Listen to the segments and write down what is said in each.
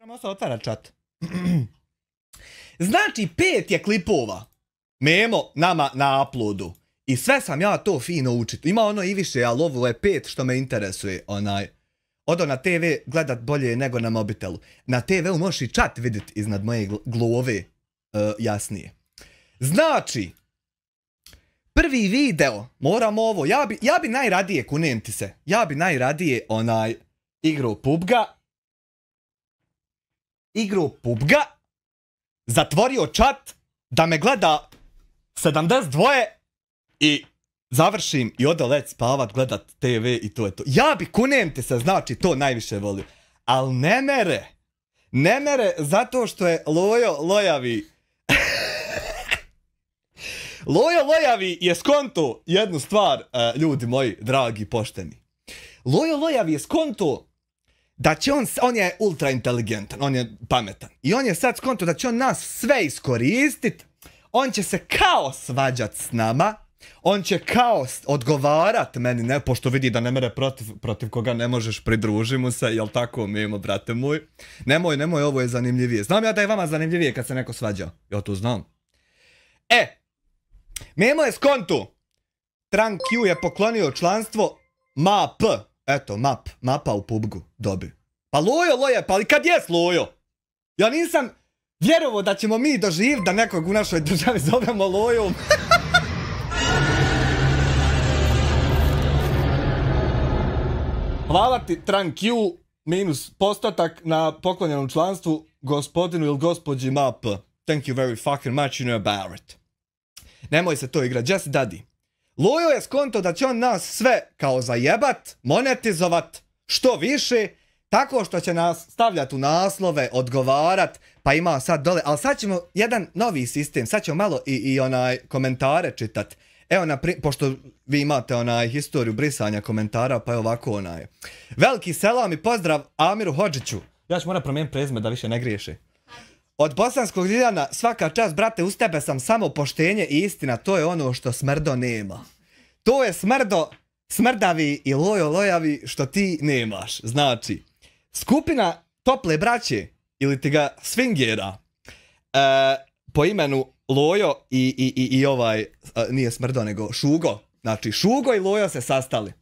Moramo se otvara čat. Znači, 5 je klipova. Memo nama na uploadu. I sve sam ja to fino učit. Ima ono i više, ali ovo je 5 što me interesuje. Odo na TV gledat bolje nego na mobitelu. Na TV-u možeš i čat vidjet iznad moje glove jasnije. Znači, prvi video, moram ovo, ja bi najradije, kunem ti se, ja bi najradije igrao PUBG, zatvorio čat, da me gleda 72 i završim i odo let spavat, gledat TV i to je to. Ja bi, kunem ti se, znači to najviše volio. Al ne mere zato što je Lojavi Lojavi je skonto jednu stvar, ljudi moji, dragi, pošteni. Lojavi je skonto da će on je ultra inteligentan, on je pametan. I on je sad skonto da će on nas sve iskoristit, on će se kao svađat s nama, on će kao odgovarat meni, ne, pošto vidi da ne mere protiv koga ne možeš, pridruži mu se, jel tako, Mimo, brate moj? Nemoj, ovo je zanimljivije. Znam ja da je vama zanimljivije kad se neko svađa, ja to znam. Memo je skontu. Tran Q je poklonio članstvo MAP. Eto, mapa u PUBG-u dobi. Pa Lojo, pa kad jes Lojo? Ja nisam vjerovo da ćemo mi doživjeti da nekog u našoj državi zovemo Lojom. Hvala ti Tran Q minus postotak na poklonjenom članstvu gospodinu ili gospođi MAP. Thank you very fucking much, you know about it. Nemoj se to igrat, just daddy. Lojo je skonto da će on nas sve kao zajebat, monetizovat, što više, tako što će nas stavljati u naslove, odgovarat, pa ima sad dole, ali sad ćemo jedan novi sistem, sad ćemo malo i komentare čitat. Evo, pošto vi imate historiju brisanja komentara, pa je ovako veliki selam i pozdrav Amiru Hodžiću. Ja ću moram promijeniti prezime da više ne griješi. Od Bosanskog Ljiljana, svaka čast, brate, uz tebe sam samo poštenje i istina, to je ono što smrdo nema. To je smrdavi i lojavi što ti nemaš. Znači, skupina tople braće, ili ti ga svingera, po imenu Lojo i nije smrdo nego Šugo. Znači, Šugo i Lojo se sastali.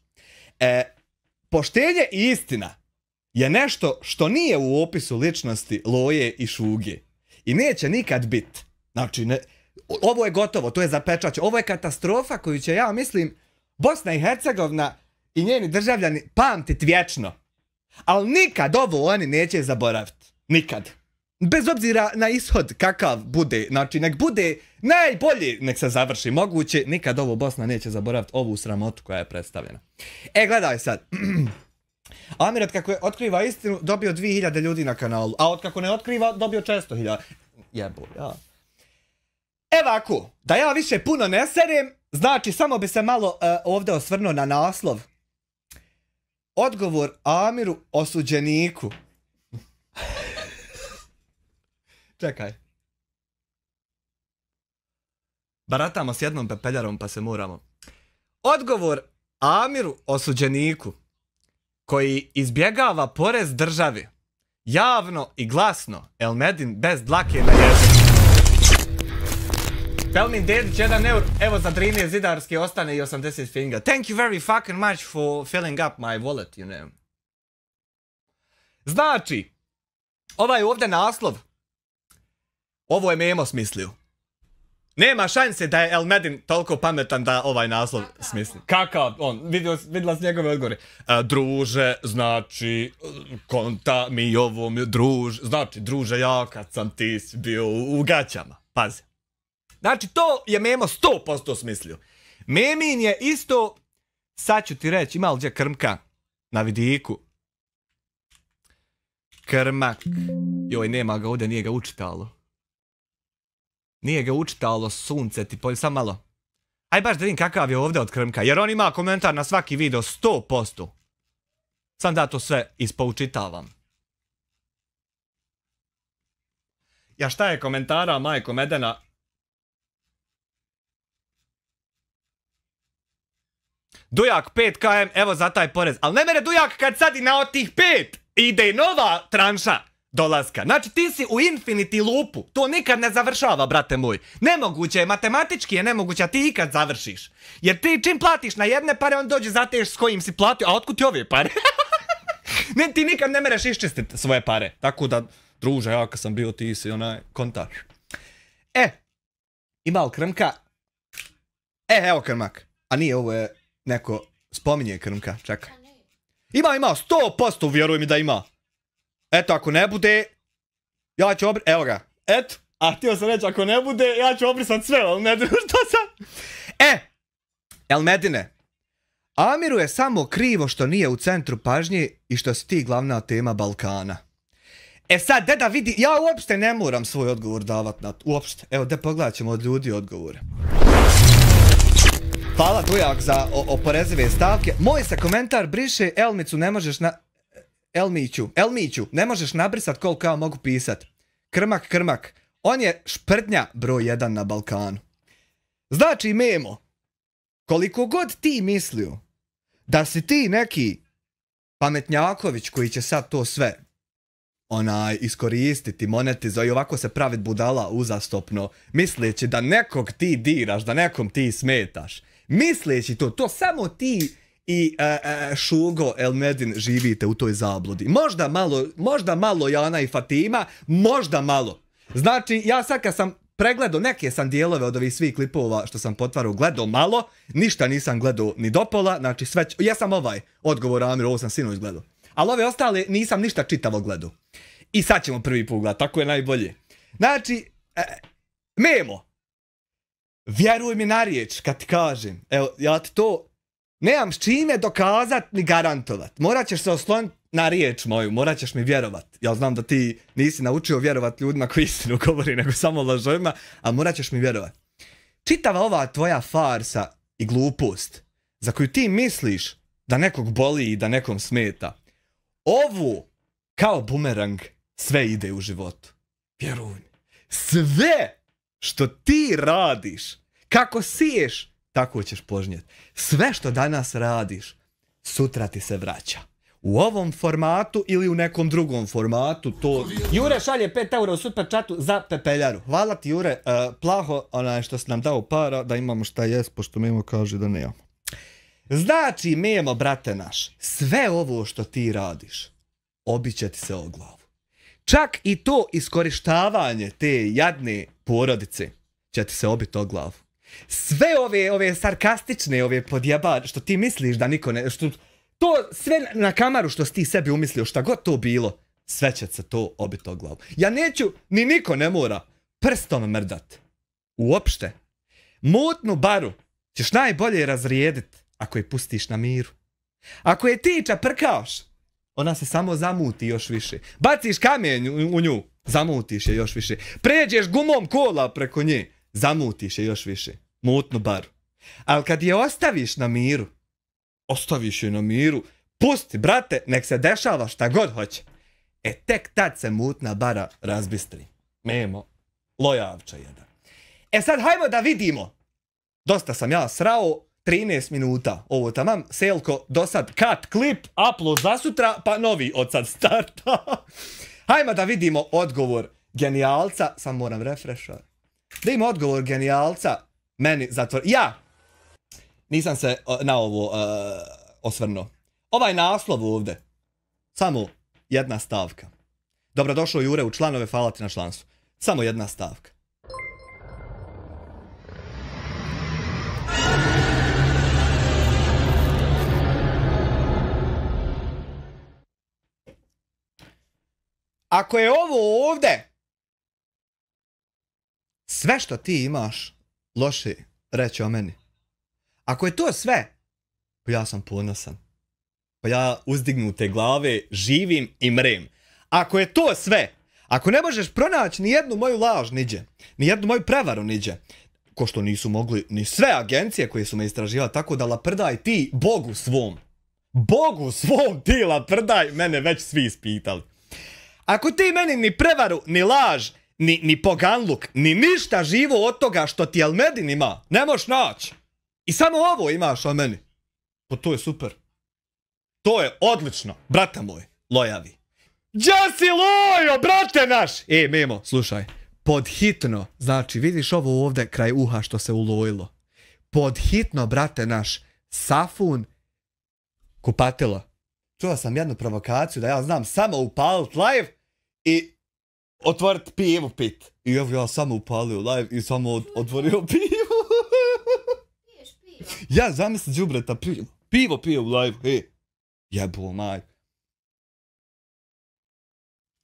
Poštenje i istina je nešto što nije u opisu ličnosti Loje i Šuge. I neće nikad bit. Znači, ovo je gotovo, to je zapečaće. Ovo je katastrofa koju će, ja mislim, Bosna i Hercegovina i njeni državljani pamtit vječno. Ali nikad ovo oni neće zaboraviti. Nikad. Bez obzira na ishod kakav bude. Znači, nek bude najbolji, nek se završi moguće. Nikad ovo Bosna neće zaboraviti, ovu sramotu koja je predstavljena. Gledaj sad. Amir od kako otkriva istinu dobio 2000 ljudi na kanalu, a od kako ne otkriva dobio 400.000. Jebo, ja. Evako, da ja više puno ne serem, znači samo bi se malo ovdje osvrnuo na naslov. Odgovor Amiru osuđeniku. Čekaj. Baratamo s jednom pepeljarom pa se moramo. Odgovor Amiru osuđeniku koji izbjegava porez državi, javno i glasno, Elmedin bez dlake na jeziku. Pelmin Dedić 1 eur, evo za 13 zidarski ostane i 80 finga. Thank you very fucking much for filling up my wallet, you know. Znači, ovaj ovdje naslov, ovo je Memo smislio. Nema šanse da je Elmedin toliko pametan da ovaj naslov smisli. Kakav on, vidjela s njegove odgovore. Druže, znači, konta mi ovom, druže, ja kad sam ti bio u gaćama. Pazi. Znači, to je Memo 100% smislio. Memin je isto, sad ću ti reći, ima li gdje krmka na vidiku? Krmak. Joj, nema ga ovdje, nije ga učitalo. Nije ga učitalo sunce ti polje, sam malo. Aj baš da vidim kakav je ovdje od krmka, jer on ima komentar na svaki video 100%. Sam da to sve ispoučitavam. Ja šta je komentara, majko Medena? Dujak 5 km, evo za taj porez. Ali ne mene Dujak kad sad i na od tih 5 ide nova tranša. dolaska. Znači ti si u infinity loopu. To nikad ne završava, brate moj. Nemoguće je, matematički je nemoguće, a ti ikad završiš. Jer ti čim platiš na jedne pare, on dođe zateš s kojim si platio, a otkud ti ove pare? Ne, ti nikad ne mereš iščistiti svoje pare. Tako da, druže, ja kad sam bio ti si onaj kontaž. Ima li krmka? Evo krmak. A nije, ovo je neko spominje krmka, čekaj. Ima, 100% vjeruj mi da ima. Eto, ako ne bude, ja ću evo ga. Eto, a htio sam reći, ako ne bude, ja ću obrisat sve, ali ne znam što sam. Elmedine. Amiru je samo krivo što nije u centru pažnje i što si ti glavna tema Balkana. Sad, da vidi, ja uopšte ne moram svoj odgovor davat na to, uopšte. Evo, da pogledat ćemo od ljudi odgovore. Hvala Dujak za oporezive stavke. Moj se komentar briše, Elmiću, ne možeš nabrisat koliko ja mogu pisat. Krmak. On je šprdnja broj 1 na Balkanu. Znači, Memo, koliko god ti mislio da si ti neki pametnjaković koji će sad to sve iskoristiti, monetizao i ovako se pravit budala uzastopno, misleći da nekog ti diraš, da nekom ti smetaš. Misleći to samo ti i Šugo Elmedin živite u toj zabludi. Možda malo Jana i Fatima, možda malo. Znači, ja sad kad sam pregledao, neke sam dijelove od ovih svih klipova što sam potvarao, gledao malo, ništa nisam gledao ni do pola, znači sve, ja sam ovaj odgovor Amiru, ovo sam sinoć gledao. Ali ove ostale nisam ništa čitavo gledao. I sad ćemo prvi put gledati, tako je najbolje. Znači, Memo, vjeruj mi na riječ kad ti kažem, evo, ja ti to nemam s čime dokazat ni garantovat. Morat ćeš se osloniti na riječ moju, morat ćeš mi vjerovat. Ja znam da ti nisi naučio vjerovat ljudima koji istinu govori, nego samo lažovima, ali morat ćeš mi vjerovat. Čitava ova tvoja farsa i glupost, za koju ti misliš da nekog boli i da nekom smeta, ovu, kao bumerang, sve ide u životu. Vjeruj mi. Sve što ti radiš, kako siješ, tako ćeš požnjeti. Sve što danas radiš, sutra ti se vraća. U ovom formatu ili u nekom drugom formatu, to... Jure šalje 5 eura u super chatu za pepeljaru. Hvala ti, Jure, plaho što si nam dao para da imamo šta jest, pošto Memo kaže da nemamo. Znači, Memo, brate naš, sve ovo što ti radiš, obiće ti se o glavu. Čak i to iskorištavanje te jadne porodice će ti se obiti o glavu. Sve ove sarkastične, ove podjebane, što ti misliš da niko ne... To sve na kamaru što si ti sebi umislio, šta god to bilo, sve će se to obiti o glavu. Ja neću, ni niko ne mora prstom mrdat. Uopšte. Mutnu baru ćeš najbolje razrijedit ako je pustiš na miru. Ako je ti čaprkaš, ona se samo zamuti još više. Baciš kamen u nju, zamutiš je još više. Pređeš gumom kola preko nje, zamutiš je još više. Mutnu baru. Ali kad je ostaviš na miru, ostaviš je na miru, pusti, brate, nek se dešava šta god hoće. Tek tad se mutna bara razbistri. Memo, lojavča jedan. Sad hajmo da vidimo. Dosta sam ja srao, 13 minuta. Ovo tamam, Selko, do sad cut, klip, upload za sutra, pa novi od sad starta. Hajmo da vidimo odgovor genijalca, sam moram refreshat. Da ima odgovor genijalca, meni zatvor... Ja! Nisam se na ovo osvrnuo. Ovaj naslov ovdje, samo jedna stavka. Dobrodošao Jure u članove, hvala ti na članstvu. Samo jedna stavka. Ako je ovo ovdje sve što ti imaš loše reći o meni, ako je to sve, pa ja sam ponosan. Pa ja uzdignute glave živim i mrem. Ako je to sve, ako ne možeš pronaći ni jednu moju laž niđe, ni jednu moju prevaru niđe, ko što nisu mogli ni sve agencije koje su me istraživali, tako da laprdaj ti Bogu svom. Bogu svom ti laprdaj, mene već svi ispitali. Ako ti meni ni prevaru, ni laž, ni poganluk, ni ništa živo od toga što ti Elmedin ima, ne možeš naći. I samo ovo imaš o meni. Pa to je super. To je odlično, brate moj, lojavi. Gdje si Lojo, brate naš? Memo, slušaj. Podhitno, znači vidiš ovo ovdje kraj uha što se ulojilo. Podhitno, brate naš, safun kupatila. Čuo sam jednu provokaciju da ja znam samo upalit live i otvorit pivu pit. I evo ja samo upalio live i samo otvorio pivu. Piješ pivo? Ja zamisli đubreta pivo pio u live, hej. Jebo maj.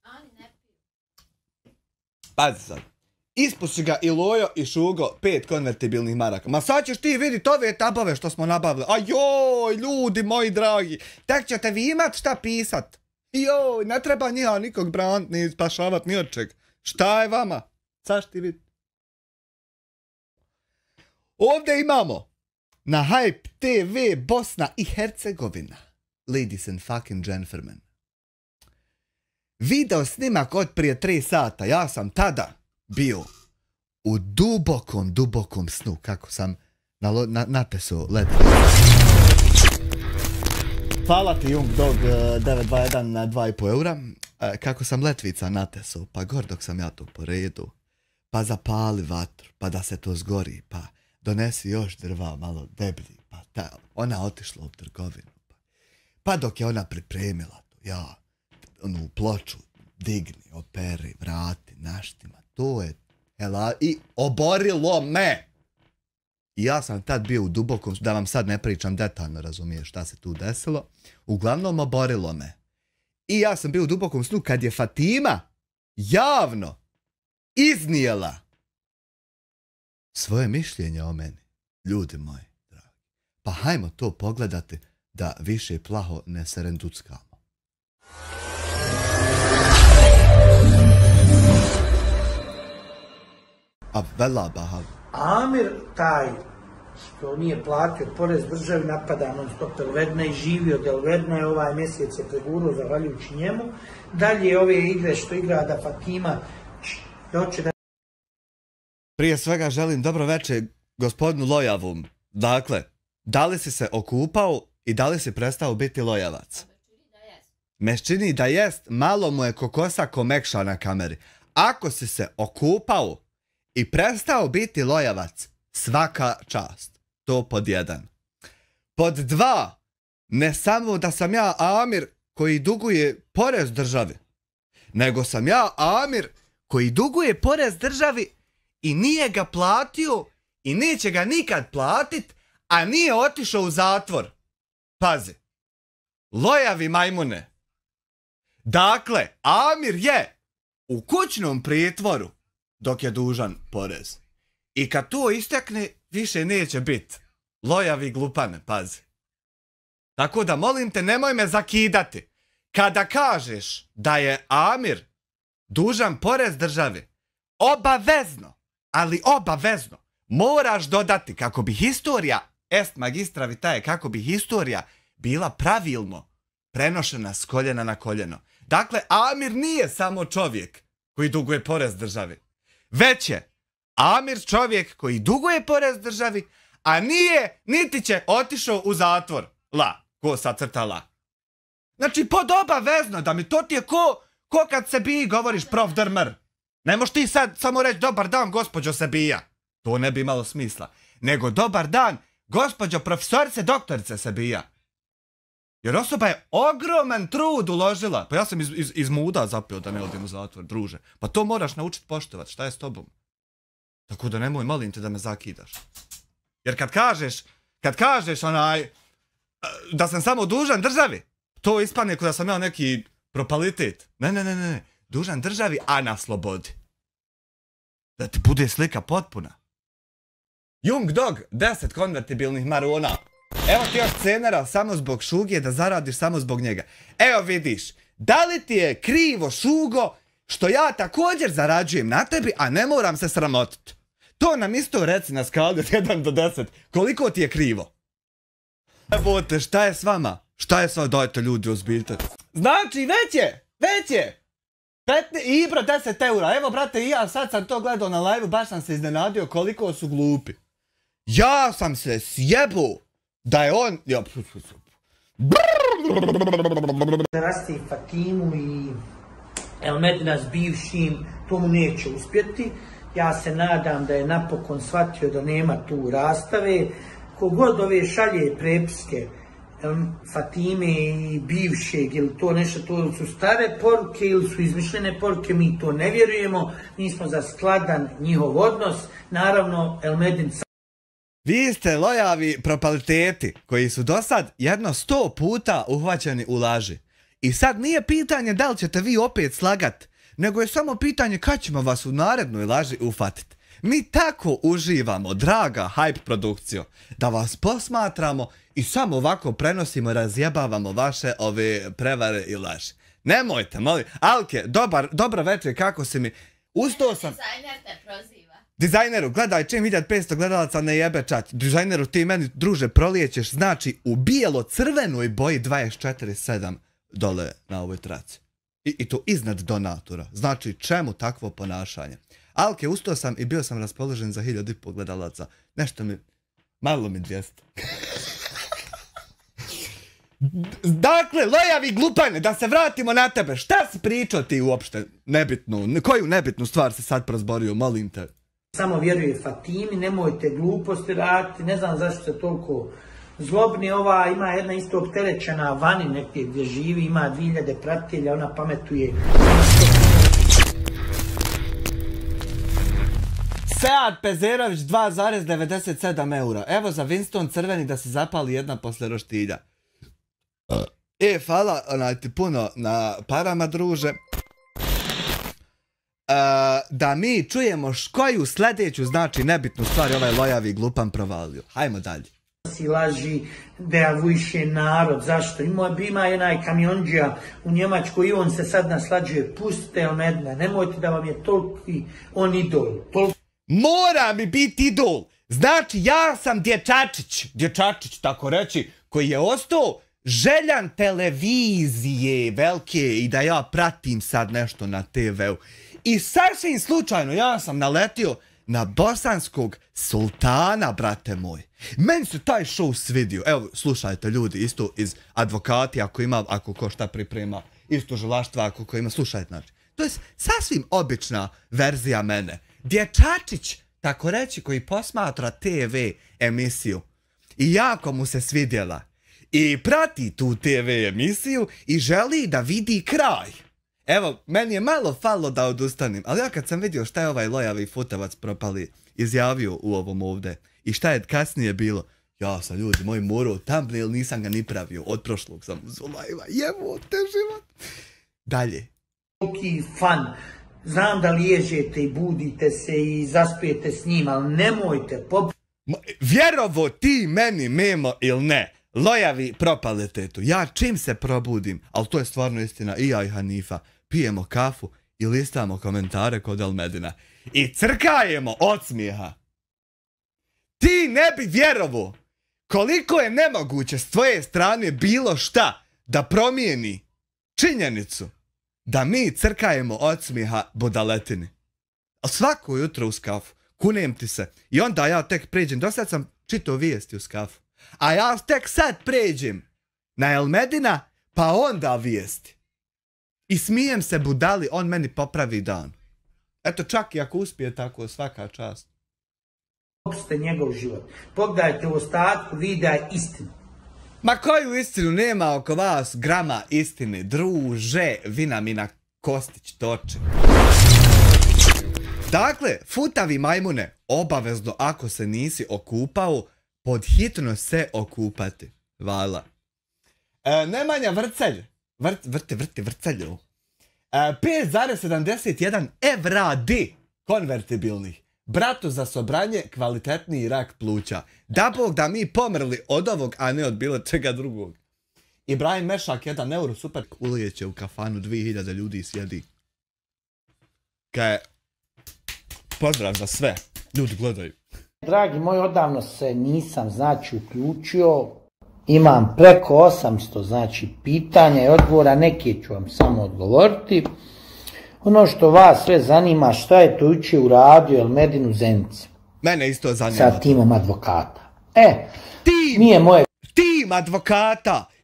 Ani ne piju. Pazi sad. Ispuši ga i Lojo i Šugo 5 konvertibilnih maraka. Ma sad ćeš ti vidit ove tabave što smo nabavili. A joj, ljudi moji dragi. Tek ćete vi imat šta pisat. Joj, ne treba njiha nikog branit ni spašavat ni od čeg. Šta je vama? Sad ti vidit. Ovdje imamo na Hype TV Bosna i Hercegovina. Ladies and fucking gentlemen. Video snimak od prije 3 sata. Ja sam tada bio u dubokom snu. Kako sam natesao led. Hvala ti Young Dog 921 na 2,5 eura. Kako sam letvica natesao. Pa gor dok sam ja to po redu. Pa zapali vatru. Pa da se to zgori. Pa donesi još drva malo deblji. Pa ona otišla u trgovinu. Pa dok je ona pripremila to. Ja onu ploču digni, operi, vrati, naštima. To je i oborilo me. I ja sam tad bio u dubokom, da vam sad ne pričam detaljno, razumiješ šta se tu desilo. Uglavnom oborilo me. I ja sam bio u dubokom snu kad je Fatima javno iznijela svoje mišljenje o meni. Ljudi moji dragi. Pa hajmo to pogledati da više plaho ne serenduckamo. A vela baha. Amir taj što nije platio porez državi napada non stop Elvedna i živio od Elvedna je ovaj mjesec je pregurao zahvaljujući njemu. Dalje ove igre što igra da Fatima hoće da... Prije svega želim dobro večer gospodinu Lojavom. Dakle, da li si se okupao i da li si prestao biti lojavac? Me čini da jest, malo mu je kokosa ko mekša na kameri. Ako si se okupao i prestao biti lojavac, svaka čast. To pod 1. Pod 2. Ne samo da sam ja Amir koji duguje porez državi, nego sam ja Amir koji duguje porez državi i nije ga platio i neće ga nikad platit, a nije otišao u zatvor. Pazi. Lojavi majmune. Dakle, Amir je u kućnom pritvoru dok je dužan porez. I kad to istekne, više neće biti. Lojavi glupane, pazi. Tako da molim te, nemoj me zakidati. Kada kažeš da je Amir dužan porez državi, obavezno, ali obavezno, moraš dodati kako bi historija, est magistra vitae, kako bi historija bila pravilno prenošena s koljena na koljeno. Dakle, Amir nije samo čovjek koji duguje porez državi, već je Amir čovjek koji duguje porez državi, a nije, niti će otišao u zatvor. La, ko sacrta la. Znači, pod obavezno da mi to ti je ko kad se biji govoriš prof drmr. Ne moš ti sad samo reći dobar dan gospođo Sebija. To ne bi imalo smisla. Nego dobar dan gospođo profesorice doktorice Sebija. Jer osoba je ogroman trud uložila. Pa ja sam iz muda zapio da ne odim u zatvor, druže. Pa to moraš naučiti poštovati. Šta je s tobom? Tako da nemoj, molim te da me zakidaš. Jer kad kažeš onaj da sam samo dužan državi, to ispadne kao da sam ja neki propalitet. Ne. Dužan državi, a na slobodi. Da ti bude slika potpuna. Young Dog, 10 konvertibilnih marona. Evo ti još scenara samo zbog Šugije da zaradiš samo zbog njega. Evo vidiš, da li ti je krivo Šugo što ja također zarađujem na tebi, a ne moram se sramotiti? To nam isto reci na skali od 1 do 10. Koliko ti je krivo? Evo te, šta je s vama? Šta je s vama? Dajte ljudi, ozbiljte. Znači, već je. Ibra 10 eura. Evo, brate, i ja sad sam to gledao na live-u, baš sam se iznenadio koliko su glupi. Ja sam se sjebu da je on... Rasti Fatimu i El Medina s bivšim, to mu neće uspjeti. Ja se nadam da je napokon shvatio da nema tu rastave. Kogod ove šalje prepiske Fatime i bivšeg, ili to nešto, to su stare poruke ili su izmišljene poruke, mi to ne vjerujemo, mi smo za skladan njihov odnos. Naravno, El Medin... Vi ste lojavi propaliteti koji su do sad jedno 100 puta uhvaćeni u laži. I sad nije pitanje da li ćete vi opet slagat, nego je samo pitanje kad ćemo vas u narednoj laži ufatiti. Mi tako uživamo, draga hype produkcijo, da vas posmatramo i samo ovako prenosimo, razjebavamo vaše ove prevare i laži. Nemojte, molim. Alke, dobro večer, kako si mi... Ustao sam... Dizajner te proziva. Dizajneru, gledaj, čim 1500 gledalaca ne jebe čat. Dizajneru, ti meni, druže, prolijećeš, znači, u bijelo-crvenoj boji 24/7 dole na ovoj traci. I to iznad donatora. Znači, čemu takvo ponašanje? Alke, ustao sam i bio sam raspoložen za 1500 gledalaca. Nešto mi... Malo mi 200. Dakle, lojavi glupane, da se vratimo na tebe. Šta si pričao ti uopšte nebitnu? Koju nebitnu stvar si sad prozborio, molim te? Samo vjeruje Fatimi, nemojte gluposti raditi, ne znam zašto se toliko zlobni. Ova ima jedna isto opterećena vani negdje gdje živi, ima 2000 pratitelja, ona pametuje. Sead Pezerović 2,97 eura. Evo za Winston crveni da se zapali jedna posle roštilja. Hvala ti puno na parama, druže. Da mi čujemo koju sljedeću, znači nebitnu stvar ovaj lojavi glupan provalio. Hajmo dalje. Si laži, deavujše narod, zašto? Ima onaj kamionđija u Njemačkoj i on se sad naslađuje. Pustite El Medina, nemojte da vam je toliki on idol. Mora mi biti idol. Znači ja sam dječačić tako reći, koji je ostao željan televizije velike i da ja pratim sad nešto na TV-u. I sasvim slučajno ja sam naletio na bosanskog sultana, brate moj. Meni se taj show svidio. Evo, slušajte ljudi, isto iz advokati, ako ko šta priprema, isto želaštva, ako ko ima, slušajte, znači. To je sasvim obična verzija mene. Dječačić, tako reći, koji posmatra TV emisiju. I jako mu se svidjela. I prati tu TV emisiju i želi da vidi kraj. Evo, meni je malo falo da odustanim, ali ja kad sam vidio šta je ovaj lojavi futavac propali izjavio u ovom ovdje i šta je kasnije bilo, ja sam ljudi moj morao thumbnail, nisam ga ni pravio, od prošlog sam uz live-a, jevo te život. Dalje. Toliki fan, znam da liježete i budite se i zaspijete s njim, ali nemojte vjerovo ti meni memo ili ne, lojavi propalitetu, ja čim se probudim, ali to je stvarno istina, i ja i Hanifa, pijemo kafu i listamo komentare kod El Medina i crkajemo od smijeha. Ti ne bi vjerovo koliko je nemoguće s tvoje strane bilo šta da promijeni činjenicu da mi crkajemo od smijeha budaletini. A svako jutro uz kafu, kunem ti se, i onda ja tek pređem, do sad sam čitao vijesti uz kafu, a ja tek sad pređem na El Medina, pa onda vijesti. I smijem se budali, on meni popravi dan. Eto, čak i ako uspije tako, svaka čast. Popustite njegov život. Pogledajte u ostatku videa istinu. Ma koju istinu, nema oko vas grama istine, druže, vina mi na kostić toče. Dakle, futavi majmune, obavezno ako se nisi okupao, podhitno se okupati. Hvala. Nemanja Vrcelj. Vrcelju. 5,71 evradi konvertibilnih. Bratu za sobranje kvalitetniji rak pluća. Da bog da mi pomrli od ovog, a ne od bilo čega drugog. Ibrahim Mešak 1 euro, super. Ulijeće u kafanu, 2000 ljudi sjedi. Pozdrav za sve. Ljudi gledaju. Dragi moj, odavno se nisam, znači, uključio. Imam preko 800, znači, pitanja i odgovora, neke ću vam samo odgovoriti. Ono što vas sve zanima, šta je to jučer uradio El Medin u Zenici? Mene isto zanima. Sa timom advokata. Nije moje...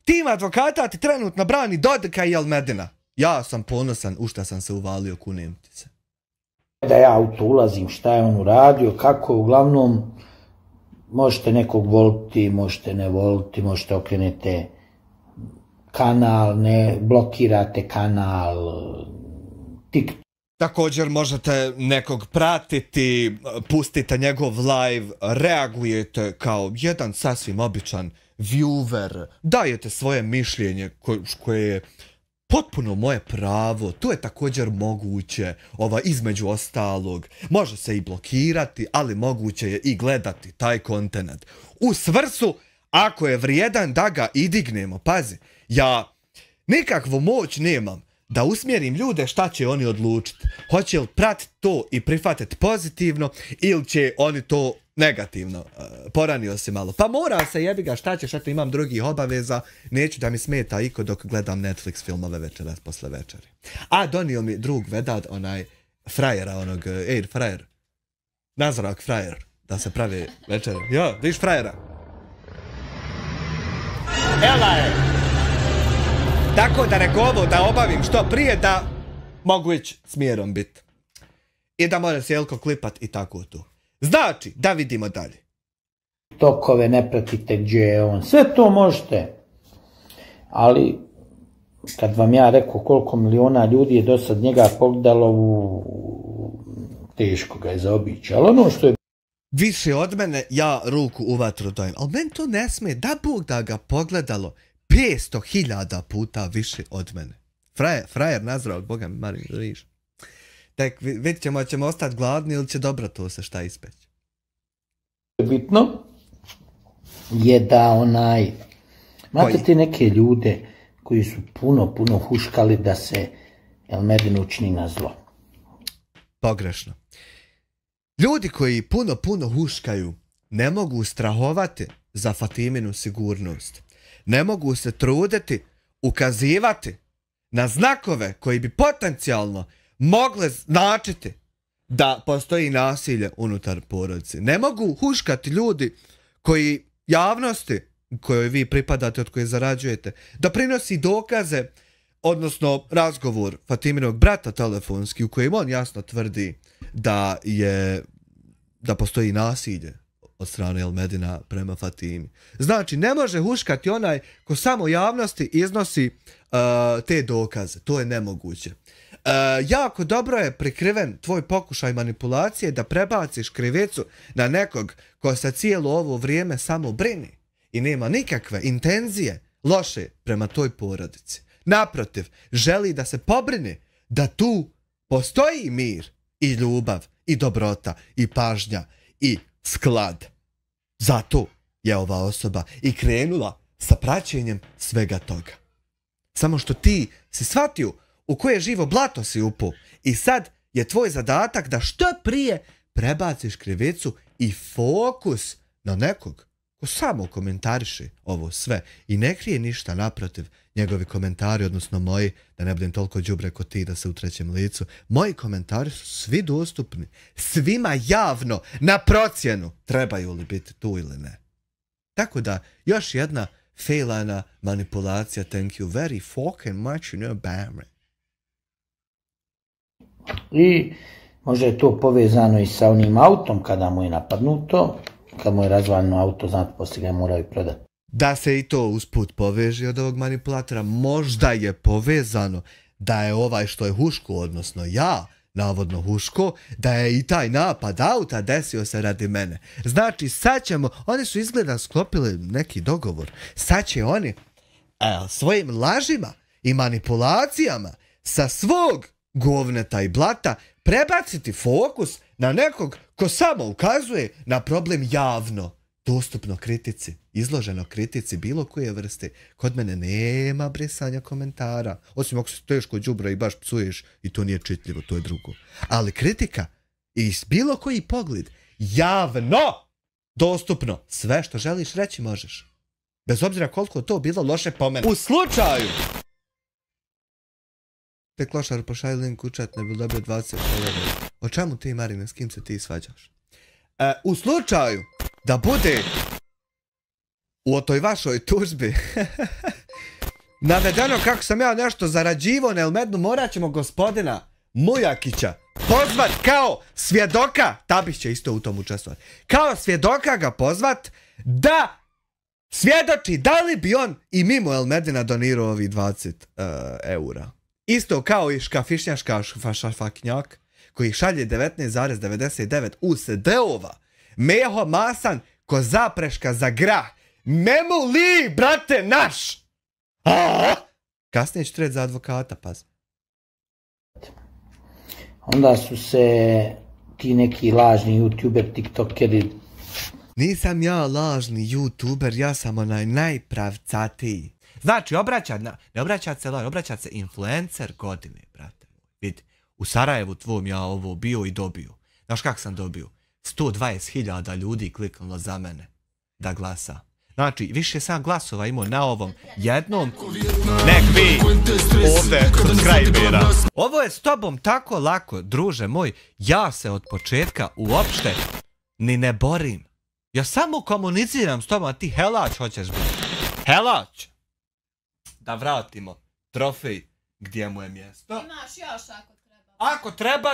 Tim advokata ti trenutno brani Dodika i El Medina. Ja sam ponosan u šta sam se uvalio, kunem ti se. Da ja u to ulazim, šta je on uradio, kako, uglavnom, možete nekog voliti, možete ne voliti, možete okrenete kanal, ne blokirate kanal, TikTok. Također možete nekog pratiti, pustite njegov live, reagujete kao jedan sasvim običan viewer, dajete svoje mišljenje koje je potpuno moje pravo, to je također moguće, između ostalog, može se i blokirati, ali moguće je i gledati taj kontenat. U svrsu, ako je vrijedan da ga i dignemo, pazi, ja nikakvu moć nemam da usmjerim ljude šta će oni odlučiti. Hoće li pratiti to i prihvatiti pozitivno ili će oni to negativno. Poranio si malo. Pa mora se, jebi ga, šta ćeš, eto imam drugih obaveza, neću da mi smeta iko dok gledam Netflix filmove večeras posle večeri. A donio mi drug Vedad, onaj frajera, onog Air frajer. Nazorak frajer, da se pravi večer. Jo, viš frajera. Ela je! Tako da rekovo da obavim što prije da mogu ići smjerom bit. I da mora se Jelko klipat i tako tu. Znači, da vidimo dalje. Tokove ne pratite gdje je on, sve to možete. Ali, kad vam ja rekao koliko miliona ljudi je do sad njega pogledalo, teško ga je zaobići. Ali ono što je... Više od mene, ja ruku u vatru dajem. Ali meni to ne smije, da Bog da ga pogledalo 500.000 puta više od mene. Frajer nazrao, Boga mi Marin riš. Tek vidit ćemo ostati gladni ili će dobro to se šta ispeći. Bitno je da imate ti neke ljude koji su puno huškali da se Elmedin učini na zlo. Pogrešno. Ljudi koji puno huškaju ne mogu strahovati za Fatiminu sigurnost. Ne mogu se truditi, ukazivati na znakove koji bi potencijalno mogle značiti da postoji nasilje unutar porodice. Ne mogu huškati ljudi koji javnosti kojoj vi pripadate, od koje zarađujete, da prinosi dokaze, odnosno razgovor Fatiminog brata telefonski u kojem on jasno tvrdi da postoji nasilje od strane Elmedina prema Fatimi. Znači, ne može huškati onaj ko samo javnosti iznosi te dokaze. To je nemoguće. Jako dobro je prikriven tvoj pokušaj manipulacije da prebaciš krivicu na nekog ko se cijelo ovo vrijeme samo brini i nema nikakve intenzije loše prema toj porodici. Naprotiv, želi da se pobrini da tu postoji mir i ljubav i dobrota i pažnja i sklad. Zato je ova osoba i krenula sa praćenjem svega toga. Samo što ti si shvatio u koje živo blato si upao i sad je tvoj zadatak da što prije prebaciš krivicu i fokus na nekog ko samo komentariše ovo sve i ne krije ništa, naprotiv. Njegovi komentari, odnosno moji, da ne budem toliko đubre ko ti da se u trećem licu, moji komentari su svi dostupni, svima javno, na procjenu, trebaju li biti tu ili ne. Tako da, još jedna failana manipulacija, thank you very fucking much, you know, bam. I možda je to povezano i sa onim autom kada mu je napadnuto, kad mu je razvaljeno auto, znate, poslije ga moraju prodati. Da se i to usput poveže od ovog manipulatora, možda je povezano da je ovaj što je huško, odnosno ja, navodno huško, da je i taj napad auta desio se radi mene. Znači, sad ćemo, oni su izgleda sklopili neki dogovor, sad će oni svojim lažima i manipulacijama sa svog govneta i blata prebaciti fokus na nekog ko samo ukazuje na problem javno, dostupno kritici, izloženo kritici bilo koje vrste. Kod mene nema brisanja komentara, osim ako se teško đubra i baš psuješ i to nije čitljivo, to je drugo. Ali kritika i bilo koji pogled, javno, dostupno, sve što želiš reći možeš. Bez obzira koliko to bilo loše po mene. U slučaju te klošar pošalj link u chat, ne bi dobio 20 dolara. O čemu ti, Marine, s kim se ti svađaš? U slučaju da bude u toj vašoj tužbi navedeno kako sam ja nešto zarađivao na Elmednu, morat ćemo gospodina Mujakića pozvat kao svjedoka, Tabić će isto u tom učestvovati, kao svjedoka ga pozvat da svjedoči da li bi on i mimo Elmedina donirao ovih 20 eura. Isto kao i škafišnjaška šafaknjak koji šalje 19,99 USD-ova. Meho masan ko zapreška za grah. Memu li, brate, naš! Kasnije će treći za advokata, paz. Onda su se ti neki lažni youtuber, tiktokeri. Nisam ja lažni youtuber, ja sam onaj najpravcatiji. Znači, ne obraća se influencer godine, brate. Vidi, u Sarajevu tvom ja ovo bio i dobio. Znaš kak sam dobio? 120.000 ljudi kliknulo za mene da glasa. Znači, više sam glasova imao na ovom jednom. Nek vi ovdje subscribera. Ovo je s tobom tako lako, druže moj. Ja se od početka uopšte ni ne borim. Ja samo komuniciram s tobom, a ti helać hoćeš biti. Helać! Da vratimo trofej gdje mu je mjesto. Imaš još ako treba. Ako treba,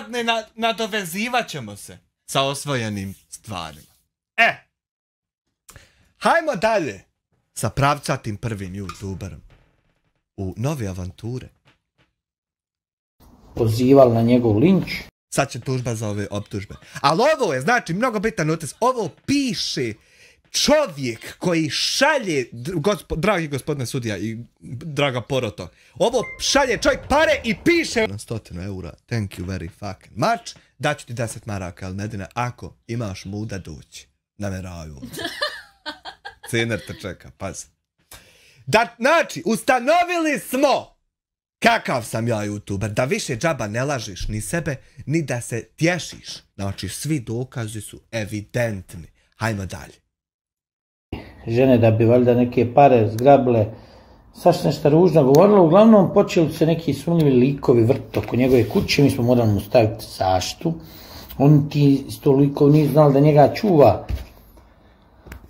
nadovezivat ćemo se sa osvojenim stvarima. Hajmo dalje sa pravcatim prvim youtuberom u nove avanture. Pozivali na njegov linč. Sad će tužba za ove optužbe. Ali ovo je, znači, mnogo bitan notis. Ovo piše čovjek koji šalje, dragi gospodine sudija i draga poroto, ovo šalje čovjek pare i piše na 100 eura, thank you very fucking much, daću ti 10 maraka Elmedina ako imaš muda doći na meraju. Cener te čeka, pazi. Znači, ustanovili smo kakav sam ja youtuber, da više džaba ne lažiš ni sebe, ni da se tješiš. Znači, svi dokazi su evidentni. Hajmo dalje. Žene da bi valjda neke pare zgrabile, saš nešto ružno govorilo, uglavnom počeli se neki sumnjivi likovi vrti oko njegove kuće, mi smo morali mu staviti zaštitu. On ti s to likov nije znali da njega čuva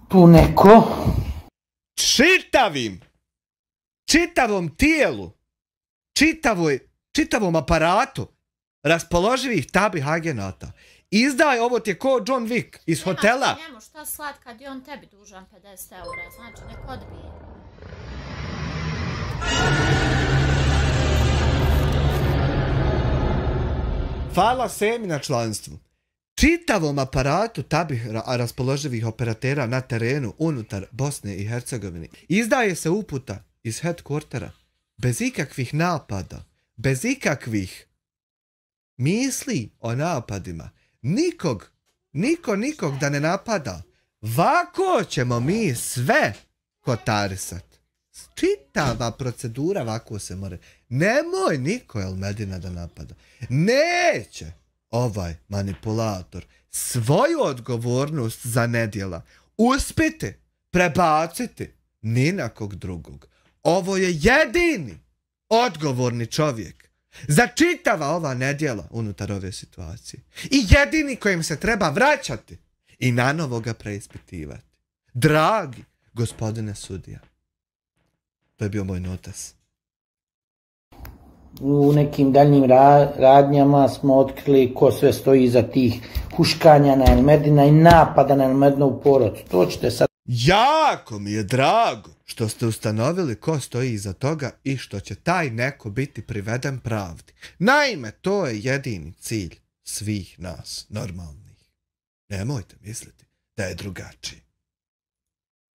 tu neko. Čitavom tijelu, čitavom aparatu raspoloživih tabih agenata. Izdaj, ovo ti je ko John Wick iz hotela. Nemaš njemu šta slat kad je on tebi dužan 50 eura, znači nek odbije. Hvala Semi na članstvu. Čitavom aparatu tabih raspoloživih operatera na terenu unutar Bosne i Hercegovine izdaje se uputa iz headquartera bez ikakvih napada, bez ikakvih misli o napadima. Nikog da ne napada. Vako ćemo mi sve kotarisat. Čitava procedura ovako se mora. Nemoj niko Elmedina da napada. Neće ovaj manipulator svoju odgovornost za nedjela uspite prebaciti ni na kog drugog. Ovo je jedini odgovorni čovjek za čitava ova nedjela unutar ove situacije. I jedini kojim se treba vraćati i nanovo ga preispitivati. Dragi gospodine sudija. To je bio moj notas. U nekim daljnjim radnjama smo otkrili ko sve stoji iza tih huškanja na Elmedina i napada na Elmedinovu porodicu. To ćete sad... Jako mi je drago što ste ustanovili ko stoji iza toga i što će taj neko biti priveden pravdi. Naime, to je jedini cilj svih nas, normalnih. Nemojte misliti da je drugačiji.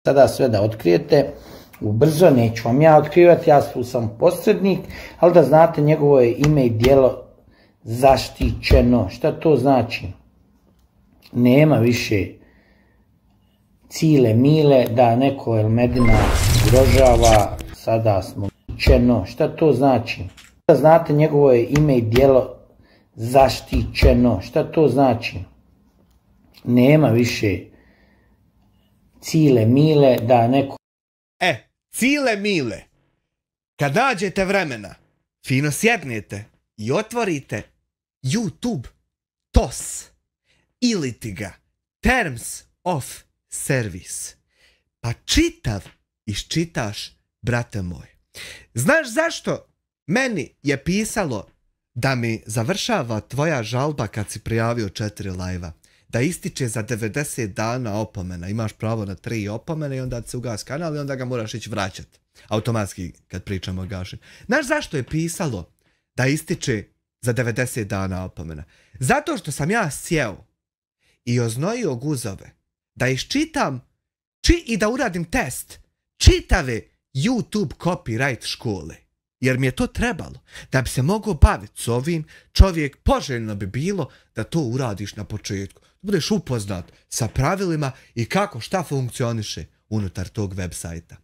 Sada sve da otkrijete, ubrzo, neću vam ja otkrivati, ja sam posrednik, ali da znate njegovo je ime i djelo zaštićeno. Šta to znači? Nema više cile mile da neko Elmedina ugrožava, sada smo zaštićeno. Šta to znači? Da znate njegovo je ime i djelo zaštićeno. Šta to znači? Nema više cile mile da neko... Cile mile, kad nađete vremena, fino sjednete i otvorite YouTube TOS ili ti ga Terms of Service, pa čitav iščitaš, brate moj. Znaš zašto meni je pisalo da mi završava tvoja žalba kad si prijavio 4 live-a? Da ističe za 90 dana opomena. Imaš pravo na 3 opomene i onda se ugas kanal i onda ga moraš ići vraćati. Automatski kad pričamo o gašenju. Znaš zašto je pisalo da ističe za 90 dana opomena? Zato što sam ja sjeo i oznojio guzove da iščitam i da uradim test čitave YouTube copyright škole. Jer mi je to trebalo. Da bi se mogao baviti s ovim, čovjek poželjno bi bilo da to uradiš na početku. Da budeš upoznat sa pravilima i kako šta funkcioniše unutar tog web sajta.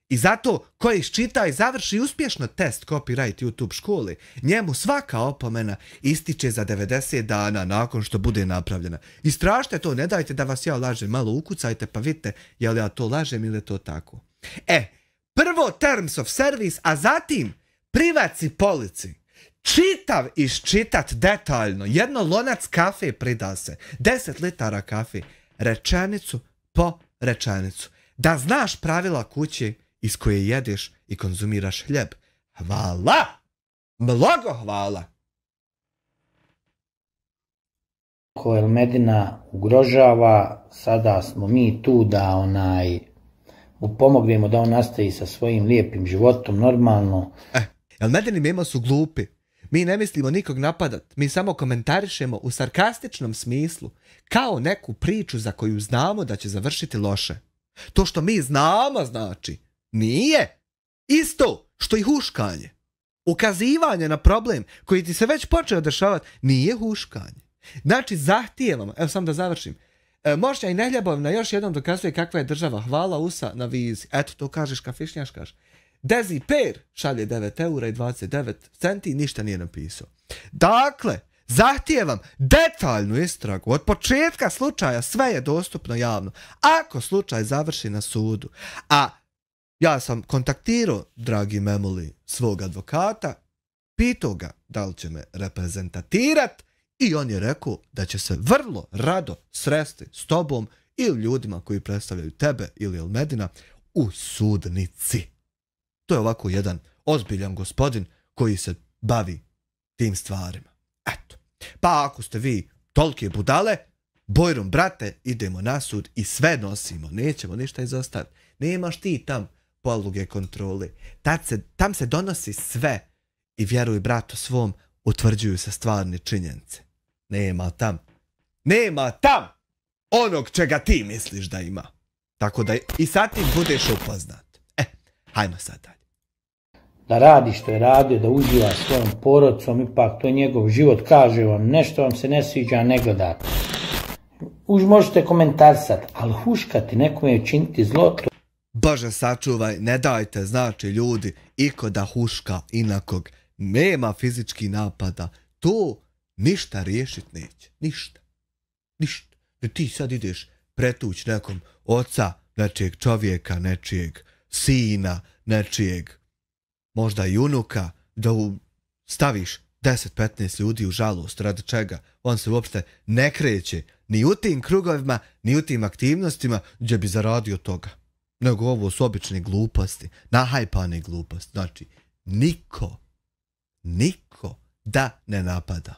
I zato ko iščita i završi uspješno test copyright YouTube škole, njemu svaka opomena ističe za 90 dana nakon što bude napravljena. Istražite to, ne dajte da vas ja lažem, malo ukucajte pa vidite je li ja to lažem ili je to tako. Prvo terms of service, a zatim privacy policy. Čitav iščitat detaljno, jedno lonac kafe prida se, 10 litara kafe, rečenicu po rečenicu. Da znaš pravila kuće iz koje jedeš i konzumiraš hljeb. Hvala! Mnogo hvala! Ko Elmedina ugrožava, sada smo mi tu da mu pomognemo da on nastavi sa svojim lijepim životom normalno. Elmedini memo su glupi. Mi ne mislimo nikog napadat, mi samo komentarišemo u sarkastičnom smislu, kao neku priču za koju znamo da će završiti loše. To što mi znamo znači, nije isto što i huškanje. Ukazivanje na problem koji ti se već počeo dešavati nije huškanje. Znači zahtijevamo, evo sam da završim, Mošnja i Nehljabovna još jednom dokazuje kakva je država. Hvala USA na vizi. Eto, to kažeš kafišnjaškaš. Dezi Per šalje 9 eura i 29 centi, ništa nije napisao. Dakle, zahtijevam detaljnu istragu. Od početka slučaja sve je dostupno javno. Ako slučaj završi na sudu, a ja sam kontaktirao, dragi Memuli, svog advokata, pitao ga da li će me reprezentatirat i on je rekao da će se vrlo rado sresti s tobom ili ljudima koji predstavljaju tebe ili Elmedina u sudnici. To je ovako jedan ozbiljan gospodin koji se bavi tim stvarima. Eto. Pa ako ste vi tolike budale, Bojrum, brate, idemo na sud i sve nosimo. Nećemo ništa izostaviti. Nemaš ti tam poluge kontrole. Tam se donosi sve i vjeruj bratu svom, utvrđuju se stvarne činjenice. Nema tam onog čega ti misliš da ima. Tako da i sad tim budeš upoznat. Hajmo sad dalje. Da radi što je radio, da uživa svojom porodicom, ipak to je njegov život, kaže vam, nešto vam se ne sviđa, ne gledate. Možete komentarisati, ali huškati nekome je učiniti zlo. Bože sačuvaj, ne dajte, znači ljudi, iko da huška inakog, nema fizički napada, to ništa riješit neće, ništa. Da ti sad ideš pretuć nekom oca, nečijeg čovjeka, nečijeg sina, nečijeg možda i unuka, da staviš 10-15 ljudi u žalost, radi čega on se uopšte ne kreće ni u tim krugovima, ni u tim aktivnostima gdje bi zaradio toga. Nego ovo su obične gluposti, nahajpane gluposti. Znači, niko da ne napada.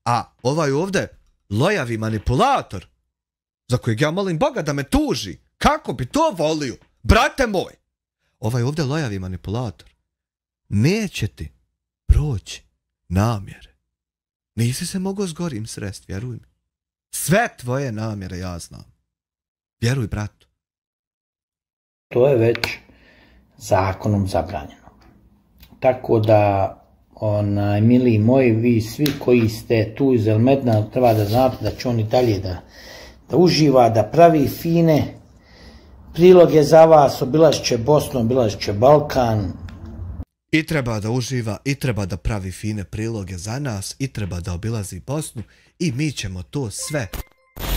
A ovaj ovdje lojavi manipulator, za kojeg ja molim Boga da me tuži, kako bi to volio, brate moj, ovaj ovdje lojavi manipulator, neće ti proći namjere. Nisi se mogao s gorim srest, vjeruj mi. Sve tvoje namjere ja znam. Vjeruj, bratu. To je već zakonom zabranjeno. Tako da, mili moji, vi svi koji ste tu iz Elmedina, treba da znate da će on i dalje da uživa, da pravi fine priloge za vas, obilazit će Bosnu, obilazit će Balkan. I treba da uživa, i treba da pravi fine priloge za nas, i treba da obilazi Bosnu, i mi ćemo to sve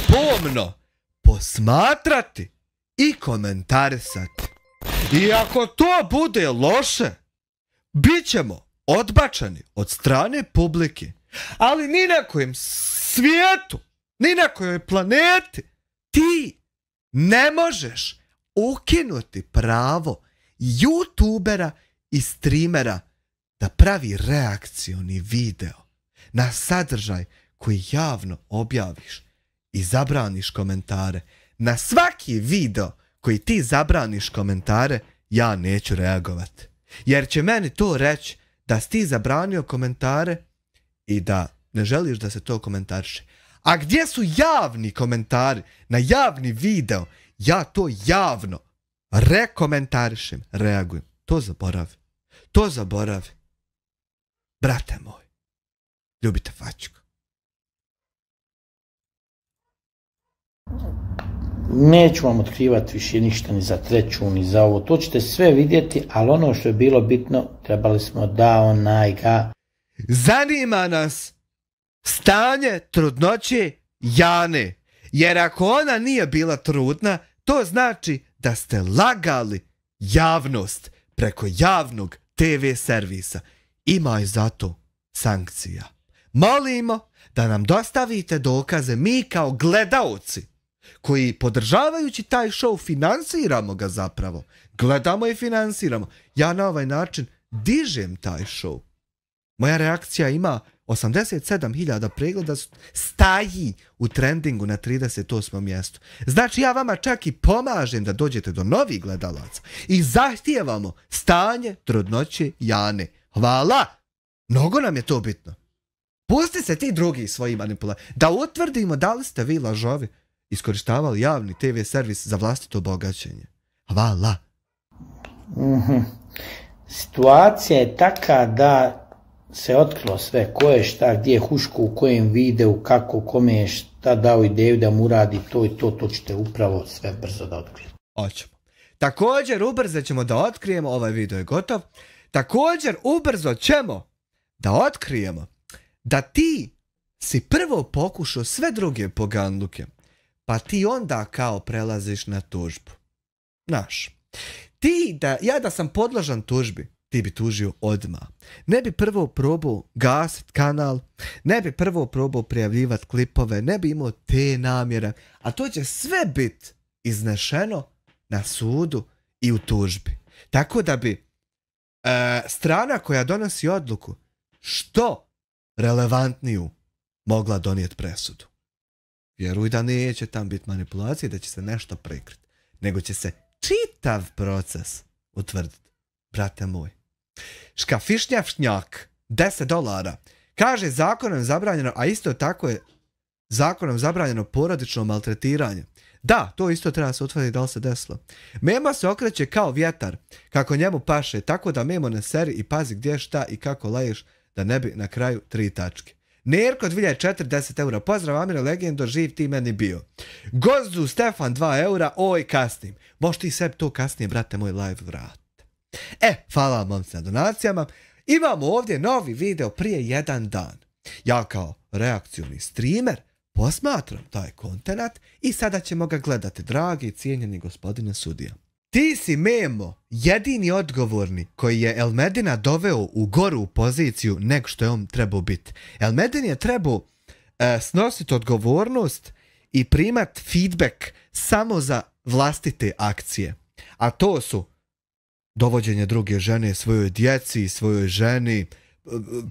pomno posmatrati i komentarisati. I ako to bude loše, bit ćemo odbačeni od strane publike, ali ni na kojem svijetu, ni na kojoj planeti ti ne možeš ukinuti pravo YouTubera i streamera da pravi reakcioni video na sadržaj koji javno objaviš i zabraniš komentare. Na svaki video koji ti zabraniš komentare, ja neću reagovat. Jer će meni to reći da si ti zabranio komentare i da ne želiš da se to komentariše. A gdje su javni komentari na javni video? Ja to javno rekomentarišem, reagujem. To zaboravi. To zaboravi. Brate moj, ljubite fačku. Neću vam otkrivati više ništa ni za treću, ni za ovo. To ćete sve vidjeti, ali ono što je bilo bitno, trebali smo da ga... Zanima nas stanje trudnoće Jane. Jer ako ona nije bila trudna, to znači da ste lagali javnost preko javnog TV servisa. Ima i zato sankcija. Molimo da nam dostavite dokaze, mi kao gledaoci koji podržavajući taj show finansiramo ga zapravo. Gledamo i finansiramo. Ja na ovaj način dižem taj show. Moja reakcija ima 87.000 pregleda, staji u trendingu na 38. mjestu. Znači ja vama čak i pomažem da dođete do novih gledalaca i zahtijevamo stanje trudnoće Jane. Hvala! Mnogo nam je to bitno. Pusti se ti drugi svoji manipulacije. Da utvrdimo da li ste vi lažovi iskorištavali javni TV servis za vlastito bogaćenje. Hvala! Situacija je taka da se otkrilo sve, ko je šta, gdje je huško, u kojem videu, kako, kome je šta dao ideju da mu radi to i to ćete upravo sve brzo da otkrijete. Hoćemo. Također ubrzo ćemo da otkrijemo, ovaj video je gotov, također ubrzo ćemo da otkrijemo da ti si prvo pokušao sve druge poganluke, pa ti onda kao prelaziš na tužbu. Znaš, ja da sam podložan tužbi, ti bi tužio odmah. Ne bi prvo probao gasit kanal, ne bi prvo probao prijavljivati klipove, ne bi imao te namjere, a to će sve biti iznešeno na sudu i u tužbi. Tako da bi strana koja donosi odluku što relevantniju mogla donijeti presudu. Vjeruj da neće tam biti manipulacije, da će se nešto prikriti, nego će se čitav proces utvrditi. Brate moj. Škafišnjavšnjak, $10. Kaže zakonom zabranjeno, a isto tako je zakonom zabranjeno porodično maltretiranje. Da, to isto treba se utvrditi da li se desilo. Memo se okreće kao vjetar, kako njemu paše, tako da Memo ne seri i pazi gdje šta i kako laješ, da ne bi na kraju 3 tačke. Nerko 2004, €10. Pozdrav Amire Legendo, živ ti meni bio. Gozdu Stefan 2 eura, oj kasnim. Možeš ti sebi to kasnije, brate moj, live vrat. Hvala vam momci na donacijama. Imamo ovdje novi video prije 1 dan. Ja kao reakcioni streamer posmatram taj kontenat i sada ćemo ga gledati, dragi i cijenjeni gospodine sudija. Ti si Memo jedini odgovorni koji je Elmedina doveo u goru poziciju nego što je on trebao biti. Elmedin je trebao snositi odgovornost i primat feedback samo za vlastite akcije. A to su dovođenje druge žene svojoj djeci, svojoj ženi,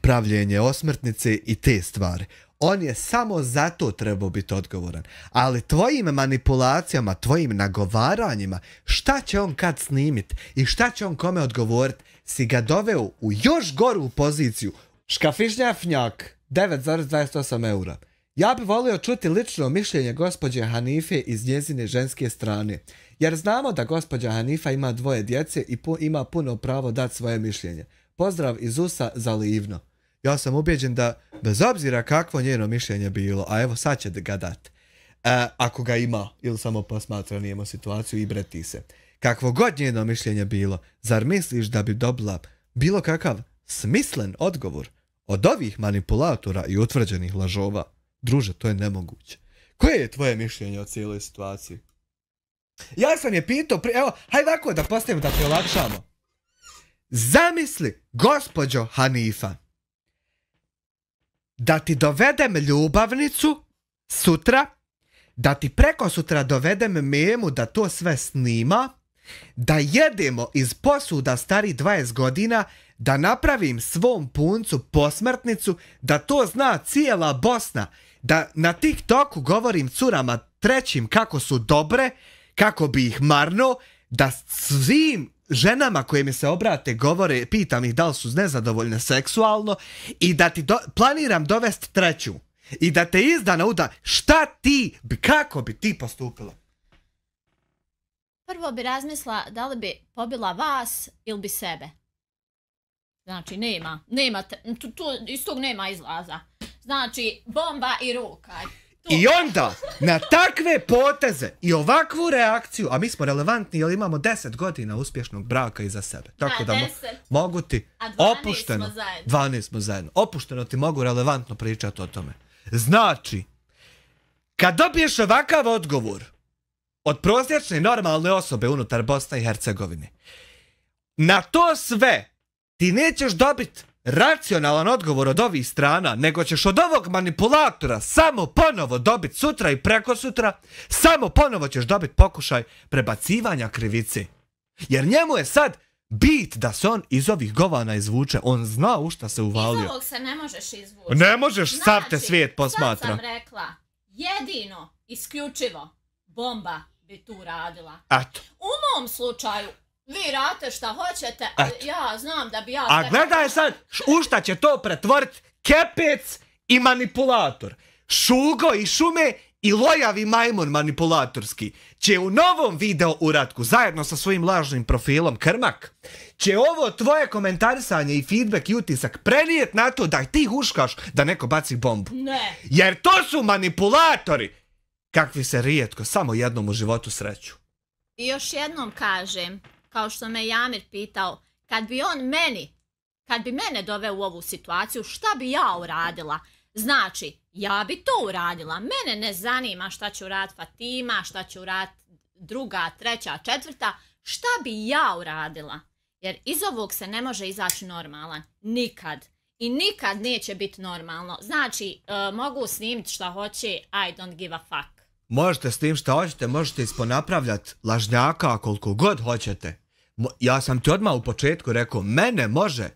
pravljenje osmrtnice i te stvari. On je samo zato trebao biti odgovoran. Ali tvojim manipulacijama, tvojim nagovaranjima, šta će on kad snimit i šta će on kome odgovoriti, si ga doveo u još goru poziciju. Škafišnjafnjak, 9,28 eura. Ja bi volio čuti lično mišljenje gospođe Hanife iz njezine ženske strane. Jer znamo da gospođa Hanifa ima 2 djece i ima puno pravo dati svoje mišljenje. Pozdrav iz USA za Livno. Ja sam ubeđen da, bez obzira kakvo njeno mišljenje bilo, a evo sad će ga dat, ako ga ima, ili samo posmatra, nijemo situaciju i breti se. Kakvo god njeno mišljenje bilo, zar misliš da bi dobila bilo kakav smislen odgovor od ovih manipulatora i utvrđenih lažova? Druže, to je nemoguće. Koje je tvoje mišljenje o cijeloj situaciji? Ja sam je pitao, evo, hajde ovako da postavimo da te olakšamo. Zamisli, gospođo Hanifa, da ti dovedem ljubavnicu sutra, da ti preko sutra dovedem Memu da to sve snima da jedemo iz posuda stari 20 godina, da napravim svom puncu posmrtnicu, da to zna cijela Bosna, da na TikToku govorim curama trećim kako su dobre, kako bi ih marno, da svim ženama koje mi se obrate govore, pitam ih da li su nezadovoljne seksualno i da ti planiram dovesti treću i da te izda na uda, šta ti, kako bi ti postupila? Prvo bi razmislila da li bi pobila vas ili bi sebe. Znači, iz tog nema izlaza. Znači, bomba i ruka. I onda, na takve poteze i ovakvu reakciju, a mi smo relevantni jer imamo 10 godina uspješnog braka iza sebe. Tako da mogu ti opušteno, 12 smo zajedno, opušteno ti mogu relevantno pričati o tome. Znači, kad dobiješ ovakav odgovor od prosječne normalne osobe unutar Bosne i Hercegovine, na to sve ti nećeš dobiti racionalan odgovor od ovih strana, nego ćeš od ovog manipulatora samo ponovo dobiti sutra i preko sutra, samo ponovo ćeš dobiti pokušaj prebacivanja krivice. Jer njemu je sad bit da se on iz ovih govana izvuče. On zna u šta se uvalio. Iz ovog se ne možeš izvući. Ne možeš, sav te svijet posmatra. Sad sam rekla, jedino, isključivo, bomba bi tu radila. Eto. U mom slučaju, vi radite šta hoćete, ali ja znam da bi ja... A gledaj sad, u šta će to pretvoriti kepec i manipulator. Šugo i šume i lojavi majmun manipulatorski će u novom video uratku zajedno sa svojim lažnim profilom Krmak će ovo tvoje komentarisanje i feedback i utisak prenijet na to da ti huškaš da neko baci bombu. Ne. Jer to su manipulatori kakvi se rijetko samo jednom u životu sreću. I još jednom kažem, kao što me Jamir pitao, kad bi mene doveo u ovu situaciju, šta bi ja uradila? Znači, ja bi to uradila. Mene ne zanima šta će uraditi Fatima, šta će uraditi druga, treća, četvrta. Šta bi ja uradila? Jer iz ovog se ne može izaći normalan. Nikad. I nikad neće biti normalno. Znači, mogu snimiti šta hoće, I don't give a fuck. Možete snimiti šta hoćete, možete isponapravljati lažnjaka koliko god hoćete. Ja sam ti odmah u početku rekao, mene može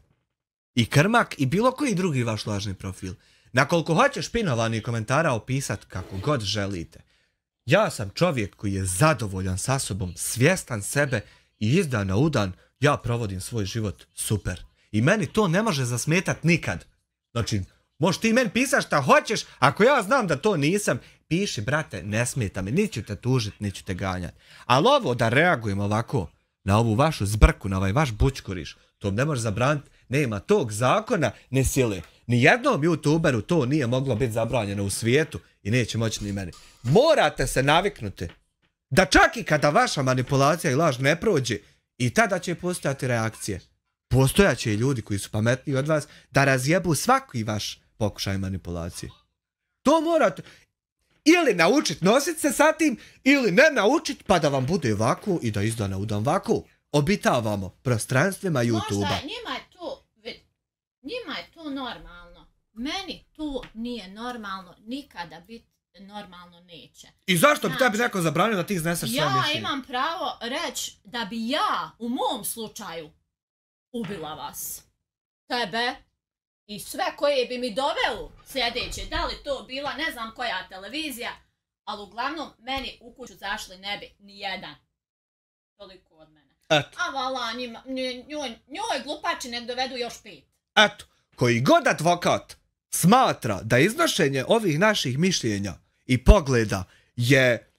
i Krmak i bilo koji drugi vaš lažni profil. Na koliko hoćeš pinovanih komentara opisati kako god želite. Ja sam čovjek koji je zadovoljan sa sobom, svjestan sebe i iz dana u dan ja provodim svoj život super. I meni to ne može zasmetati nikad. Znači, možeš ti meni pisati šta hoćeš, ako ja znam da to nisam, piši brate, ne smeta me, niću te tužiti, niću te ganjati. Ali ovo da reagujem ovako, na ovu vašu zbrku, na ovaj vaš bućkuriš, to ne može zabraniti, nema tog zakona, ne sile. Nijednom youtuberu to nije moglo biti zabranjeno u svijetu i neće moći ni meni. Morate se naviknuti da čak i kada vaša manipulacija i laž ne prođe, i tada će postojati reakcije. Postojaće i ljudi koji su pametniji od vas da razjebu svaki vaš pokušaj manipulacije. To morate ili naučiti nositi se sa tim, ili ne naučiti pa da vam bude ovako i da izdana udam ovako. Obitavamo prostranstvima YouTubea. Možda njima je to normalno. Meni to nije normalno, nikada biti normalno neće. I zašto bi tebi neko zabranio da ti izneseš sve mišljenje? Ja imam pravo reći da bi ja u mom slučaju ubila vas. Tebe i sve koje bi mi dovelo sljedeće. Da li to bila ne znam koja televizija, ali uglavnom meni u kuću zašli ne bi ni jedan. Toliko od mene. Eto. A vala, njoj glupači nek dovedu još 5. Eto, koji god advokat smatra da iznošenje ovih naših mišljenja i pogleda je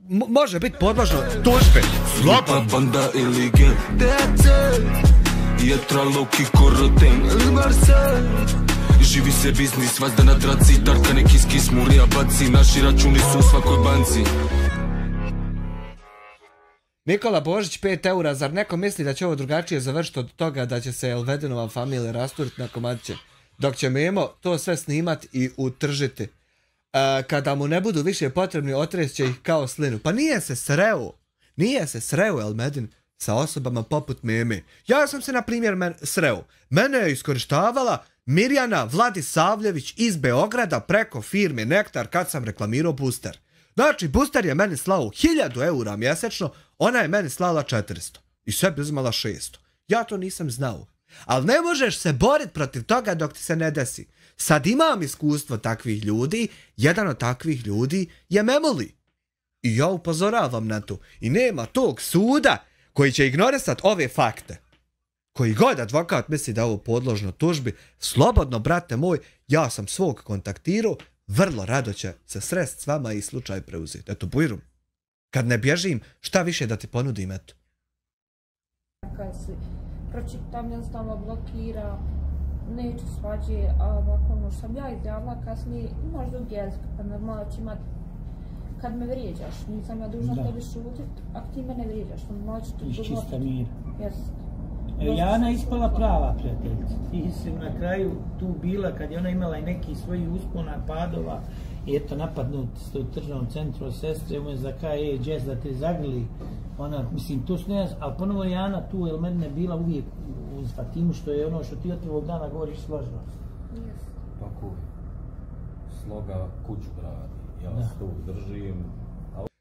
može biti podložno tužbe. Slobodno. Banda ili GDC Jetraloki korotem ili Marse Živi se biznis, vazda na traci Tarka neki skis murija baci Naši računi su u svakoj banci. Nikola Božić 5 eura, zar neko misli da će ovo drugačije završiti od toga da će se Elvedinova familija rasturiti na komadiće, dok će Memo to sve snimat i utržiti. Kada mu ne budu više potrebni, otresće ih kao slinu. Pa nije se sreo Elmedin sa osobama poput Meme. Ja sam se na primjer sreo. Mene je iskorištavala Mirjana Vladisavljević iz Beograda preko firme Nektar kad sam reklamirao Booster. Znači, Booster je meni slao 1000 eura mjesečno, Ona je meni slala 400 i sebi uzmala 600. Ja to nisam znao. Ali ne možeš se boriti protiv toga dok ti se ne desi. Sad imam iskustvo takvih ljudi, jedan od takvih ljudi je Memoli. I ja upozoravam na to. I nema tog suda koji će ignorisati ove fakte. Koji god advokat misli da je ovo podložno tužbi, slobodno, brate moj, ja sam svog kontaktirao, vrlo rado će se sresti s vama i slučaj preuzeti. Eto, bujrum. Kad ne bježim, šta više da ti ponudim, eto. Kad se pročitam, jednostavno blokira, neću svađe, a ovako ono sam ja izjavila kasnije, imaš drugi jezik, pa normalno će imat, kad me vrijeđaš, nisam ja dužna tebi šutit, ako ti mene vrijeđaš, normalno ću tu iz čista mira. Jest. Jana ispala prava prijateljica. Ti si na kraju tu bila kad je ona imala i neki svojih uspona, padova i eto napadnut ste u tržnom centru od sestre, umjesto da kaj Jazz da te zagrli, ona, mislim, to su ne, ali ponovo Jana tu, jer mene bila uvijek uz Fatimu, što je ono što ti od prvog dana govoriš složno. Tako je. Sloga kuću gradi. Ja se tu držim.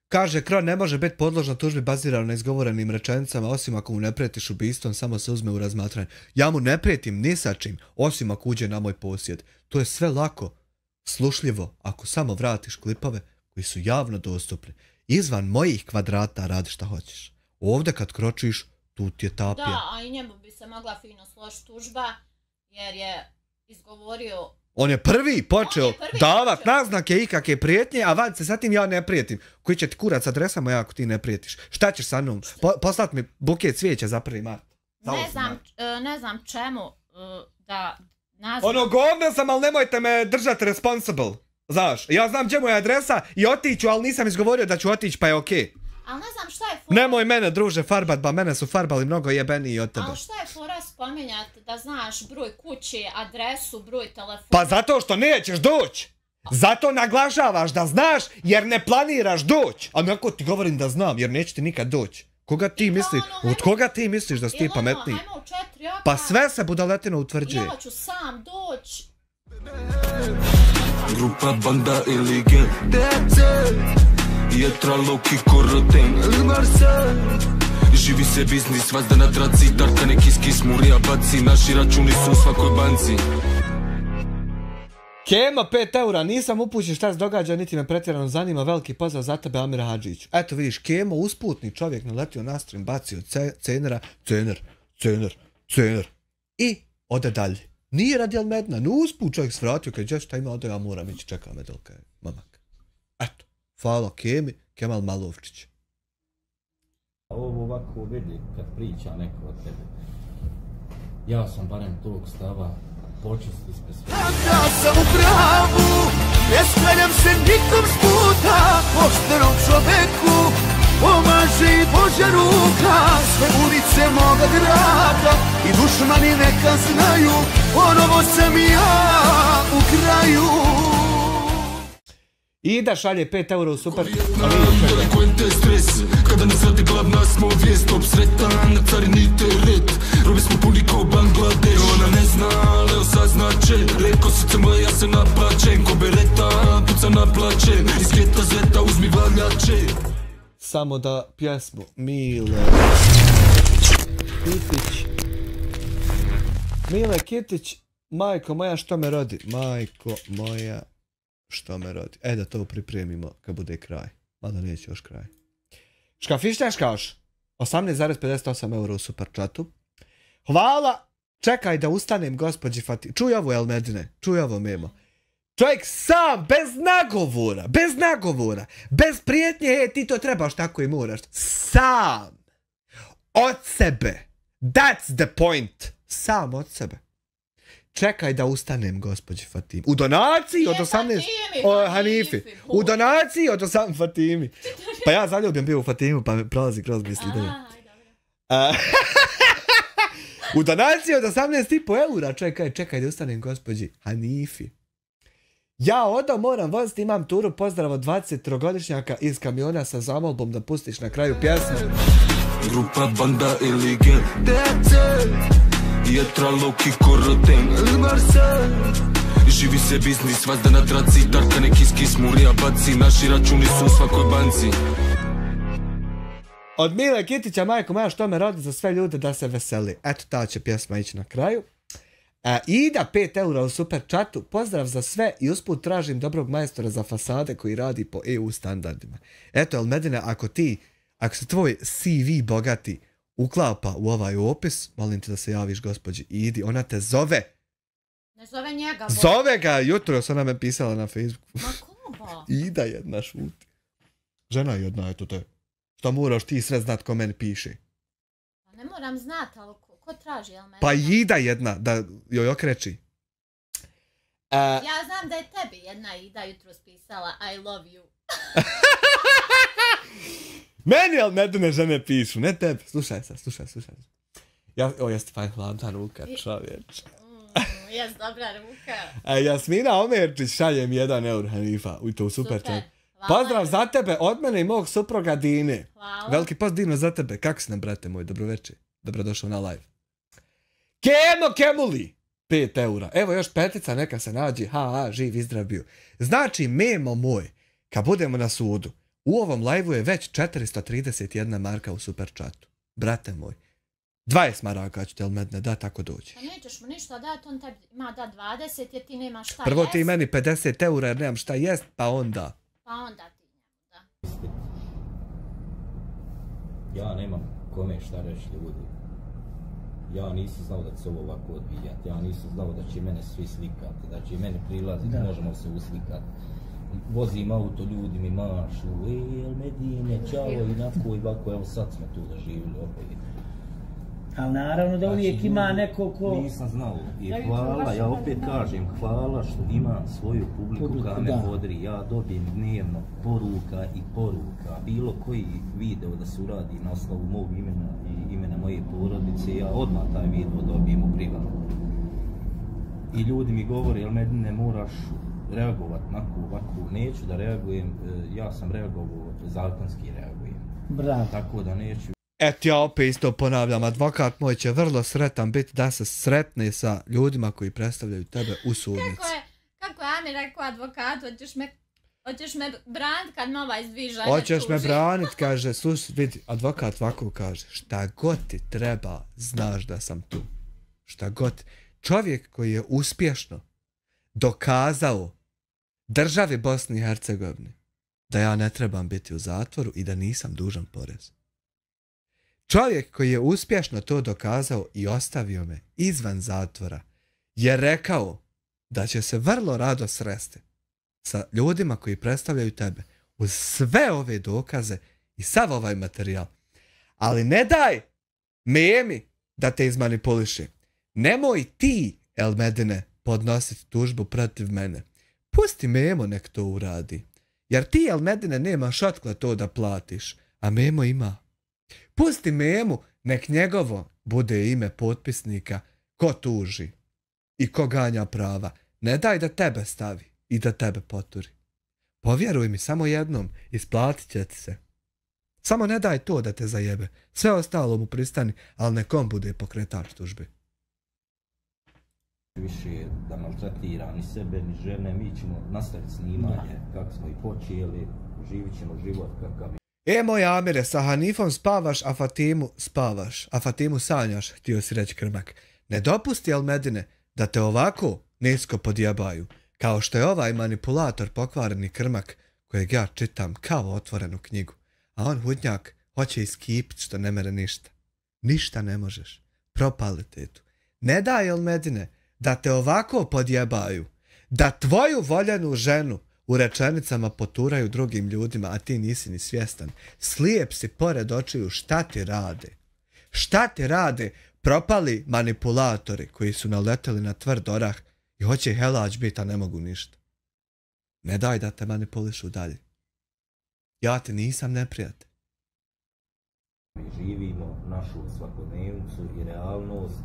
Kaže, Kro ne može biti podložna tužbi bazirano na izgovorenim rečenicama, osim ako mu ne prijetiš ubistvom, samo se uzme u razmatranje. Ja mu ne prijetim ni sa čim, osim ako uđe na moj posjed. To je sve lako, slušljivo, ako samo vratiš klipove koji su javno dostupni. Izvan mojih kvadrata radi šta hoćeš. Ovdje kad kročiš, tu ti je tapija. Da, a i njemu bi se mogla fino složiti tužba, jer je izgovorio... On je prvi počeo davat naznake ikakve prijetnje, a van se sa tim ja ne prijetim. Koji će ti kurac adresama ako ti ne prijetiš? Šta ćeš sa mnom? Poslat mi buket cvijeća za 1. mart. Ne znam čemu da... Ono govno sam, ali nemojte me držati responsible. Znaš, ja znam gdje mu je adresa i otiću, ali nisam izgovorio da ću otići, pa je okej. Ali ne znam šta je fora... Nemoj mene, druže, farbat, ba mene su farbali mnogo jebeniji od tebe. Ali šta je fora spominjati da znaš broj kući, adresu, broj telefona? Pa zato što nećeš doći. Zato naglašavaš da znaš jer ne planiraš doći. A neko ti govorim da znam jer neće ti nikad doći. Koga ti misliš? Od koga ti misliš da si ti pametniji? Pa sve se budaletino utvrđuje. Ja ću sam doći. Grupa, banda ili gang, Jetra, Loki, Koroten, Marcel. Živi se biznis, vazda na traci, tarka neki skis, murija baci, naši računi su u svakoj banci. Kema 5 eura, nisam upućen šta se događa, niti me pretjerano zanima, veliki pozdrav za tebe, Amira Hadžić. Eto vidiš, Kemo, usputni čovjek, naletio na stream, bacio cenera, cener. I ode dalje. Nije radi Almedna, no usput čovjek svratio, kad je šta ima, ode ja moram ići, čekam Medelka, mamak. Eto, hvala Kemi, Kemal Malovčić. Ovo ovako vidi kad priča neko od tebe. Ja sam barem tog stava počesti ispred sve. Ja sam u pravu, ne sklanjam se nikom s puta, poštenom čoveku pomaže i Božja ruka, sve ulice moga grada i dušmani neka znaju, ponovo sam ja u kraju. I da šalje 5 eura u super... Delikvente stres, kada nas radi glavna smo vijest, obsretan, na carini teret, robi smo puni ko Bangladeš. Ona ne zna, ali osaznače, reko srce moje, ja se naplačem, ko bereta, puca naplačem, iz geta zleta uzmi valjače. Samo da pjesmu Mile Kitić, majko moja što me rodi, majko moja što me rodi. Da to pripremimo kad bude kraj, mada neće još kraj. Škafištaškaš, 18,58 eura u super chatu. Hvala, čekaj da ustanem gospođi Fatimi. Čuj ovo Elmedine, čuj ovo Memo. Čovjek sam, bez nagovora, bez prijetnje, ti to trebaš tako i moraš. Sam, od sebe, that's the point, sam od sebe. Čekaj da ustanem, gospođi Fatimi. U donaciji od 18... Hanifi. U donaciji od 18... Fatimi. Pa ja zaljubim bio u Fatimu, pa me prolazi kroz misli. U donaciji od 18,5 eura, čekaj da ustanem, gospođi Hanifi. Ja odo moram voziti, imam turu, pozdrav od 23-godišnjaka iz kamiona sa zamolbom da pustiš na kraju pjesmu. Grupa, banda ili gang, Jetra, Loki, Koroten, Marcel. Živi se biznis, vazda na traci, tarka neki skis, murija baci, naši računi su u svakoj banci. Od Mile Kitića, majko moja, što me rodi za sve ljude da se veseli. Eto, ta će pjesma ići na kraju. Ida 5 eura u super chatu. Pozdrav za sve i usput tražim dobrog majstora za fasade koji radi po EU standardima. Eto, Elmedine, ako se tvoj CV bogati uklapa u ovaj opis, molim te da se javiš gospođi Idi, ona te zove. Ne zove njega. Zove ga, jutro ona me pisala na Facebooku. Ma koga? Ida jedna šuti. Žena jedna, eto te. Šta moraš ti sve znat ko meni piše? Pa ne moram znat, ali ko traži, jel mene? Pa Ida jedna, da joj okreći. Ja znam da je tebi jedna Ida jutro spisala I love you. Meni Elmedine žene pišu, ne tebi. Slušaj. Jeste fajn hladna ruka, čovječ. Jes, dobra ruka. Jasmina Omerčić šalje mi 1 eur, Hanifa, u to super chat. Pozdrav za tebe od mene i mog supruga Dine. Hvala. Veliki pozdrav Dino za tebe. Kako si nam, brate moj? Dobroveče. Dobrodošao na live. Kemo Kemuli! 5 eura. Evo još petica, neka se nađe. Živ i zdrav bio. Znači, memo moj, kad budemo na sudu, u ovom live-u je već 431 marka u super chatu. Brate moj. 20 maraka ću te Elmedine da tako dođe. Pa nećeš mu ništa dati, on tebi ima da 20 jer ti nemaš šta Prvo jest. ti meni 50 eura jer nemam šta jest, pa onda. Pa onda ti njemu, da. Ja nemam kome šta reći ljudi. Ja nisam znao da će se ovo ovako odvijati. Ja nisam znao da će mene svi slikati, da će mene prilaziti, možemo se uslikati. Vozim auto, ljudi mi mašu, Elmedine, čao, inako i ovako, evo sad smo tu doživjeli opet. Ali naravno da uvijek ima neko ko... Nisam znao i hvala, ja opet kažem, hvala što imam svoju publiku koja me bodri. Ja dobijem dnevno poruka, bilo koji video da se uradi na osnovu mog imena i imena moje porodice, ja odmah taj video dobijem u privatno. I ljudi mi govore, Elmedine, moraš reagovat ovako, neću da reagujem, ja sam reagovao, zakonski reagujem. Bravo. Tako da neću. Eto ja opet isto ponavljam, advokat moj će vrlo sretan biti da se sretne sa ljudima koji predstavljaju tebe u sudnici. Kako je Amir rekao advokatu, hoćeš me branit kad me ovaj zdviža. Hoćeš me branit, kaže, slušaj, vidi, advokat ovako kaže, šta god ti treba, znaš da sam tu. Šta god. Čovjek koji je uspješno dokazao državi Bosni i Hercegovini da ja ne trebam biti u zatvoru i da nisam dužan porez. Čovjek koji je uspješno to dokazao i ostavio me izvan zatvora je rekao da će se vrlo rado sresti sa ljudima koji predstavljaju tebe uz sve ove dokaze i sav ovaj materijal. Ali ne daj Memi da te izmanipuliše. Nemoj ti, Elmedine, podnositi tužbu protiv mene. Pusti Memo nek to uradi. Jer ti, Elmedine, nemaš otkle to da platiš, a Memo ima. Pusti Memu nek njegovo bude ime potpisnika ko tuži i ko ganja prava. Ne daj da tebe stavi i da tebe poturi. Povjeruj mi samo jednom, isplatit će ti se. Samo ne daj to da te zajebe. Sve ostalo mu pristani, ali nekom bude pokretač tužbe. Više da maltretira ni sebe ni žene, mi ćemo nastaviti snimanje kako smo i počeli, živit ćemo život kakav je. Moj Amire, sa Hanifom spavaš, a Fatimu spavaš, a Fatimu sanjaš, htio si reći Krmak. Ne dopusti, Elmedine, da te ovako nisko podjebaju, kao što je ovaj manipulator pokvareni Krmak, kojeg ja čitam kao otvorenu knjigu, a on hudnjak hoće iskipit što ne mere ništa. Ništa ne možeš. Propali tetu. Ne daj, Elmedine, da te ovako podjebaju, da tvoju voljenu ženu u rečenicama poturaju drugim ljudima, a ti nisi ni svjestan. Slijep si pored očiju, šta ti rade? Šta ti rade propali manipulatori koji su naleteli na tvrd orah i hoće helać biti, a ne mogu ništa? Ne daj da te manipulišu dalje. Ja ti nisam neprijatelj. Mi živimo našu svakodnevnicu i realnost,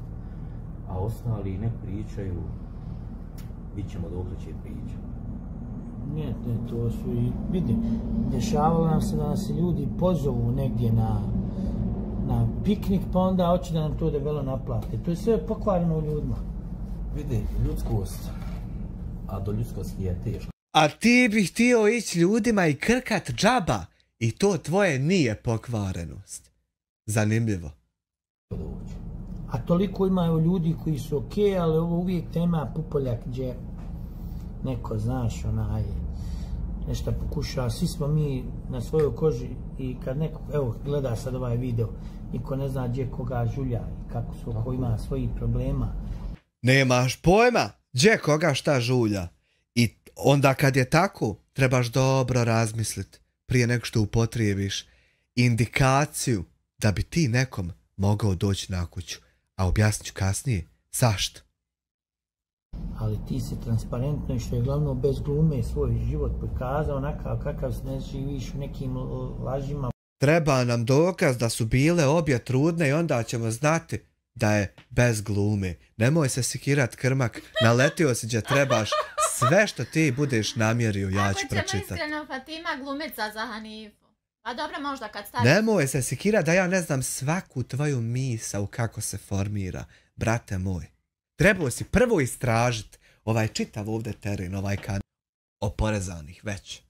a ostali ne pričaju, bit ćemo dok će pričati. Ne, to su i, vidim, dešavalo nam se da nas ljudi pozovu negdje na piknik, pa onda hoće da nam to debelo naplate. To je sve pokvareno u ljudima. Vidi, ljudskost, a do ljudskosti je teško. A ti bi htio ići ljudima i krkat džaba I to tvoje nije pokvarenost. Zanimljivo. A toliko imaju ljudi koji su okej, ali ovo uvijek tema Pupoljak gdje neko, znaš, nešto pokušava. Svi smo mi na svojoj koži i kad neko, evo, gleda sad ovaj video, niko ne zna gdje koga žulja i kako su, ko ima svojih problema. Nemaš pojma gdje koga šta žulja. I onda kad je tako, trebaš dobro razmisliti prije nego što upotrijebiš indikaciju da bi ti nekom mogao doći na kuću. A objasnit ću kasnije zašto. Ali ti si transparentno i što je glavno bez glume svoj život prikazao onakav kakav ne živiš u nekim lažima. Treba nam dokaz da su bile obje trudne i onda ćemo znati da je bez glume. Nemoj se sikirat krmak, naletio si gdje trebaš, sve što ti budeš namjerio ja ću pročitati. Ako ćemo iskreno, Fatima glumica za Hanifu. A dobro, možda kad staviš... Nemoj se sikirat da ja ne znam svaku tvoju misao kako se formira, brate moj. Trebao si prvo istražiti ovaj čitav ovdje teren, ovaj kanal oporezanih već.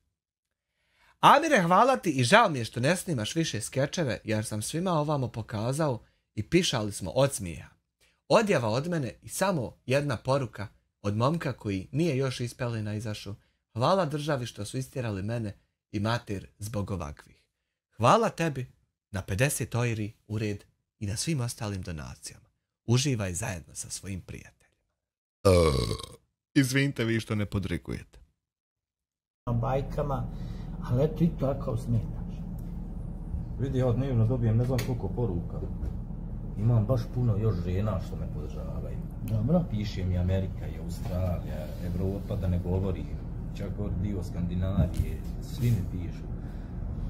Amire, hvala ti i žao mi je što ne snimaš više skečeve jer sam svima ovamo pokazao i pišali smo od smijeha. Odjava od mene i samo jedna poruka od momka koji nije još iz pelena izašao. Hvala državi što su istjerali mene i mater zbog ovakvih. Hvala tebi na 50 ojri u red i na svim ostalim donacijama. Uživaj zajedno sa svojim prijateljima. Izvinite vi što ne podrikujete. Bajkama, ali eto i to ako smetaš. Vidi, ja dnevno dobijem ne znam koliko poruka. Imam baš puno još žena što me podržavaju. Dobro. Piše mi Amerika i Australija, Evropa da ne govorim, čak dio Skandinavije, svi mi pišu.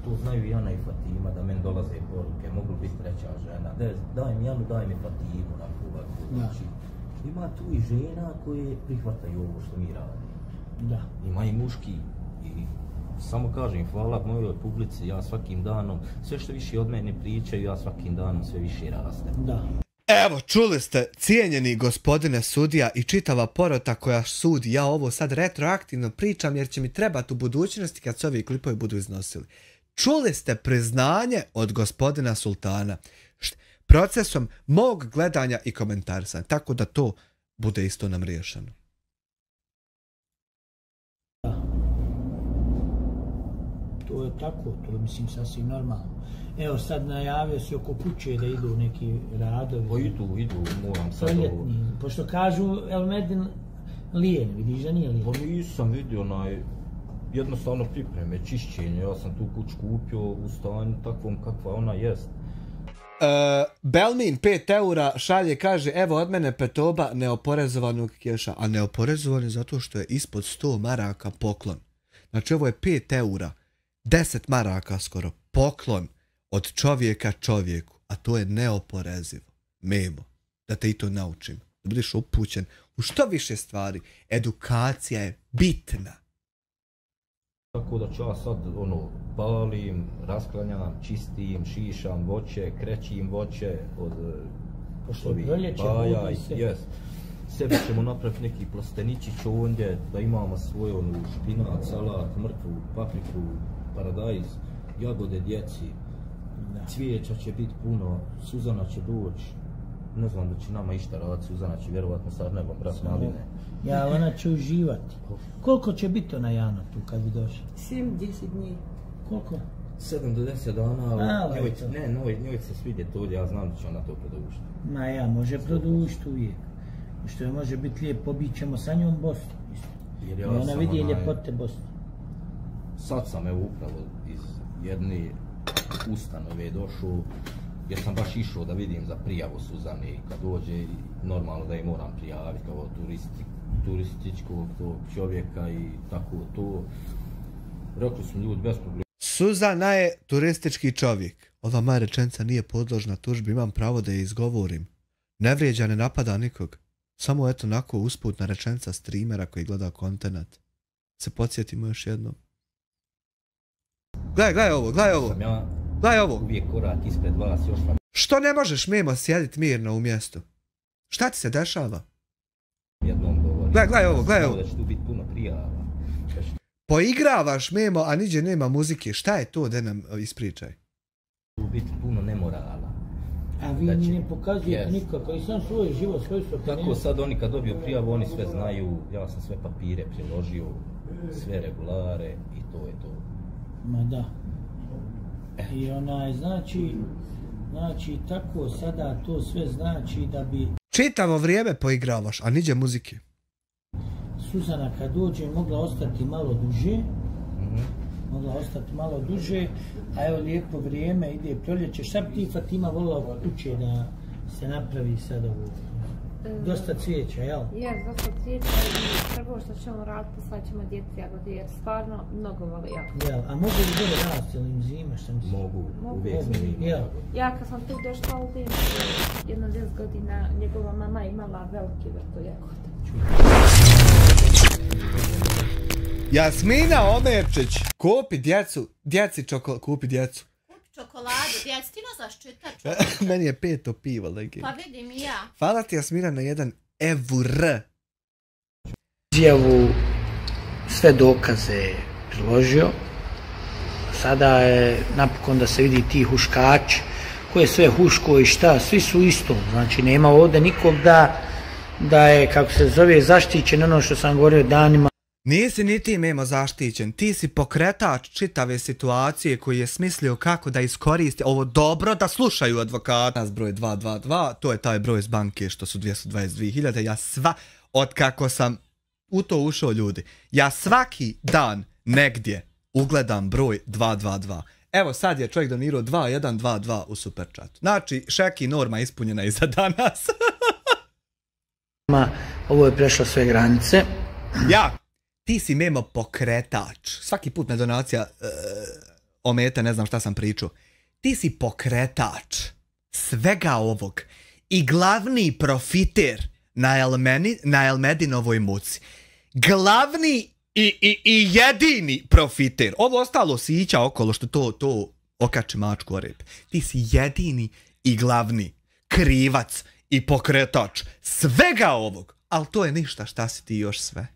To znaju i Jana i Fatima da meni dolaze poruke, mogu biti treća žena. Daj mi Janu, daj mi Fatimu, znači. Ima tu i žena koje prihvataju ovo što mi radimo. Da. Ima i muški i samo kažem hvala mojoj publici, ja svakim danom, sve što više od mene pričaju, ja svakim danom sve više rastem. Da. Evo, čuli ste, cijenjeni gospodine sudija i čitava porota koja sudi, ja ovo sad retroaktivno pričam jer će mi trebati u budućnosti kad se ovi klipovi budu iznosili. Čuli ste priznanje od gospodina Sultana procesom mog gledanja i komentarisanja, tako da to bude isto nam riješeno. To je tako, to je mislim sasvim normalno. Evo sad najavio si oko kuće da idu neki radovi. Pa idu, moram sad ovo. Pošto kažu Elmedin lijen, vidiš da nije lijen? Pa nisam vidio jednostavno pripreme, čišćenje, ja sam tu kuću kupio u stanju takvom kakva ona jest. Belmin 5 eura šalje, kaže evo od mene petoba neoporezovanog keša, a neoporezovan je zato što je ispod 100 maraka poklon. Znači ovo je 5 eura, 10 maraka skoro, poklon od čovjeka čovjeku, a to je neoporezivo. Memo, da te i to naučim, da budeš upućen u što više stvari. Edukacija je bitna. Tako da ću ja sad palim, rasklanjam, čistim, šišam voće, krećim voće od ovih baja i sebe ćemo napraviti neki plasteničić ondje, da imamo svoj špinat, salat, mrkvu, papriku, paradajz, jagode djeci, cvijeća će biti puno, Suzana će doći, ne znam da će nama išta raditi, Suzana će vjerovatno sad nebom brat maline. Ja, ona će uživati. Koliko će biti ona Jana tu kad bi došla? 7-10 dni. Koliko? 7 do 10 dana, ali njoj se svidjeti ovdje, ja znam da će ona to produžiti. Ma ja, može produžiti uvijek. Što je može biti lijep, pobit ćemo sa njom Bosnu. I ona vidi ljepote Bosne. Sad sam evo upravo iz jedne ustanove došao, jer sam baš išao da vidim za prijavu Suzane kad dođe, normalno da je moram prijaviti kao turističkog tog čovjeka i tako to. Rekli su ljudi bez problema. Suzana je turistički čovjek. Ova moja rečenica nije podložna tužbi, imam pravo da je izgovorim. Ne vrijeđa, ne napada nikog. Samo eto onako usputna rečenica streamera koji gleda kontenat. Se podsjetimo još jednom. Gledaj ovo. Gledaj ovo. Uvijek korak ispred vas još vam. Što ne možeš mimo sjediti mirno u mjestu? Šta ti se dešava? Jednom govorim. Gledaj ovo. Da će tu biti puno prijava. Poigravaš Memo, a niđe nema muzike. Šta je to da nam ispričaj? U biti puno nemorala. A vi ne pokazujete nikako, i sam svoj život, svoj svakodnevnicu. Tako sad oni kad dobiju prijavu, oni sve znaju, ja sam sve papire priložio, sve regulare i to je to. Ma da. I znači tako sada to sve znači da bi... Čitavo vrijeme poigravaš, a niđe muzike. Suzana kad dođe mogla ostati malo duže, a evo lijepo vrijeme, ide proljeće. Šta bi ti, Fatima, volila od kuće da se napravi sad ovo? Dosta cvijeća, jel? Dosta cvijeća i prvo što ćemo raditi, sad ćemo djeti jagode, jer stvarno mnogo voli jagode. Jel, a mogu li dole rasti ili im zima, šta misliš? Mogu, uvijek zima. Ja kad sam tu došla ovdje, jedno 10 godina, njegova mama imala veliki vrto jagode. Jasmina Omerčić, kupi djeci čokoladu, kupi djecu. Čokoladu, djeci, ti ne znaš čitati. Meni je 5 piva, legi. Pa vidim i ja. Hvala ti, Jasmina, na 1 eur. Izjavu, sve dokaze priložio. Sada je napokon da se vidi ti huškači, ko je sve huško i šta, svi su isto. Znači nema ovdje nikog da je, kako se zove, zaštićen, ono što sam govorio danima. Nisi ni ti, Memo, zaštićen. Ti si pokretač čitave situacije koji je smislio kako da iskoristi ovo dobro da slušaju advokata. Nas broj 222, to je taj broj iz banke što su 222.000. Ja otkako sam u to ušao, ljudi, ja svaki dan negdje ugledam broj 222. Evo sad je čovjek donirao 2122 u superchatu. Znači, Šeki norma ispunjena i za danas. Ovo je prešlo sve granice. Ja! Ti si, Memo, pokretač. Svaki put me donacija omete, ne znam šta sam pričao. Ti si pokretač svega ovog i glavni profiter na Elmedinovoj muci. Glavni i jedini profiter. Ovo ostalo sića okolo što to okači mačku o rep. Ti si jedini i glavni krivac i pokretač svega ovog. Ali to je ništa, šta si ti još sve.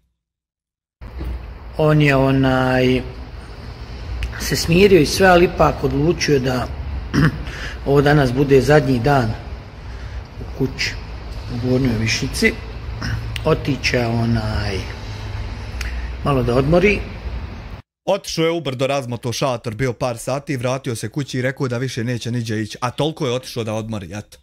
On je se smirio i sve, ali ipak odlučio da ovo danas bude zadnji dan u kući u Gornjoj Višnjici. Otiće malo da odmori. Otišao je ubrdo, razmoto šator, bio par sati, vratio se kući i rekao da više neće niđe ići, a toliko je otišao da odmori, eto.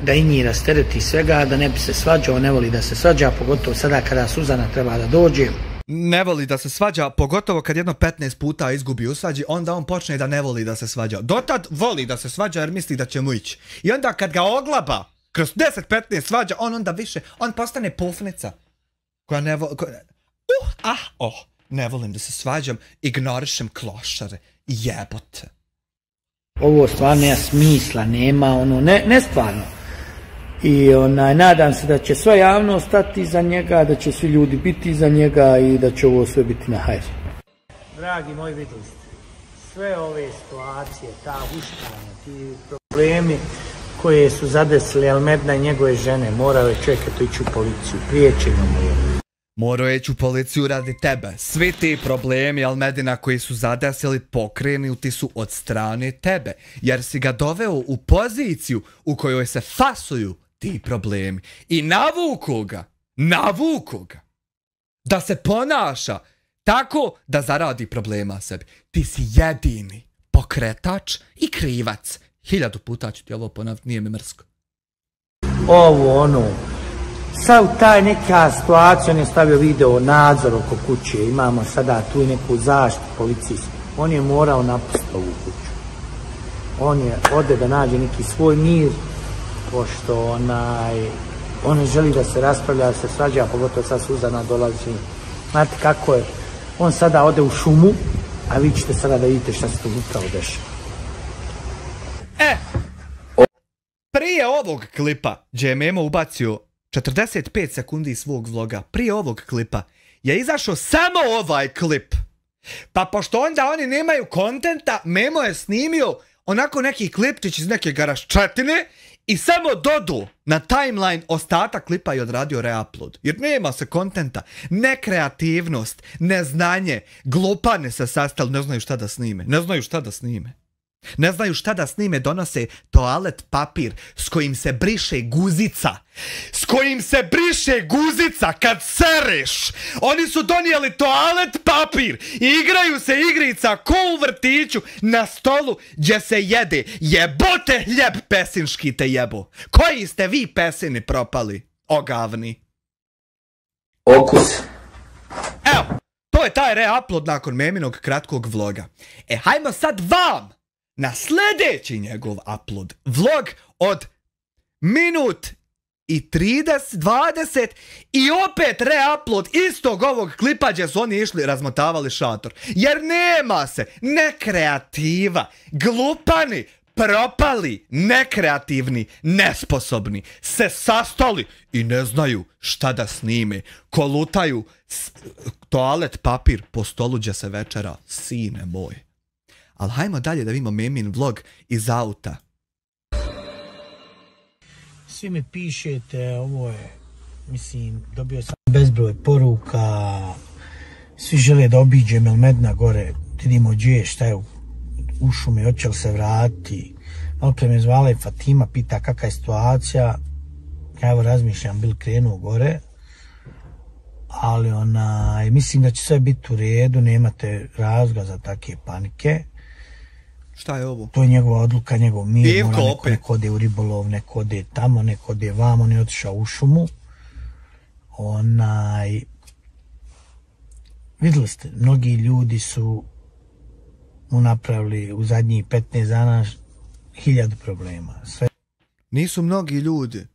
Da i njih rastereti svega, da ne bi se svađao, ne voli da se svađa, pogotovo sada kada Suzana treba da dođe. Ne voli da se svađa, pogotovo kad jedno 15 puta izgubi u svađi, onda on počne da ne voli da se svađa. Dotad voli da se svađa jer misli da će mu ići. I onda kad ga oglaba kroz 10-15 svađa, on postane pufnica. Koja ne voli... ne volim da se svađam, ignorišem klošare, jebote. Ovo stvarno nema smisla, nema ne stvarno. I nadam se da će sva javnost stati iza njega, da će svi ljudi biti iza njega i da će ovo sve biti na hajru. Dragi moji, vidjeli ste, sve ove situacije, ta huškanja, ti problemi koje su zadesili Elmedna i njegove žene, morao je čovjek ići u policiju, prijeći ga mu je. Morao je ići u policiju radi tebe. Svi ti problemi Elmedina koji su zadesili pokrenuti su od strane tebe, jer si ga doveo u poziciju u kojoj se fasuju ti problemi. I navuku ga da se ponaša tako da zaradi problema sebi. Ti si jedini pokretač i krivac. 1000 puta ću ti ovo ponaviti, nije mi mrsko. Sav taj neka situacija, on je stavio video nadzor oko kuće, imamo sada tu i neku zaštitu policijsku. On je morao napustiti ovu kuću. On je ode da nađe neki svoj mir, pošto on ne želi da se raspravlja, da se svađa, pogotovo sad Suzana dolazi. Znate kako je, on sada ode u šumu, a vi ćete sada da vidite šta se tu upravo dešava. Prije ovog klipa, gdje je Memo ubacio 45 sekundi svog vloga, prije ovog klipa je izašao samo ovaj klip. Pa pošto onda oni nemaju kontenta, Memo je snimio onako neki klipčić iz neke garaščetine i samo dodu na timeline ostatak klipa i odradio reupload. Jer nema se kontenta, nekreativnost, neznanje, glupane se sastali, ne znaju šta da snime. Ne znaju šta da snime, donose toalet papir s kojim se briše guzica. Kad sereš. Oni su donijeli toalet papir i igraju se igrica ko u vrtiću na stolu gdje se jede. Jebote hljeb pesinški te jebo. Koji ste vi pesini propali? Ogavni. Okus. Evo, to je taj reupload nakon Meminog kratkog vloga. Hajmo sad vam na sljedeći njegov upload. Vlog od minut i 30, 20 i opet reupload istog ovog klipa gdje su oni išli razmotavali šator. Jer nema se, nekreativa, glupani, propali, nekreativni, nesposobni, se sastali i ne znaju šta da snime. Kolutaju toalet papir po stolu gdje se večera, sine moj. Ali hajmo dalje da vidimo Memin vlog iz auta. Svi mi pišete, ovo je, mislim, dobio sam bezbroj poruka, svi žele da obiđem Elmedna gore, vidimo gdje je, šta je u šumi, hoće li se vratiti. Malo pre me zvala i Fatima, pita kakva je situacija, ja evo razmišljam, bil krenuo gore, ali mislim da će sve biti u redu, nemate razloga za takve panike. Šta je ovo? To je njegova odluka, njegov mir, neko ode u ribolov, neko ode tamo, neko ode vamo, on je otišao u šumu. Vidjeli ste, mnogi ljudi su mu napravili u zadnjih 15 dana 1000 problema. Nisu mnogi ljudi,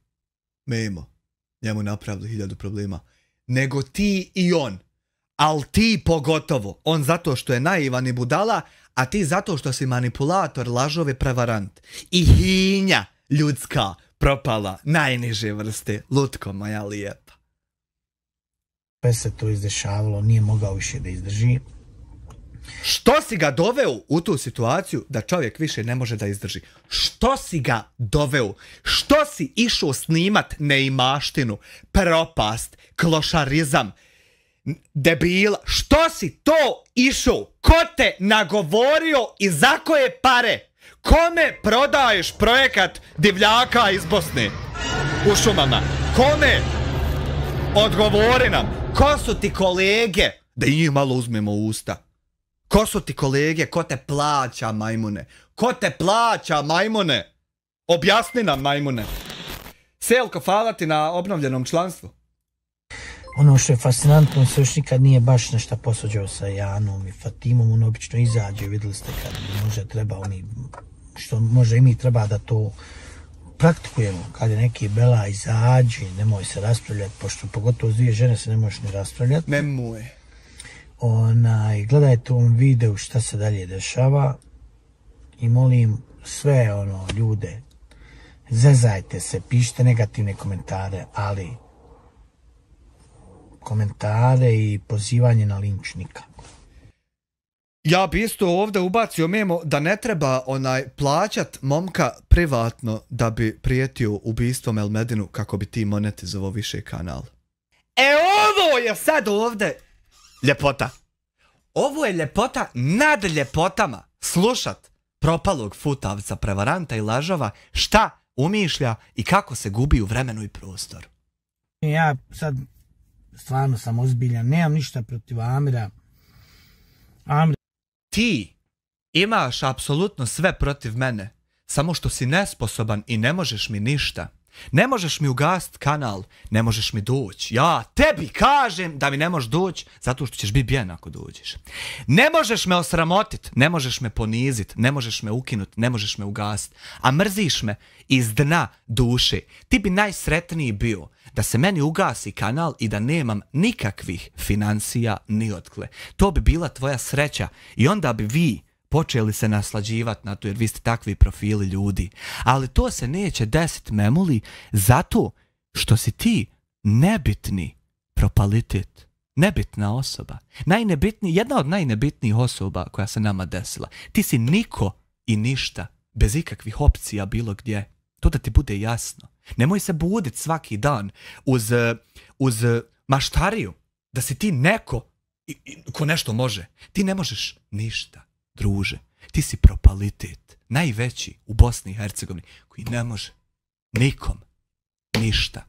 Memo, njemu napravili 1000 problema, nego ti i on. Al ti pogotovo, on zato što je naivan i budala, a ti zato što si manipulator, lažov i prevarant. I hinja ljudska propala, najniže vrste, lutko moja lijepa. Sve se to izdešavalo, nije mogao više da izdrži. Što si ga doveo u tu situaciju da čovjek više ne može da izdrži? Što si ga doveo? Što si išao snimat neimaštinu, propast, klošarizam, debila? Što si to išao? Ko te nagovorio i za koje pare? Kome prodaješ projekat divljaka iz Bosne u šumama? Kome? Odgovori nam. Ko su ti kolege? Da i njih malo uzmemo u usta. Ko su ti kolege? Ko te plaća, majmune? Ko te plaća, majmune? Objasni nam, majmune. Selko, hvala ti na obnovljenom članstvu. Ono što je fascinantno, on se još nikad nije baš nešto posvađao sa Janom i Fatimom, on obično izađe, vidjeli ste kad može treba oni, što može i mi treba da to praktikujemo, kad je neki bela izađi, nemoj se raspravljati, pošto pogotovo s dvije žene se ne možeš ni raspravljati. Nemoj. Gledajte u ovom videu šta se dalje dešava i molim sve ljude, zezajte se, pišite negativne komentare, ali komentare i pozivanje na linč nikako. Ja bi isto ovdje ubacio Memo da ne treba plaćat momka privatno da bi prijetio ubistvom Elmedinu kako bi ti monetizovao više kanal. Ovo je sad ovdje ljepota. Ovo je ljepota nad ljepotama. Slušat propalog futavca, prevaranta i lažova šta umišlja i kako se gubi u vremenu i prostoru. Ja sad stvarno sam ozbiljan, nemam ništa protiv Amira. Ti imaš apsolutno sve protiv mene, samo što si nesposoban i ne možeš mi ništa. Ne možeš mi ugasiti kanal, ne možeš mi doći. Ja tebi kažem da mi ne možeš doći zato što ćeš biti bijen ako dođeš. Ne možeš me osramotit, ne možeš me ponizit, ne možeš me ukinut, ne možeš me ugasiti. A mrziš me iz dna duše. Ti bi najsretniji bio da se meni ugasi kanal i da nemam nikakvih financija ni otkle. To bi bila tvoja sreća i onda bi vi počeli se naslađivati na to jer vi ste takvi profili ljudi. Ali to se neće desiti, Memuli, zato što si ti nebitni propalitet. Nebitna osoba. Jedna od najnebitnijih osoba koja se nama desila. Ti si niko i ništa, bez ikakvih opcija bilo gdje. To da ti bude jasno. Nemoj se buditi svaki dan uz maštariju da si ti neko ko nešto može. Ti ne možeš ništa, druže. Ti si propalitet, najveći u Bosni i Hercegovini, koji ne može nikom ništa.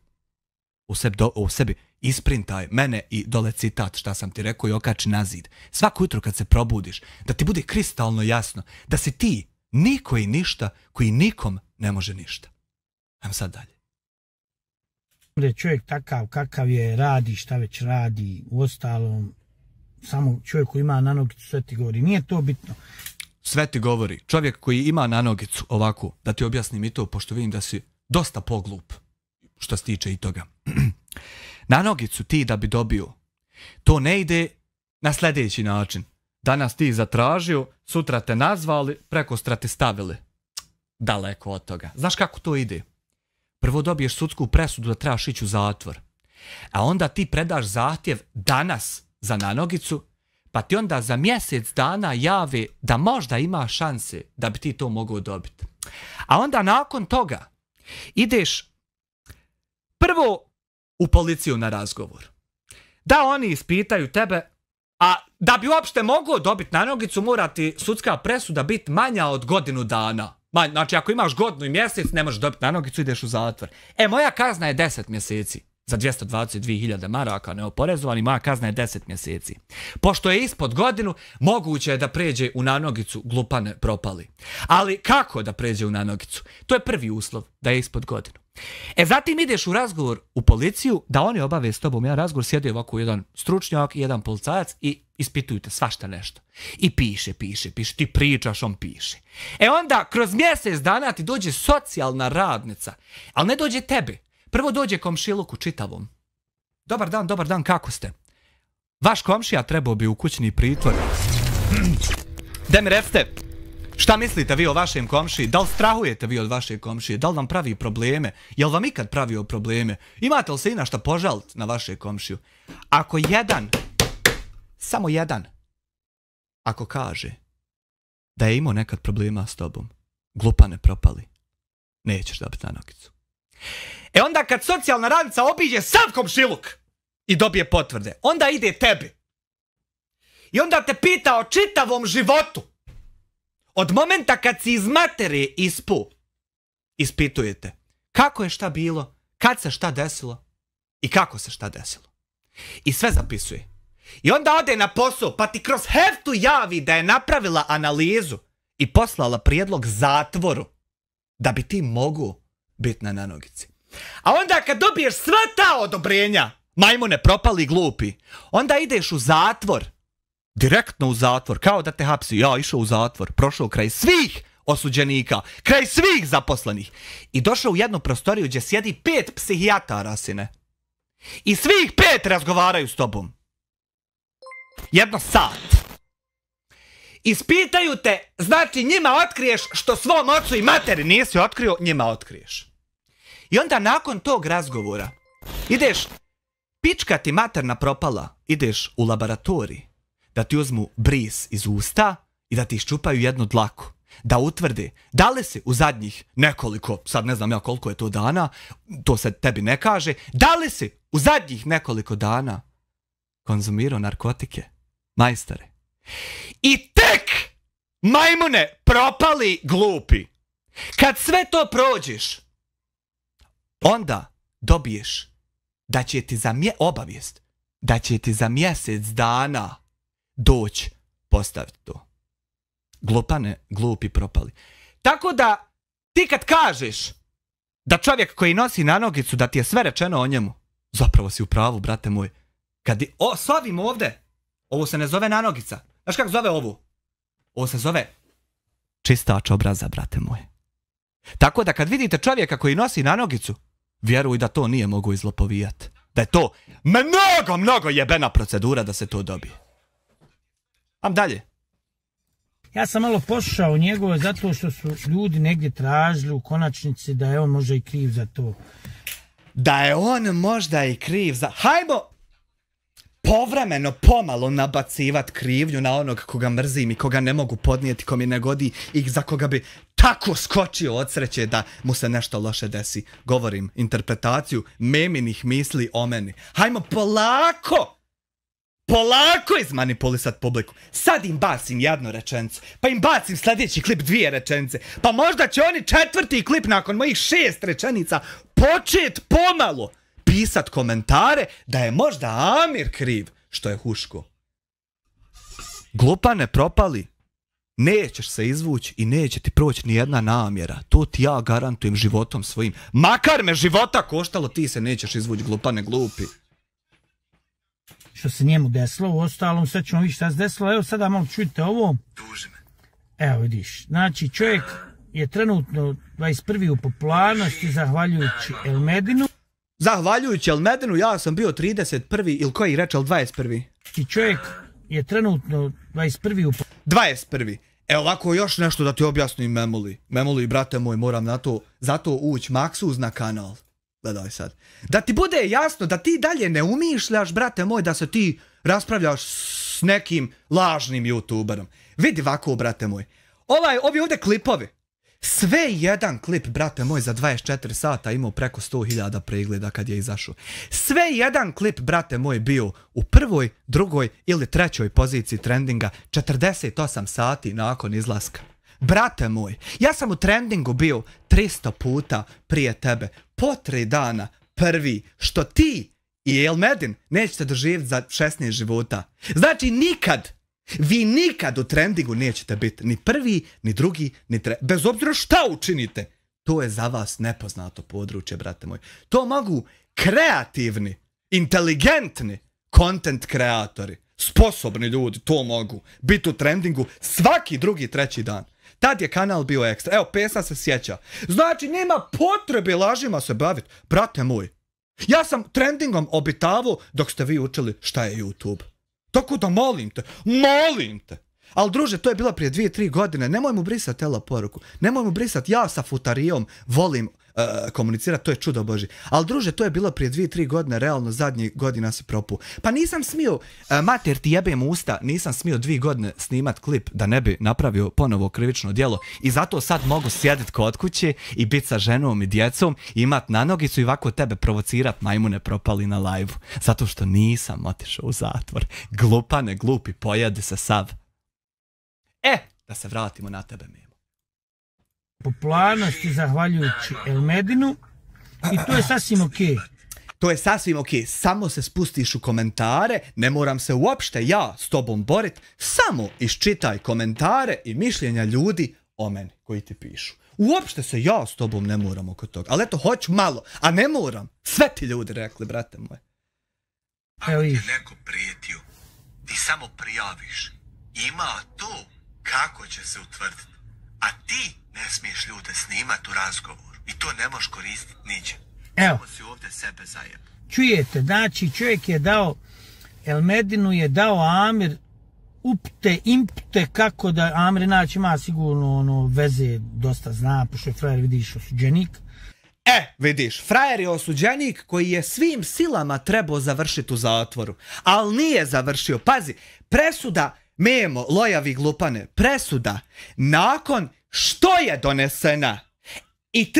U sebi isprintaj mene i dole citat šta sam ti rekao i okači na zid. Svako jutro kad se probudiš, da ti bude kristalno jasno da si ti niko i ništa koji nikom ne može ništa. Ajmo sad dalje. Da je čovjek takav kakav je, radi šta već radi, u ostalom, samo čovjek koji ima nanogicu sve ti govori. Nije to bitno. Sve ti govori. Čovjek koji ima nanogicu, ovako, da ti objasnim i to, pošto vidim da si dosta poglup, što se tiče i toga. Nanogicu ti da bi dobio, to ne ide na sljedeći način. Danas ti zatražio, sutra te nazvali, prekostra te stavili. Daleko od toga. Znaš kako to ide? Prvo dobiješ sudsku presudu da trebaš ići u zatvor. A onda ti predaš zahtjev danas za nanogicu, pa ti onda za mjesec dana jave da možda ima šanse da bi ti to mogao dobiti. A onda nakon toga ideš prvo u policiju na razgovor. Da oni ispitaju tebe, a da bi uopšte mogao dobiti nanogicu mora ti sudska presuda biti manja od godinu dana. Znači ako imaš godinu i mjesec ne možeš dobiti nanogicu, ideš u zatvor. Moja kazna je 10 mjeseci. Za 222.000 maraka neoporezovani, moja kazna je 10 mjeseci. Pošto je ispod godinu, moguće je da pređe u nanogicu, glupane propali. Ali kako da pređe u nanogicu? To je prvi uslov, da je ispod godinu. Zatim ideš u razgovor u policiju, da oni obave s tobom jedan razgovor, sjedi ovako jedan stručnjak i jedan policajac i ispituju te svašta nešto. I piše, ti pričaš, on piše. Onda kroz mjesec dana ti dođe socijalna radnica, ali ne dođe tebi. Prvo dođe komšiluku čitavom. Dobar dan, kako ste? Vaš komšija trebao bi u kućni pritvor. Da mi recite, šta mislite vi o vašem komšiji? Da li strahujete vi od vaše komšije? Da li vam pravi probleme? Je li vam ikad pravio probleme? Imate li se i na šta požaliti na vaše komšiju? Ako jedan, samo jedan, ako kaže da je imao nekad problema s tobom, glupane propali, nećeš dobiti nanogicu. Onda kad socijalna radnica obiđe sav komšiluk i dobije potvrde, onda ide tebi. I onda te pita o čitavom životu. Od momenta kad si iz materije ispu, ispitujete kako je šta bilo, kad se šta desilo i kako se šta desilo. I sve zapisuje. I onda ode na posao, pa ti kroz heftu javi da je napravila analizu i poslala prijedlog zatvoru da bi ti mogu biti na nanogici. A onda kad dobiješ sva ta odobrenja, majmune propali glupi, onda ideš u zatvor. Direktno u zatvor, kao da te hapsi. Ja išao u zatvor, prošao kraj svih osuđenika, kraj svih zaposlenih. I došao u jednu prostoriju gdje sjedi 5 psihijatara, sine. I svih 5 razgovaraju s tobom. Jedno sat. Ispitaju te, znači njima otkriješ što svom ocu i materi nisi otkrio, njima otkriješ. I onda nakon tog razgovora ideš, pička ti materna propala, ideš u laboratorij da ti uzmu bris iz usta i da ti iščupaju jednu dlaku. Da utvrde da li si u zadnjih nekoliko, sad ne znam ja koliko je to dana, to se tebi ne kaže, da li si u zadnjih nekoliko dana konzumirao narkotike, majstore. I tek, majmune, propali glupi, kad sve to prođeš, onda dobiješ da će ti obavijest da će ti za mjesec dana doći postaviti to. Glupane, glupi, propali. Tako da ti kad kažeš da čovjek koji nosi nanogicu da ti je sve rečeno o njemu, zapravo si u pravu, brate moj. Kad s ovim ovdje, ovo se ne zove nanogica. Znaš kako zove ovu? Ovo se zove čistač obraza, brate moj. Tako da kad vidite čovjeka koji nosi nanogicu, vjeruj da to nije mogu izlopovijati. Da je to mnogo jebena procedura da se to dobije. Am dalje. Ja sam malo poslušao njegovo zato što su ljudi negdje tražili u konačnici da je on možda i kriv za to. Da je on možda i kriv za... Hajmo povremeno, pomalo nabacivat krivnju na onog koga mrzim i koga ne mogu podnijeti, ko mi ne godi i za koga bi tako skočio od sreće da mu se nešto loše desi. Govorim interpretaciju meminih misli o meni. Hajmo polako izmanipulisat publiku. Sad im bacim jednu rečenicu, pa im bacim sljedeći klip 2 rečenice, pa možda će oni 4. klip nakon mojih 6 rečenica počet pomalo pisat komentare da je možda Amir kriv što je huško. Glupane propali, nećeš se izvući i neće ti proći ni jedna namjera. To ti ja garantujem životom svojim. Makar me života koštalo, ti se nećeš izvući, glupane glupi. Što se njemu desilo, u ostalom sad ćemo vidjeti šta se desilo. Evo sada malo čujte ovo. Tuži me. Evo vidiš, znači čovjek je trenutno 21. u popularnosti zahvaljujući Elmedinu. Zahvaljujući Elmedinu ja sam bio 31. ili koji reče, 21. I čovjek je trenutno 21. u 21. Evo ovako još nešto da ti objasnim Memuli. Memuli, brate moj, moram na to, zato ući maksuz na kanal. Gledaj sad. Da ti bude jasno da ti dalje ne umišljaš, brate moj, da se ti raspravljaš s nekim lažnim youtuberom. Vidi ovako, brate moj. Ovi ovdje klipovi. Sve jedan klip, brate moj, za 24 sata imao preko 100.000 pregleda kad je izašao. Sve jedan klip, brate moj, bio u 1., 2. ili 3. poziciji trendinga 48 sati nakon izlaska. Brate moj, ja sam u trendingu bio 300 puta prije tebe, po 3 dana, prvi, što ti i Elmedin nećete doživjeti za 16 života. Znači vi nikad u trendingu nećete biti ni 1., ni 2., ni 3. Bez obzira šta učinite, to je za vas nepoznato područje, brate moj. To mogu kreativni, inteligentni content kreatori, sposobni ljudi, to mogu biti u trendingu svaki 2., 3. dan. Tad je kanal bio ekstra. Evo, Pesa se sjeća. Znači, nema potrebe lažima se baviti. Brate moj, ja sam trendingom obitavao dok ste vi učili šta je YouTube. Tako da molim te. Ali druže, to je bilo prije 2-3 godine. Nemoj mu brisati tela poruku. Nemoj mu brisati, ja sa Futarijom volim komunicirati, to je čudo Boži. Ali druže, to je bilo prije 2-3 godine, realno zadnjih godina si propu. Pa nisam smio, mater ti jebem usta, nisam smio 2 godine snimat klip da ne bi napravio ponovo krivično djelo. I zato sad mogu sjedit kod kuće i bit sa ženom i djecom, imat na nogicu i ovako tebe provocirat, majmune propali na live-u. Zato što nisam otišao u zatvor. Glupane, glupi, pojede se sav. Da se vratimo na tebe, Memo. Popularnosti zahvaljujući Elmedinu i to je sasvim okej. To je sasvim okej, samo se spustiš u komentare, ne moram se uopšte ja s tobom borit, samo iščitaj komentare i mišljenja ljudi o meni koji ti pišu. Uopšte se ja s tobom ne moram oko toga, ali eto, hoću malo, a ne moram. Sve ti ljudi rekli, brate moje. Ako ti neko prijetio, ti samo prijaviš. Ima to kako će se utvrditi, a ti ne smiješ ljude snimat u razgovoru i to ne možeš koristiti niđe. Evo, si ovdje sebe zajeb. Čujete, znači čovjek je dao, Elmedinu je dao Amir impute kako da Amir inače ima sigurno veze, dosta zna, pošto je frajer vidiš osuđenik. Vidiš, frajer je osuđenik koji je svim silama trebao završiti u zatvoru, ali nije završio. Pazi, presuda, Memo, lojavi glupane, presuda nakon što je donesena i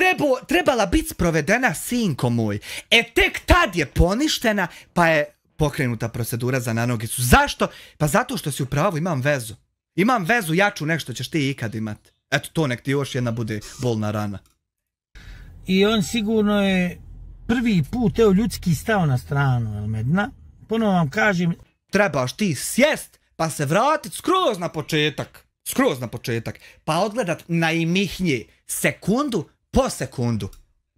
trebala biti sprovedena, sinko moj. Tek tad je poništena, pa je pokrenuta procedura za nanogicu. Zašto? Pa zato što si u pravu, imam vezu. Imam vezu jaču nek što ćeš ti ikad imat. Eto to, nek ti još jedna bude bolna rana. I on sigurno je prvi put ljudski stao na stranu Elmedina. Ponovo vam kažem, trebaš ti sjest pa se vratit skroz na početak, pa odgledat najmihnije, sekundu po sekundu,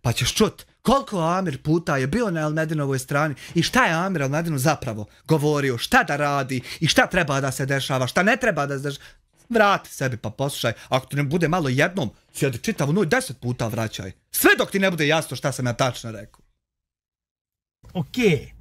pa ćeš čut koliko Amir puta je bio na Elmedinovoj strani i šta je Amir Elmedinu zapravo govorio, šta da radi i šta treba da se dešava, šta ne treba da se dešava. Vrati sebi pa poslušaj, ako ti ne bude malo jednom, sjedi čitavu noć 10 puta vraćaj, sve dok ti ne bude jasno šta sam ja tačno rekao. Okej.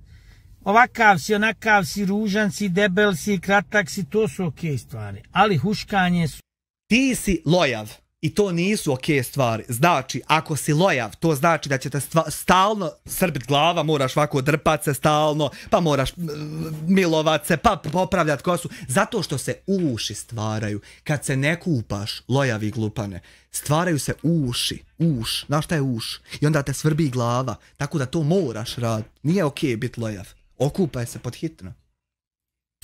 Ovakav si, onakav si, ružan si, debel si, kratak si, to su okej stvari. Ali huškanje su... Ti si lojav I to nisu okej stvari. Znači, ako si lojav, to znači da će te stalno srbit glava, moraš ovako drpat se stalno, pa moraš milovat se, pa popravljat kosu. Zato što se uši stvaraju. Kad se ne kupaš, lojavi glupane, stvaraju se uši. Znaš šta je uš? I onda te svrbi glava. Tako da to moraš raditi. Nije okej biti lojav. Okupaj se pod hitno.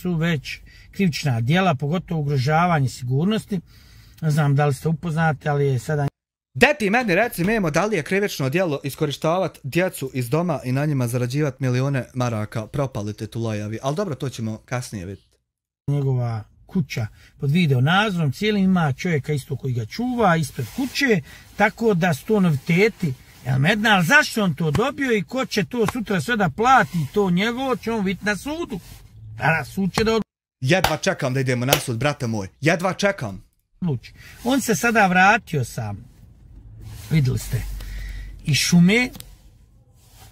Su već krivična djela, pogotovo ugrožavanje sigurnosti. Ne znam da li ste upoznati, ali je sada... Deti meni reci, Memo, da li je krivično djelo iskorištavati djecu iz doma i na njima zarađivati milijone maraka, propali te tu lojavi, ali dobro, to ćemo kasnije vidjeti. Njegova kuća pod video nadzorom, cijelim ima čovjeka isto koji ga čuva ispred kuće, tako da su to noviteti. Elmedina, ali zašto on to dobio i ko će to sutra sve da plati, to njegovo će on vidjeti na sudu. A sud će da... Jedva čekam da idemo na sud, brate moj, jedva čekam. On se sada vratio sam, vidjeli ste, iz šume,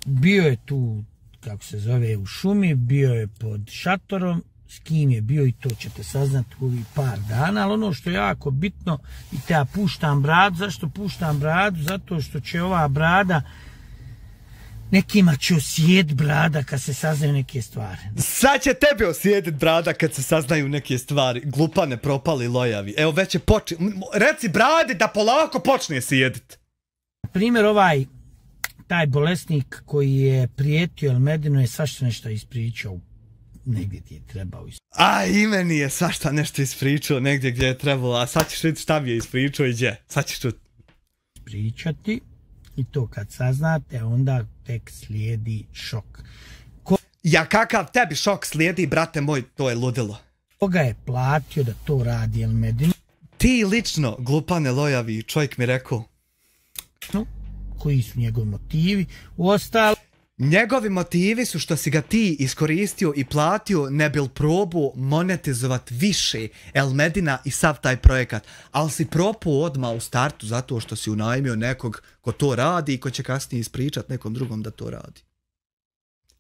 bio je tu, kako se zove, u šumi, bio je pod šatorom, s kim je bio i to ćete saznati u ovih par dana, ali ono što je jako bitno, i te ja puštam bradu, zašto puštam bradu? Zato što će ova brada, nekima će osjet brada kad se saznaju neke stvari. Sad će tebe osjetit brada kad se saznaju neke stvari. Glupane, propali, lojavi. Evo već je reci bradi da polako počne sjedit. Primjer taj bolesnik koji je prijetio Elmedinu je svašta nešto ispričao. Negdje ti je trebao ispričao. A i meni je svašta nešto ispričao negdje gdje je trebalo. A sad ćeš vidjeti šta mi je ispričao i gdje. Sad ćeš čuti. Ispričati. I to kad saznate, onda tek slijedi šok. Ja kakav tebi šok slijedi, brate moj, to je ludilo. Koga je platio da to radi Elmedinu? Ti lično, glupane lojavi, čovjek mi rekao. Koji su njegovi motivi? Uostalo... Njegovi motivi su što si ga ti iskoristio i platio ne bil probao monetizovat više Elmedina i sav taj projekat. Ali si propao odmah u startu zato što si unajmio nekog ko to radi i ko će kasnije ispričat nekom drugom da to radi.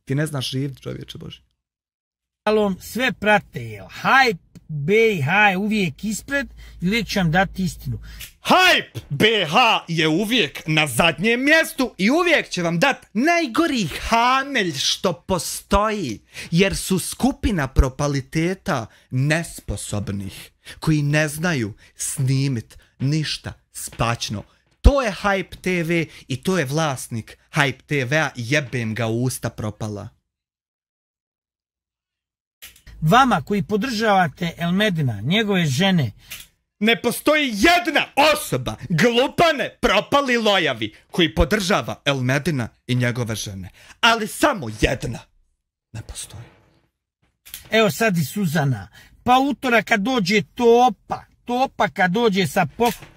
Ti ne znaš živit, čovječe Bože. Sve prate je Hype BiH uvijek ispred i uvijek će vam dati istinu. Hype BiH je uvijek na zadnjem mjestu i uvijek će vam dati najgori hamelj što postoji. Jer su skupina propaliteta nesposobnih koji ne znaju snimit ništa spačno. To je Hype TV i to je vlasnik Hype TV-a, jebem ga u usta propala. Vama koji podržavate Elmedina, njegove žene, ne postoji jedna osoba, glupane, propali lojavi, koji podržava Elmedina i njegove žene. Ali samo jedna ne postoji. Evo sad i Suzana. Pa utorak kad dođe Topa kad dođe sa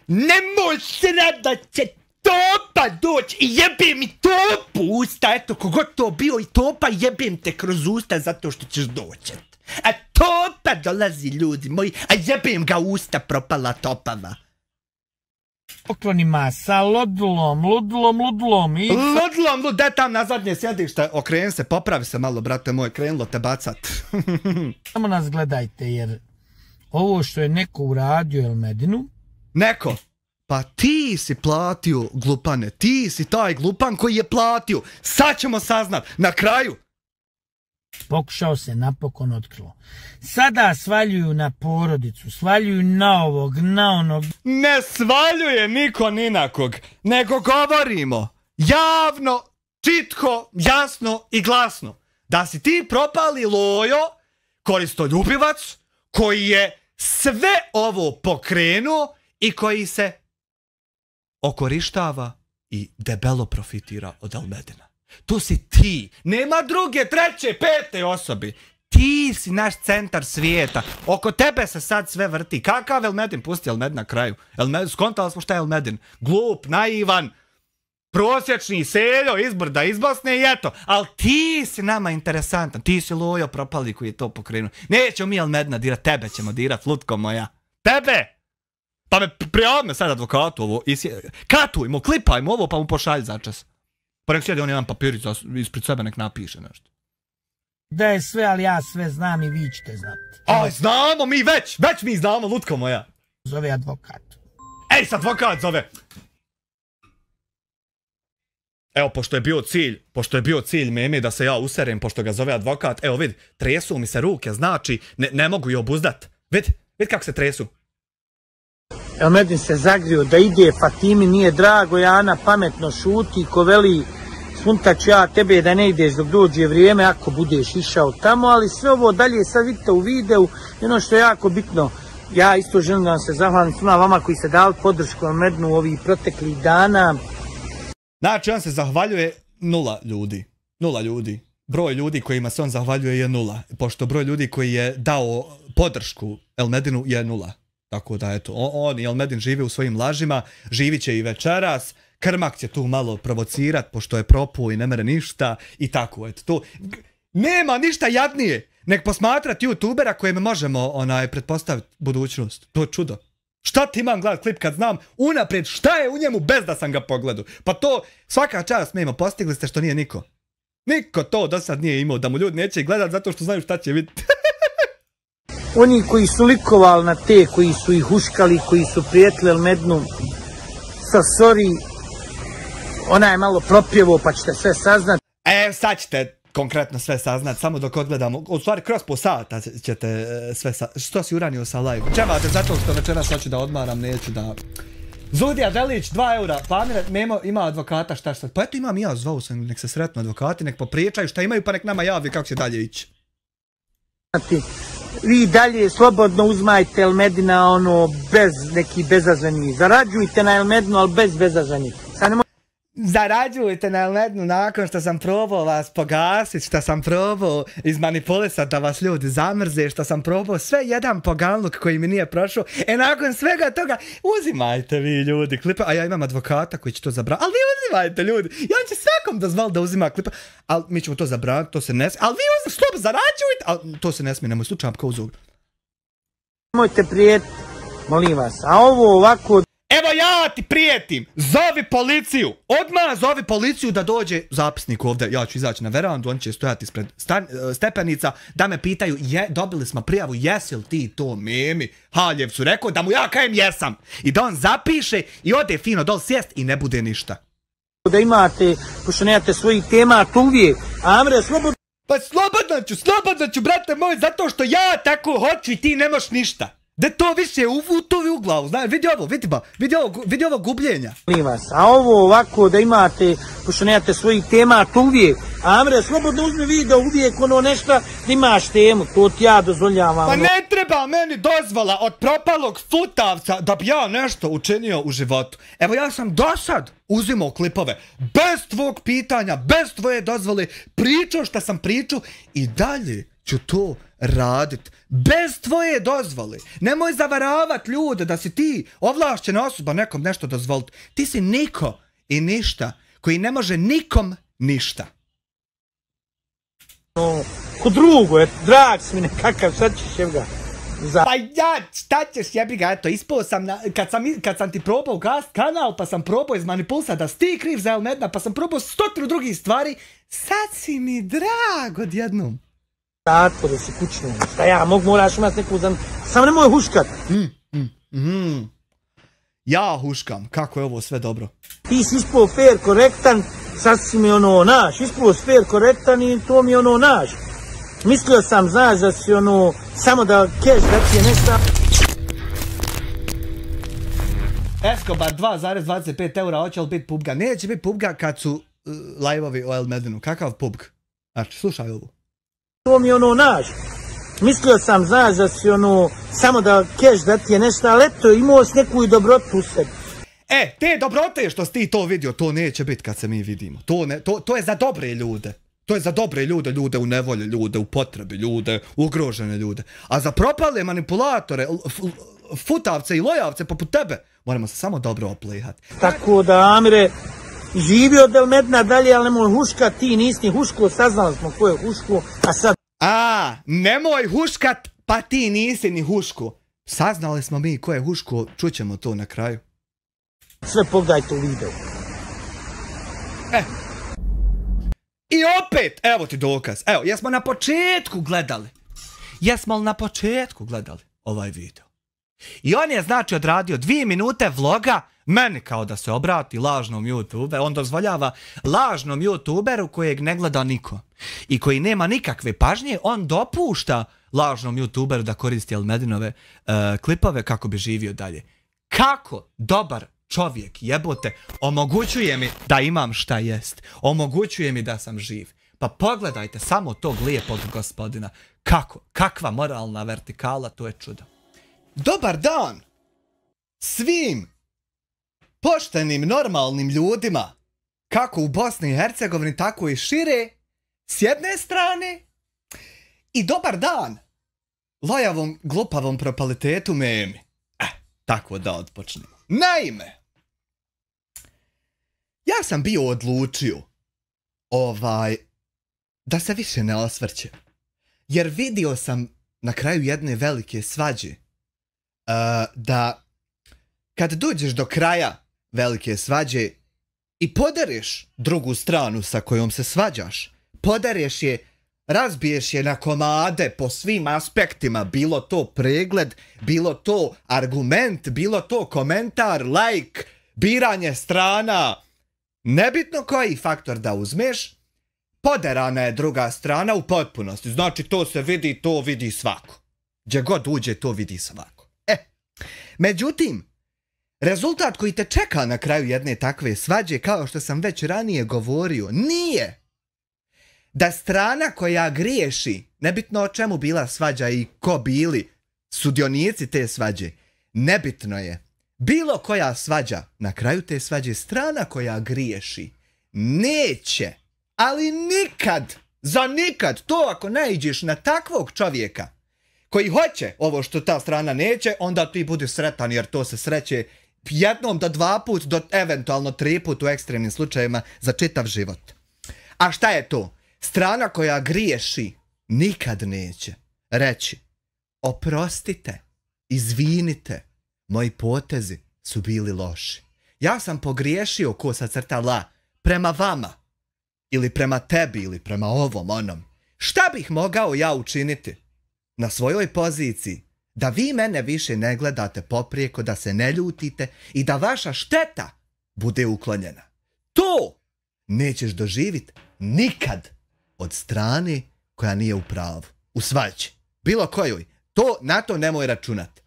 Nemoj srati da će Topa doći i jebem mi Topu usta. Eto, kogod to bio i Topa, jebem te kroz usta zato što ćeš doći. A Topa dolazi, ljudi moji, a jebem ga usta propala Topava. Poklonima sa ludlom. Ludlom, daj tam na zadnje sjedište, okreni se, popravi se malo, brate moj, krenulo te bacat. Samo nas gledajte, jer ovo što je neko uradio Elmedinu... Neko? Pa ti si platio, glupane, ti si taj glupan koji je platio. Sad ćemo saznat, na kraju. Pokušao se napokon otkrilo. Sada svaljuju na porodicu, svaljuju na ovog, na onog. Ne svaljuje niko ni na kog, nego govorimo javno, čitko, jasno i glasno. Da si ti propali lojo, koristoljubivac, koji je sve ovo pokrenuo i koji se okorištava i debelo profitira od Elmedina. To si ti. Nema druge, treće, pete osobi. Ti si naš centar svijeta. Oko tebe se sad sve vrti. Kakav Elmedin? Pusti Elmedin na kraju. Skontali smo šta je Elmedin. Glup, naivan, prosječni seljo, izbrda iz Bosne i eto. Ali ti si nama interesantan. Ti si lojo propali koji je to pokrenuo. Nećemo mi Elmedina dirat, tebe ćemo dirat, lutko moja. Tebe! Pa me prijavme sad advokatu ovo. Katujmo, klipajmo ovo pa mu pošalj začas. Pa nek sjedi on jedan papirić ispred sebe nek napiše nešto. Da je sve, ali ja sve znam i vi ćete znati. Aj, znamo mi već mi znamo, lutko moja. Zove advokat. Ej, sad advokat zove! Evo, pošto je bio cilj meme da se ja userem, pošto ga zove advokat, evo vidi, tresu mi se ruke, znači, ne mogu je obuzdat. Vidi kako se tresu. Elmedin se zagrio da ide, Fatimi nije drago, Jana pametno šuti, ko veli, suntaću ja tebe da ne ideš dok dođe vrijeme, ako budeš išao tamo, ali sve ovo dalje sad vidite u videu, ono što je jako bitno, ja isto želim da vam se zahvalim svima vama koji ste dali podršku Elmedinu ovih proteklih dana. Znači, on se zahvaljuje 0 ljudi. 0 ljudi. Broj ljudi kojima se on zahvaljuje je 0. Pošto broj ljudi koji je dao podršku Elmedinu je 0. Tako da, eto, on i Elmedin žive u svojim lažima, živit će i večeras, Krmak će tu malo provocirat, pošto je propuo i ne mere ništa, i tako, eto, to. Nema ništa jadnije, nek posmatrati youtubera kojem možemo, pretpostaviti budućnost. To je čudo. Šta ti imam gledat klip kad znam unaprijed šta je u njemu bez da sam ga pogledao? Pa to svaka čast Memo, postigli ste što nije niko. Niko to do sad nije imao, da mu ljudi neće gledat zato što znaju šta će vidjeti. Oni koji su likovali na te, koji su ih huškali, koji su prijetili Elmedinu, sorry, ona je malo propjevo pa ćete sve saznat. Sad ćete konkretno sve saznat, samo dok odgledamo, u stvari kroz po sata ćete sve saznat. Što si uranio sa live? Čevate zato što večeras hoću da odmaram, neću da... Zudija Delić, 2 eura, Pamire, Memo ima advokata, šta? Pa eto imam ja, zvao sam, nek se sretnu advokati, nek popriječaju šta imaju pa nek nama javi kako će dalje ići. Vi dalje slobodno uzmajte Elmedina bez nekih bezazlenih. Zarađujte na Elmedinu, ali bez bezazlenih. Zarađujte na Elmedinu nakon što sam probao vas pogasit, što sam probao izmanipulisat da vas ljudi zamrze, što sam probao sve jedan poganluk koji mi nije prošao. Nakon svega toga uzimajte vi ljudi klipe, a ja imam advokata koji će to zabraniti. Ali vi uzimajte ljudi, ja će svakom dozvoliti da uzima klipe, ali mi ćemo to zabraniti, to se ne smije. Ali vi što zarađujte, ali to se ne smije, nemoj slučajno kao uzog. Nemojte prijeti, molim vas, a ovo ovako... Evo ja ti prijetim, zovi policiju, odmah zovi policiju da dođe zapisnik ovdje, ja ću izaći na verandu, oni će stojati ispred stepenica da me pitaju, dobili smo prijavu, jesi li ti to Memi Haljevcu, rekao da mu ja kajem jesam, i da on zapiše i ode fino dol sjest i ne bude ništa. Da imate, pošto nemate svojih tema, to uvijek, Amre, slobodno... Pa slobodno ću, brate moj, zato što ja tako hoću i ti nemaš ništa. Da to više uvutovi u glavu, znaš, vidi ovo gubljenja. A ovo ovako da imate, pošto nemate svojih tema, to uvijek. Amre, slobodno uzmi video uvijek nešto da imaš temu, to ti ja dozvoljavam. Pa ne treba meni dozvola od propalog futavca da bi ja nešto učinio u životu. Evo ja sam do sad uzimao klipove, bez tvog pitanja, bez tvoje dozvole, pričao šta sam pričao i dalje ću to radit. Bez tvoje dozvole. Nemoj zavaravat ljude da si ti ovlašćena osoba nekom nešto dozvoliti. Ti si niko i ništa koji ne može nikom ništa. Ko drugo, drag si mi nekakav, sad ćeš jebga. Pa ja, šta ćeš jebiga, eto, ispao sam, kad sam ti probao gast kanal, pa sam probao izmanipulisati da si ti kriv za Elmedina, pa sam probao 100 drugih stvari, sad si mi drag odjednom. Tako da si kućno, šta ja mogu, moraš imati neku samo nemoj huškat. Ja huškam, kako je ovo sve dobro. Ti si ispao fair, korektan, sad si mi naš, ispao fair, korektan i to mi naš. Mislio sam, znaš, da si samo da cash da ti je nešto. Escobar 2,25 eura, hoće li biti PUBG? Neće biti PUBG kad su live-ovi o Elmedinu. Kakav PUBG? Znači, slušaj ovo. To mi naš. Mislio sam, znaš, da si samo da cash da ti je nešto, ali eto, imao si neku i dobrotu u sebi. Te dobrote što si ti to vidio, to neće biti kad se mi vidimo. To je za dobre ljude. To je za dobre ljude, ljude u nevolji, ljude u potrebi, ljude, ugrožene ljude. A za propale manipulatore, futavce i lojavce poput tebe, moramo se samo dobro oplihati. Tako da, Amire, živi od Elmedina dalje, ali nemoj huškat, ti nisi huško, saznali smo ko je huško, a sad... Nemoj huškat, pa ti nisi ni huško. Saznali smo mi ko je huško, čućemo to na kraju. Sve pogledajte u videu. I opet, evo ti dokaz. Evo, jesmo na početku gledali ovaj video. I on je znači odradio 2 minute vloga meni kao da se obrati lažnom YouTuberu. On dozvoljava lažnom YouTuberu kojeg ne gleda niko i koji nema nikakve pažnje, on dopušta lažnom YouTuberu da koristi Elmedinove klipove kako bi živio dalje. Kako dobar čovjek, jebote, omogućuje mi da imam šta jest. Omogućuje mi da sam živ. Pa pogledajte samo tog lijepog gospodina. Kako? Kakva moralna vertikala, to je čudo. Dobar dan svim poštenim, normalnim ljudima, kako u Bosni i Hercegovini, tako i šire, s jedne strane, i dobar dan lojavom, glupavom propalitetu memi. Tako da odpočnemo. Naime, ja sam bio odlučio da se više ne osvrćem. Jer vidio sam na kraju jedne velike svađe da kad dođeš do kraja velike svađe i podereš drugu stranu sa kojom se svađaš, podereš je, razbiješ je na komade po svim aspektima, bilo to pregled, bilo to argument, bilo to komentar, like, biranje strana, nebitno koji faktor da uzmeš, poderana je druga strana u potpunosti. Znači to se vidi, to vidi svako. Gdje god uđe, to vidi svako. Međutim, rezultat koji te čeka na kraju jedne takve svađe, kao što sam već ranije govorio, nije da strana koja griješi, nebitno o čemu bila svađa i ko bili sudionici te svađe, nebitno je, bilo koja svađa, na kraju te svađe strana koja griješi, neće, ali nikad, za nikad, to ako naiđeš na takvog čovjeka koji hoće ovo što ta strana neće, onda ti budi sretan jer to se sreće jednom do 2 put, do eventualno 3 put u ekstremnim slučajevima za čitav život. A šta je to? Strana koja griješi nikad neće reći oprostite, izvinite, moji potezi su bili loši. Ja sam pogriješio ko sa crta la prema vama ili prema tebi ili prema ovom onom. Šta bih mogao ja učiniti na svojoj poziciji da vi mene više ne gledate poprijeko, da se ne ljutite i da vaša šteta bude uklonjena? To nećeš doživjeti nikad od strane koja nije u pravu, u svađi, bilo kojoj. Na to nemoj računati.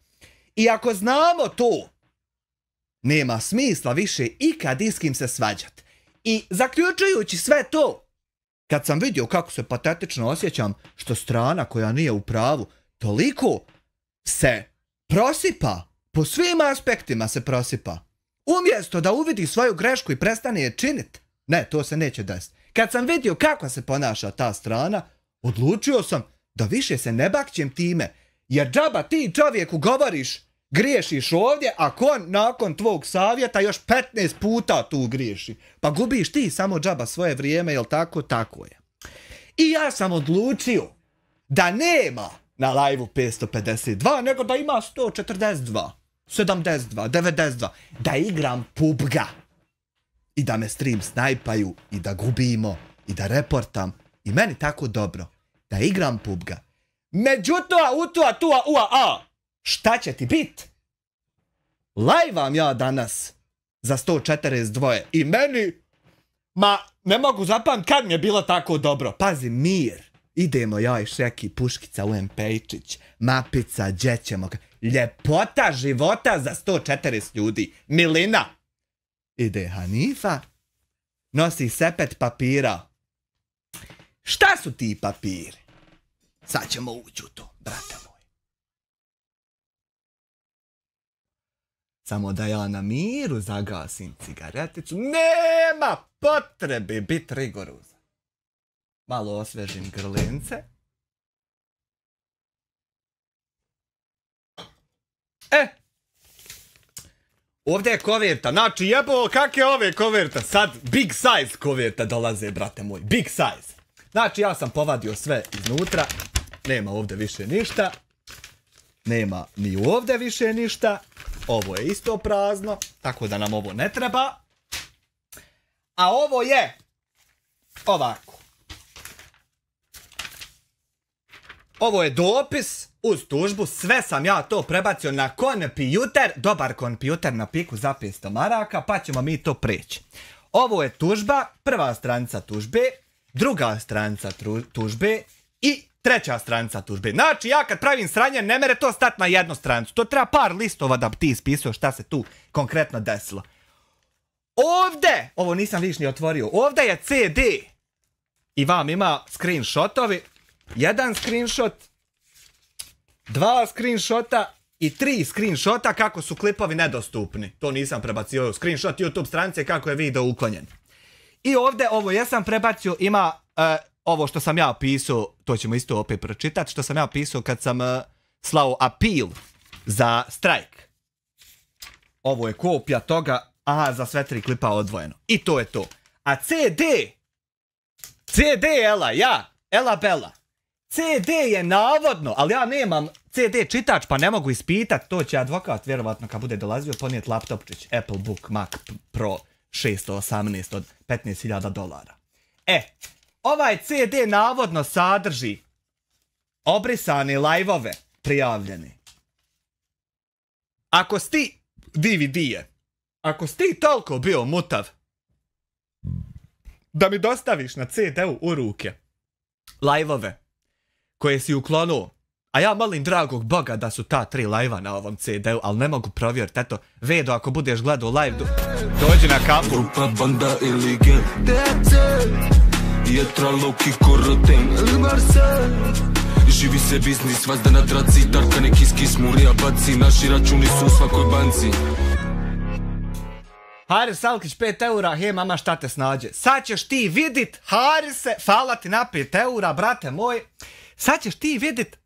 I ako znamo to, nema smisla više ikad i s kim se svađati. I zaključujući sve to, kad sam vidio kako se patetično osjećam što strana koja nije u pravu toliko se prosipa, po svim aspektima se prosipa, umjesto da uvidi svoju grešku i prestane je činiti, ne, to se neće desiti. Kad sam vidio kako se ponaša ta strana, odlučio sam da više se ne bakćem time, jer džaba ti čovjeku govoriš, griješiš ovdje, a nakon tvog savjeta još 15 puta tu griješi. Pa gubiš ti samo džaba svoje vrijeme, jel tako? Tako je. I ja sam odlučio da nema na live-u 552, nego da ima 142, 72, 92, da igram PUBG-a. I da me stream snajpaju, i da gubimo, i da reportam, i meni tako dobro, da igram PUBG-a. Međutim, šta će ti bit? Live-am ja danas za 142 i meni, ne mogu zapamtiti kad mi je bilo tako dobro. Pazi, mir. Idemo ja i Šeki, Puškica, UMP-čić, Mapica, Đećemo. Ljepota života za 140 ljudi. Milina. Ide Hanifa, nosi sepet papira. Šta su ti papiri? Sad ćemo ući u to, brate moj. Samo da ja na miru zagasim cigareticu. Nema potrebe biti rigorozan. Malo osvežim grlince. Ovdje je koverta. Znači jebo, kak je ove koverta? Sad big size koverta dolaze, brate moj. Big size. Znači ja sam povadio sve iznutra. Nema ovdje više ništa. Nema ni ovdje više ništa. Ovo je isto prazno. Tako da nam ovo ne treba. A ovo je ovako. Ovo je dopis uz tužbu, sve sam ja to prebacio na kompjuter, dobar kompjuter na piku za 500 maraka, pa ćemo mi to preći. Ovo je tužba, prva stranica tužbe, druga stranica tužbe i treća stranica tužbe. Znači, ja kad pravim sranje, ne mere to stati na jednu stranicu. To treba par listova da bi ti ispisao šta se tu konkretno desilo. Ovdje, ovo nisam viš ni otvorio, ovdje je CD. I vam ima screenshotovi. Jedan screenshot, 2 screenshota i 3 screenshota kako su klipovi nedostupni. To nisam prebacio. Screenshot YouTube stranice kako je video uklonjen. I ovdje, ovo jesam prebacio, ima ovo što sam ja pisao, to ćemo isto opet pročitati, što sam ja pisao kad sam slao appeal za strajk. Ovo je kopija toga, aha, za sve 3 klipa odvojeno. I to je to. A CD, Ela Bela. CD je navodno, ali ja nemam CD čitač pa ne mogu ispitati, to će advokat vjerovatno kad bude dolazio ponijeti laptopčić Apple Book Mac Pro 618 od $15.000. Ovaj CD navodno sadrži obrisane live-ove prijavljene. Ako si ti DVD-je, ako si ti toliko bio mutav da mi dostaviš na CD-u u ruke live-ove koje si uklonuo, a ja molim dragog Boga da su ta 3 live-a na ovom CD-u, ali ne mogu provjeriti. Eto, Vedo, ako budeš gledao live, dođi na kapu. Grupa, banda ili gang, Jetraloki, koroten ili Marseille. Živi se biznis, vazda na traci, tarka neki skis, murija baci, naši računi su u svakoj banci. Haris Salkić 5 eura, he mama šta te snađe. Sad ćeš ti vidit, Harise, hvala ti na 5 eura, brate moj. Sad ćeš ti vidit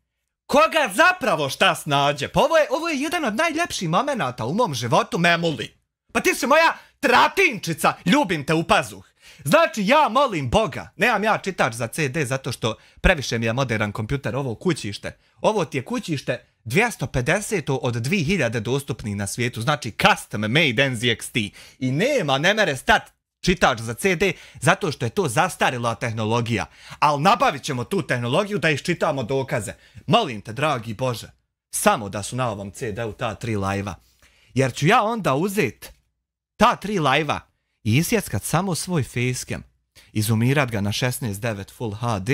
koga zapravo šta snađe. Pa ovo je jedan od najljepših momenata u mom životu, Memuli. Pa ti si moja tratinčica, ljubim te u pazuh. Znači, ja molim Boga, nemam ja čitač za CD zato što previše mi je modern kompjuter, ovo kućište. Ovo ti je kućište 250 od 2000 dostupnih na svijetu, znači custom made NZXT. I ne mere stat čitač za CD zato što je to zastarila tehnologija. Ali nabavit ćemo tu tehnologiju da iščitamo dokaze. Molim te, dragi Bože, samo da su na ovom CD-u ta 3 live-a. Jer ću ja onda uzet ta 3 live-a i isjeckat samo svoj facecam, izumirat ga na 16:9 Full HD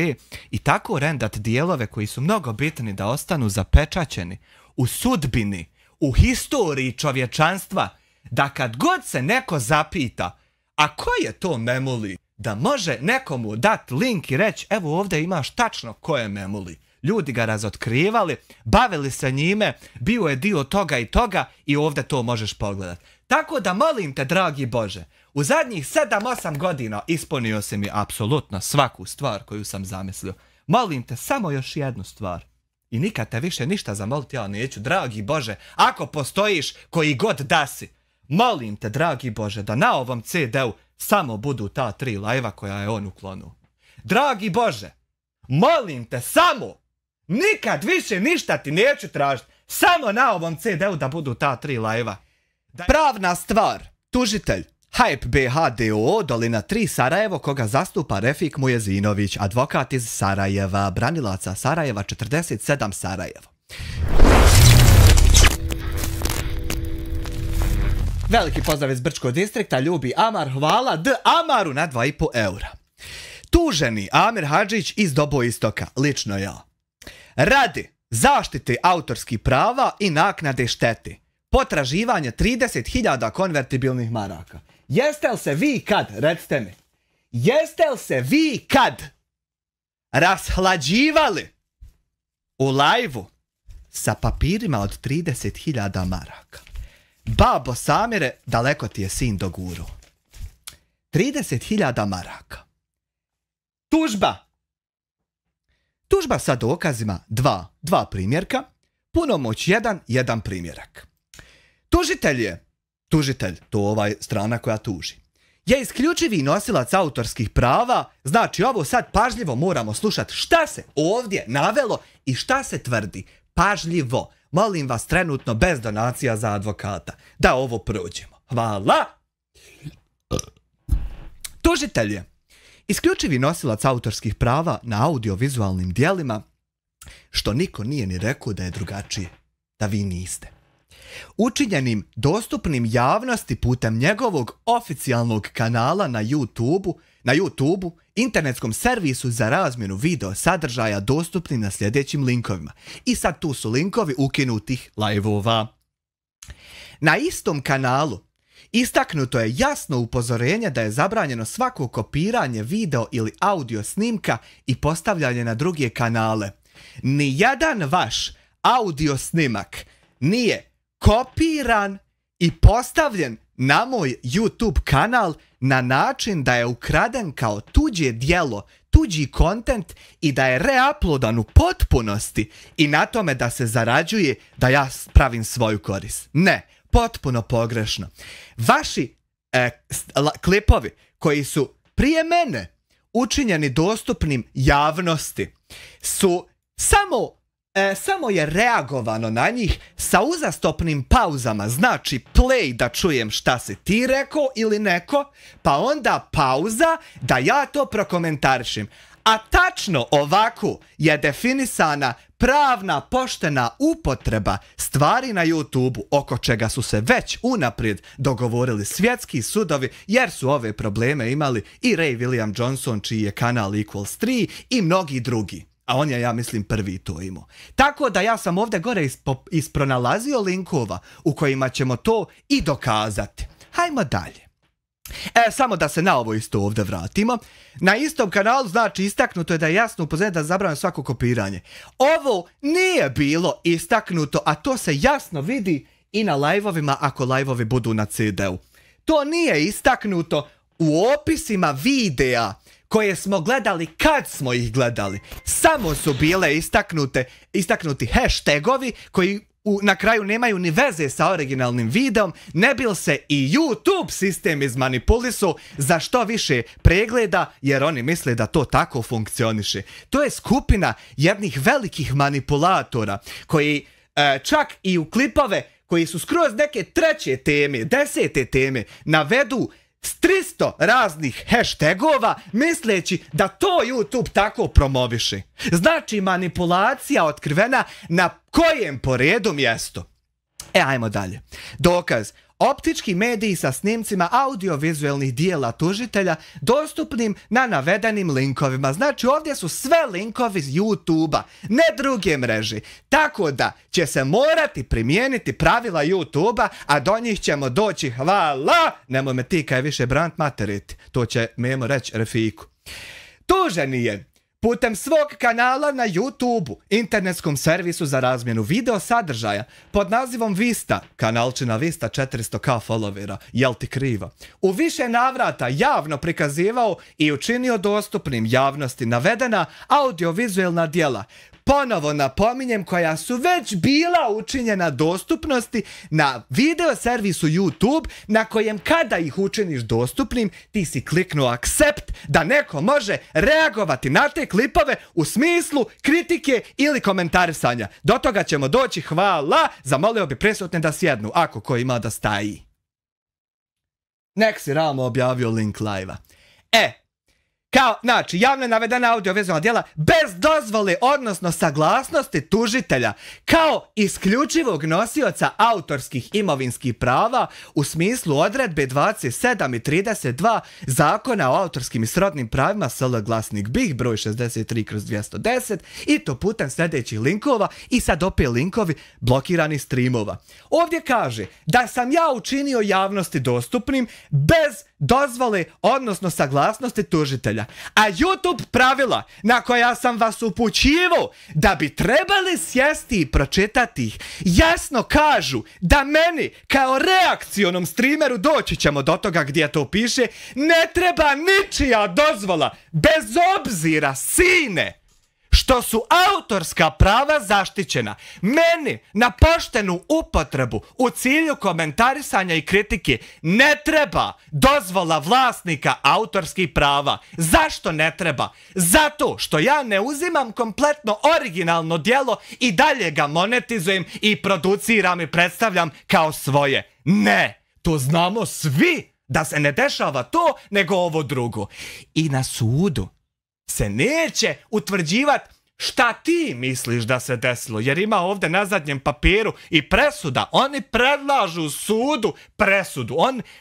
i tako rendat dijelove koji su mnogo bitni da ostanu zapečaćeni u sudbini, u historiji čovječanstva, da kad god se neko zapita a ko je to Memuli, da može nekomu dat link i reći evo ovdje imaš tačno ko je Memuli. Ljudi ga razotkrivali, bavili se njime, bio je dio toga i toga i ovdje to možeš pogledat. Tako da molim te, dragi Bože, u zadnjih 7-8 godina ispunio si mi apsolutno svaku stvar koju sam zamislio. Molim te samo još jednu stvar. I nikad te više ništa zamoliti ja neću, dragi Bože, ako postojiš koji god da si. Molim te, dragi Bože, da na ovom CD-u samo budu ta 3 live-a koja je on uklonuo. Dragi Bože, molim te samo, nikad više ništa ti neću tražiti, samo na ovom CD-u da budu ta 3 live-a. Pravna stvar, tužitelj, Hype BHDO, Dolina 3 Sarajevo, koga zastupa Refik Mujezinović, advokat iz Sarajeva, branilaca Sarajeva 47 Sarajevo. Veliki pozdrav iz Brčkog distrikta, ljubi Amar, hvala D. Amaru na 2,5 eura. Tuženi Amir Hadžić iz Doboistoka, lično ja. Radi zaštite autorskih prava i naknade štete. Potraživanje 30.000 konvertibilnih maraka. Jeste li se vi kad, recite mi, jeste li se vi kad rashlađivali u lajvu sa papirima od 30.000 maraka? Babo Samire, daleko ti je sin do guru. 30.000 maraka. Tužba. Tužba sa dokazima 2 primjerka, punomoć 1 primjerak. Tužitelj, to ovaj strana koja tuži, je isključivi nosilac autorskih prava, znači ovo sad pažljivo moramo slušati šta se ovdje navelo i šta se tvrdi. Pažljivo, molim vas trenutno bez donacija za advokata, da ovo prođemo. Hvala! Tužitelj je isključivi nosilac autorskih prava na audiovizualnim dijelima što niko nije ni rekao da je drugačije, da vi niste. Učinjenim dostupnim javnosti putem njegovog oficijalnog kanala na YouTubeu, internetskom servisu za razmjenu video sadržaja dostupni na sljedećim linkovima. I sad tu su linkovi ukinutih live-ova. Na istom kanalu istaknuto je jasno upozorenje da je zabranjeno svako kopiranje video ili audio snimka i postavljanje na druge kanale. Nijedan vaš audio snimak nije kopiran i postavljen na moj YouTube kanal na način da je ukraden kao tuđe djelo, tuđi kontent i da je reuploadan u potpunosti i na tome da se zarađuje da ja pravim svoju korist. Ne, potpuno pogrešno. Vaši klipovi koji su prije mene učinjeni dostupnim javnosti su samo je reagovano na njih sa uzastopnim pauzama, znači play da čujem šta si ti rekao ili neko, pa onda pauza da ja to prokomentarišem. A tačno ovako je definisana pravna poštena upotreba stvari na YouTubeu, oko čega su se već unaprijed dogovorili svjetski sudovi, jer su ove probleme imali i Ray William Johnson, čiji je kanal Equals 3, i mnogi drugi. A on je, ja mislim, prvi to imao. Tako da ja sam ovdje gore ispronalazio linkova u kojima ćemo to i dokazati. Hajmo dalje. Samo da se na ovo isto ovdje vratimo. Na istom kanalu, znači, istaknuto je da je jasno upozorenje da je zabranjeno svako kopiranje. Ovo nije bilo istaknuto, a to se jasno vidi i na live-ovima ako live-ovi budu na CD-u. To nije istaknuto u opisima videa koje smo gledali kad smo ih gledali. Samo su bile istaknuti hashtagovi koji na kraju nemaju ni veze sa originalnim videom, ne bil se i YouTube sistem izmanipulisao za što više pregleda, jer oni misle da to tako funkcioniše. To je skupina jednih velikih manipulatora koji čak i u klipove koji su skroz neke treće teme, 10. teme, navedu s 300 raznih hashtagova misleći da to YouTube tako promoviše. Znači manipulacija otkrivena na kojem po redu mjestu. Ajmo dalje. Dokaz. Optički mediji sa snimcima audiovizualnih dijela tužitelja dostupnim na navedenim linkovima. Znači ovdje su sve linkovi iz YouTube-a, ne druge mreže. Tako da će se morati primijeniti pravila YouTube-a, a do njih ćemo doći, hvala, nemoj me ti kaj više brand materiti. To će Memo reći Refiku. Tuženi je putem svog kanala na YouTubeu, internetskom servisu za razmjenu video sadržaja, pod nazivom Vista, kanalčina Vista 400k followera, jel ti krivo, u više navrata javno prikazivao i učinio dostupnim javnosti navedena audiovizualna djela. Ponovo napominjem, koja su već bila učinjena dostupnosti na video servisu YouTube, na kojem kada ih učiniš dostupnim, ti si kliknuo accept da neko može reagovati na te klipove u smislu kritike ili komentarisanja. Do toga ćemo doći, hvala, zamolio bi prisutne da sjednu, ako ko ima da staji. Nek si Ramo objavio link live-a. Znači, javno navedena audiovizualna djela bez dozvole, odnosno saglasnosti tužitelja, kao isključivog nosioca autorskih imovinskih prava u smislu odredbe 27 i 32 Zakona o autorskim i srodnim pravima SL Glasnik BiH broj 63/210 i to putem sljedećih linkova i sad opet linkovi blokiranih streamova. Ovdje kaže da sam ja učinio javnosti dostupnim bez dozvole, odnosno saglasnosti tužitelja. A YouTube pravila na koja sam vas upućivao da bi trebali sjesti i pročitati ih jasno kažu da meni kao reakcionom streameru, doći ćemo do toga gdje to piše, ne treba ničija dozvola, bez obzira, sine, što su autorska prava zaštićena. Meni na poštenu upotrebu u cilju komentarisanja i kritike ne treba dozvola vlasnika autorskih prava. Zašto ne treba? Zato što ja ne uzimam kompletno originalno djelo i dalje ga monetizujem i produciram i predstavljam kao svoje. Ne, to znamo svi da se ne dešava to nego ovo drugo. I na sudu se neće utvrđivati šta ti misliš da se desilo, jer ima ovdje na zadnjem papiru i presuda. Oni predlažu sudu presudu.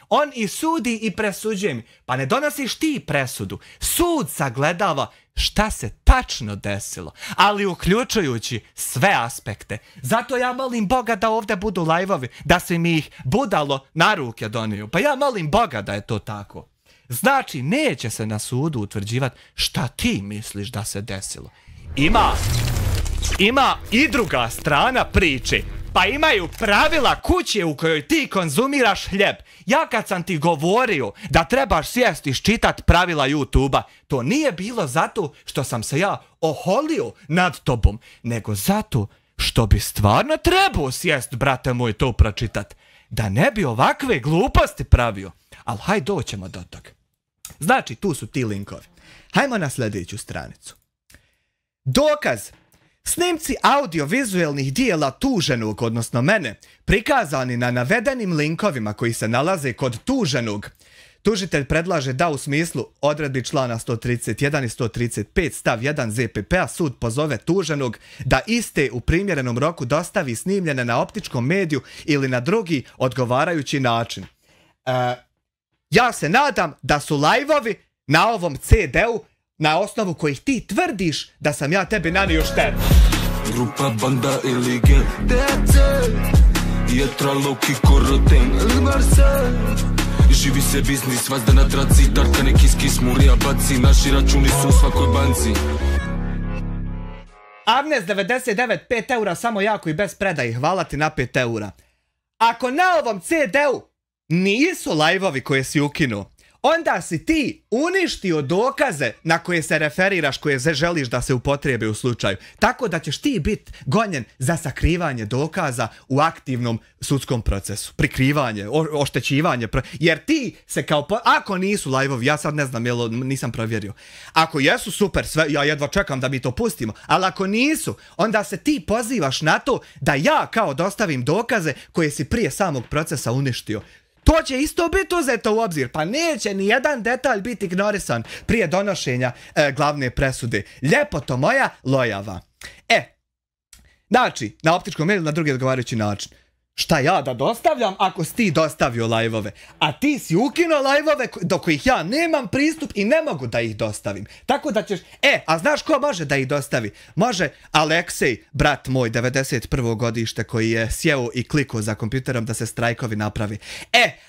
On i sudi i presuđuje mi. Pa ne donosiš ti presudu. Sud sagledava šta se tačno desilo, ali uključujući sve aspekte. Zato ja molim Boga da ovdje budu live-ovi, da se mi ih budalo na ruke doniju. Pa ja molim Boga da je to tako. Znači, neće se na sudu utvrđivati šta ti misliš da se desilo. Ima i druga strana priče. Pa imaju pravila kuće u kojoj ti konzumiraš hljeb. Ja kad sam ti govorio da trebaš sjesti iščitat pravila YouTube-a, to nije bilo zato što sam se ja oholio nad tobom, nego zato što bi stvarno trebao sjest, brate moj, to pročitat. Da ne bi ovakve gluposti pravio. Ali hajde doćemo do toga. Znači, tu su ti linkovi. Hajmo na sljedeću stranicu. Dokaz. Snimci audio-vizualnih dijela tuženog, odnosno mene, prikazani na navedenim linkovima koji se nalaze kod tuženog. Tužitelj predlaže da u smislu odredbi člana 131 i 135 stav 1 ZPP-a sud pozove tuženog da iste u primjerenom roku dostavi snimljene na optičkom mediju ili na drugi odgovarajući način. Ja se nadam da su live-ovi na ovom CD-u na osnovu kojih ti tvrdiš da sam ja tebi nanio štetu. Grupa, banda ili gen dece, jetra, loki, koroten ili marse. Živi se biznis, vazda na traci, tarka neki skis, murija baci, naši računi su u svakoj banci. Arnes 99, 5 eura, samo jako i bez predaje, hvala ti na 5 eura. Ako na ovom CD-u nisu live-ovi koje si ukinuo, onda si ti uništio dokaze na koje se referiraš, koje želiš da se upotrebe u slučaju. Tako da ćeš ti biti gonjen za sakrivanje dokaza u aktivnom sudskom procesu. Prikrivanje, oštećivanje. Jer ti se kao... Ako nisu live-ovi, ja sad ne znam, nisam provjerio. Ako jesu, super, sve, ja jedva čekam da mi to pustimo. Ali ako nisu, onda se ti pozivaš na to da ja kao dostavim dokaze koje si prije samog procesa uništio. To će isto biti uzeto u obzir, pa neće ni jedan detalj biti ignorisan prije donošenja glavne presude. Ljepoto moja, lojava. Znači, na optičkom mediju na drugi odgovarajući način. Šta ja da dostavljam ako si ti dostavio live-ove? A ti si ukinuo live-ove do kojih ja nemam pristup i ne mogu da ih dostavim. Tako da ćeš... a znaš ko može da ih dostavi? Može Aleksej, brat moj, 91. godište, koji je sjeo i klikao za kompjuterom da se strajkovi napravi.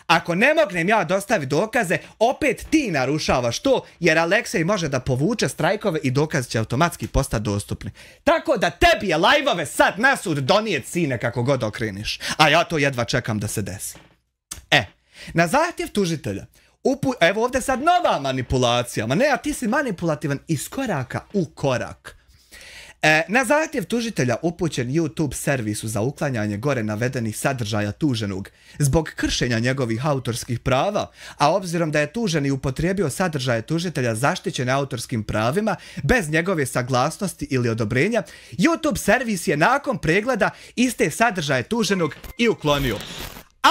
Ako ne mognem ja dostaviti dokaze, opet ti narušavaš to, jer Aleksej može da povuče strajkove i dokaz će automatski postati dostupni. Tako da tebi je live-ove sad na sud donijet, sine, kako god okreniš. A ja to jedva čekam da se desi. Na zahtjev tužitelja, evo ovdje sad nova manipulacija, ma ne, a ti si manipulativan iz koraka u korak. Na zahtjev tužitelja upućen YouTube servisu za uklanjanje gore navedenih sadržaja tuženog zbog kršenja njegovih autorskih prava, a obzirom da je tuženi upotrijebio sadržaje tužitelja zaštićene autorskim pravima bez njegove saglasnosti ili odobrenja, YouTube servis je nakon pregleda iste sadržaje tuženog i uklonio.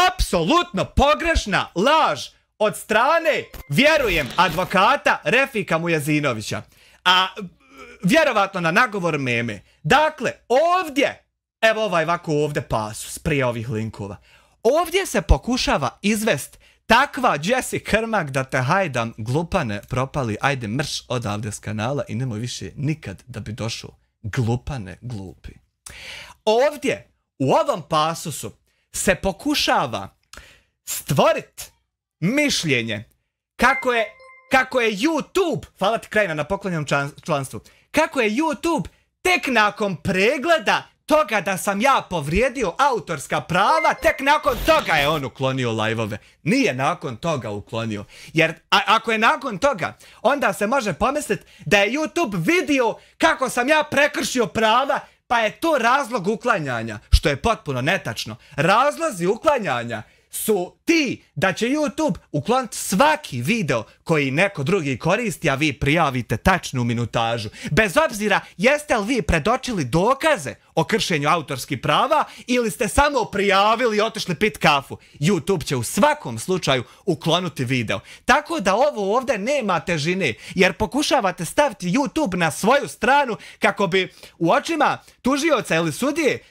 Apsolutno pogrešna laž od strane, vjerujem, advokata Refika Mujazinovića. A vjerovatno na nagovor meme. Dakle, ovdje, evo ovaj ovako ovdje pasus prije ovih linkova. Ovdje se pokušava izvest takva Jesse Krmak da te hajdam, glupane, propali, ajde mrš odavde s kanala i nemoj više nikad da bi došao, glupane, glupi. Ovdje, u ovom pasusu, se pokušava stvoriti mišljenje kako je YouTube, hvala ti Krajina na poklonjenom članstvu, kako je YouTube tek nakon pregleda toga da sam ja povrijedio autorska prava, tek nakon toga je on uklonio live-ove. Nije nakon toga uklonio. Jer ako je nakon toga, onda se može pomisliti da je YouTube vidio kako sam ja prekršio prava, pa je to razlog uklanjanja, što je potpuno netačno. Razlozi uklanjanja su ti da će YouTube ukloniti svaki video koji neko drugi koristi, a vi prijavite tačnu minutažu. Bez obzira jeste li vi predočili dokaze o kršenju autorskih prava ili ste samo prijavili i otišli pit kafu. YouTube će u svakom slučaju ukloniti video. Tako da ovo ovdje nema težine, jer pokušavate staviti YouTube na svoju stranu kako bi u očima tužioca ili sudije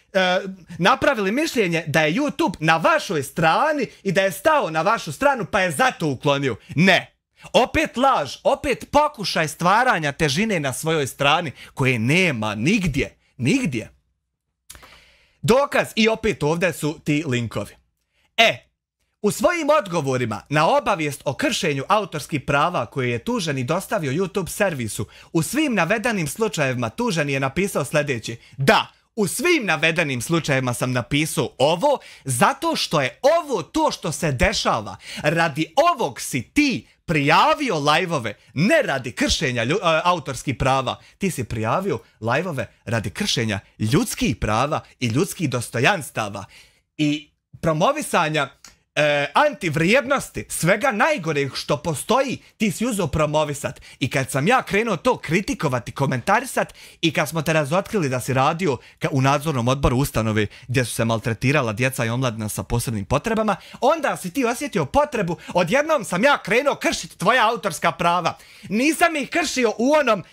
napravili mišljenje da je YouTube na vašoj strani i da je stao na vašu stranu pa je zato uklonio. Ne. Opet laž, opet pokušaj stvaranja težine na svojoj strani koje nema nigdje. Nigdje. Dokaz i opet ovdje su ti linkovi. U svojim odgovorima na obavijest o kršenju autorskih prava koje je tuženi dostavio YouTube servisu, u svim navedenim slučajevima tuženi je napisao sljedeće. Da, u svim navedenim slučajevima sam napisao ovo zato što je ovo to što se dešava. Radi ovog si ti prijavio live-ove, ne radi kršenja autorskih prava. Ti si prijavio live-ove radi kršenja ljudskih prava i ljudskih dostojanstava i promovisanja antivrijednosti, svega najgoreg što postoji, ti si uzeo promovisat. I kad sam ja krenuo to kritikovati, komentarisat i kad smo te razotkrili da si radio u nadzornom odboru ustanove gdje su se maltretirala djeca i omladina sa posebnim potrebama, onda si ti osjetio potrebu, odjednom sam ja krenuo kršiti tvoja autorska prava. Nisam ih kršio u onom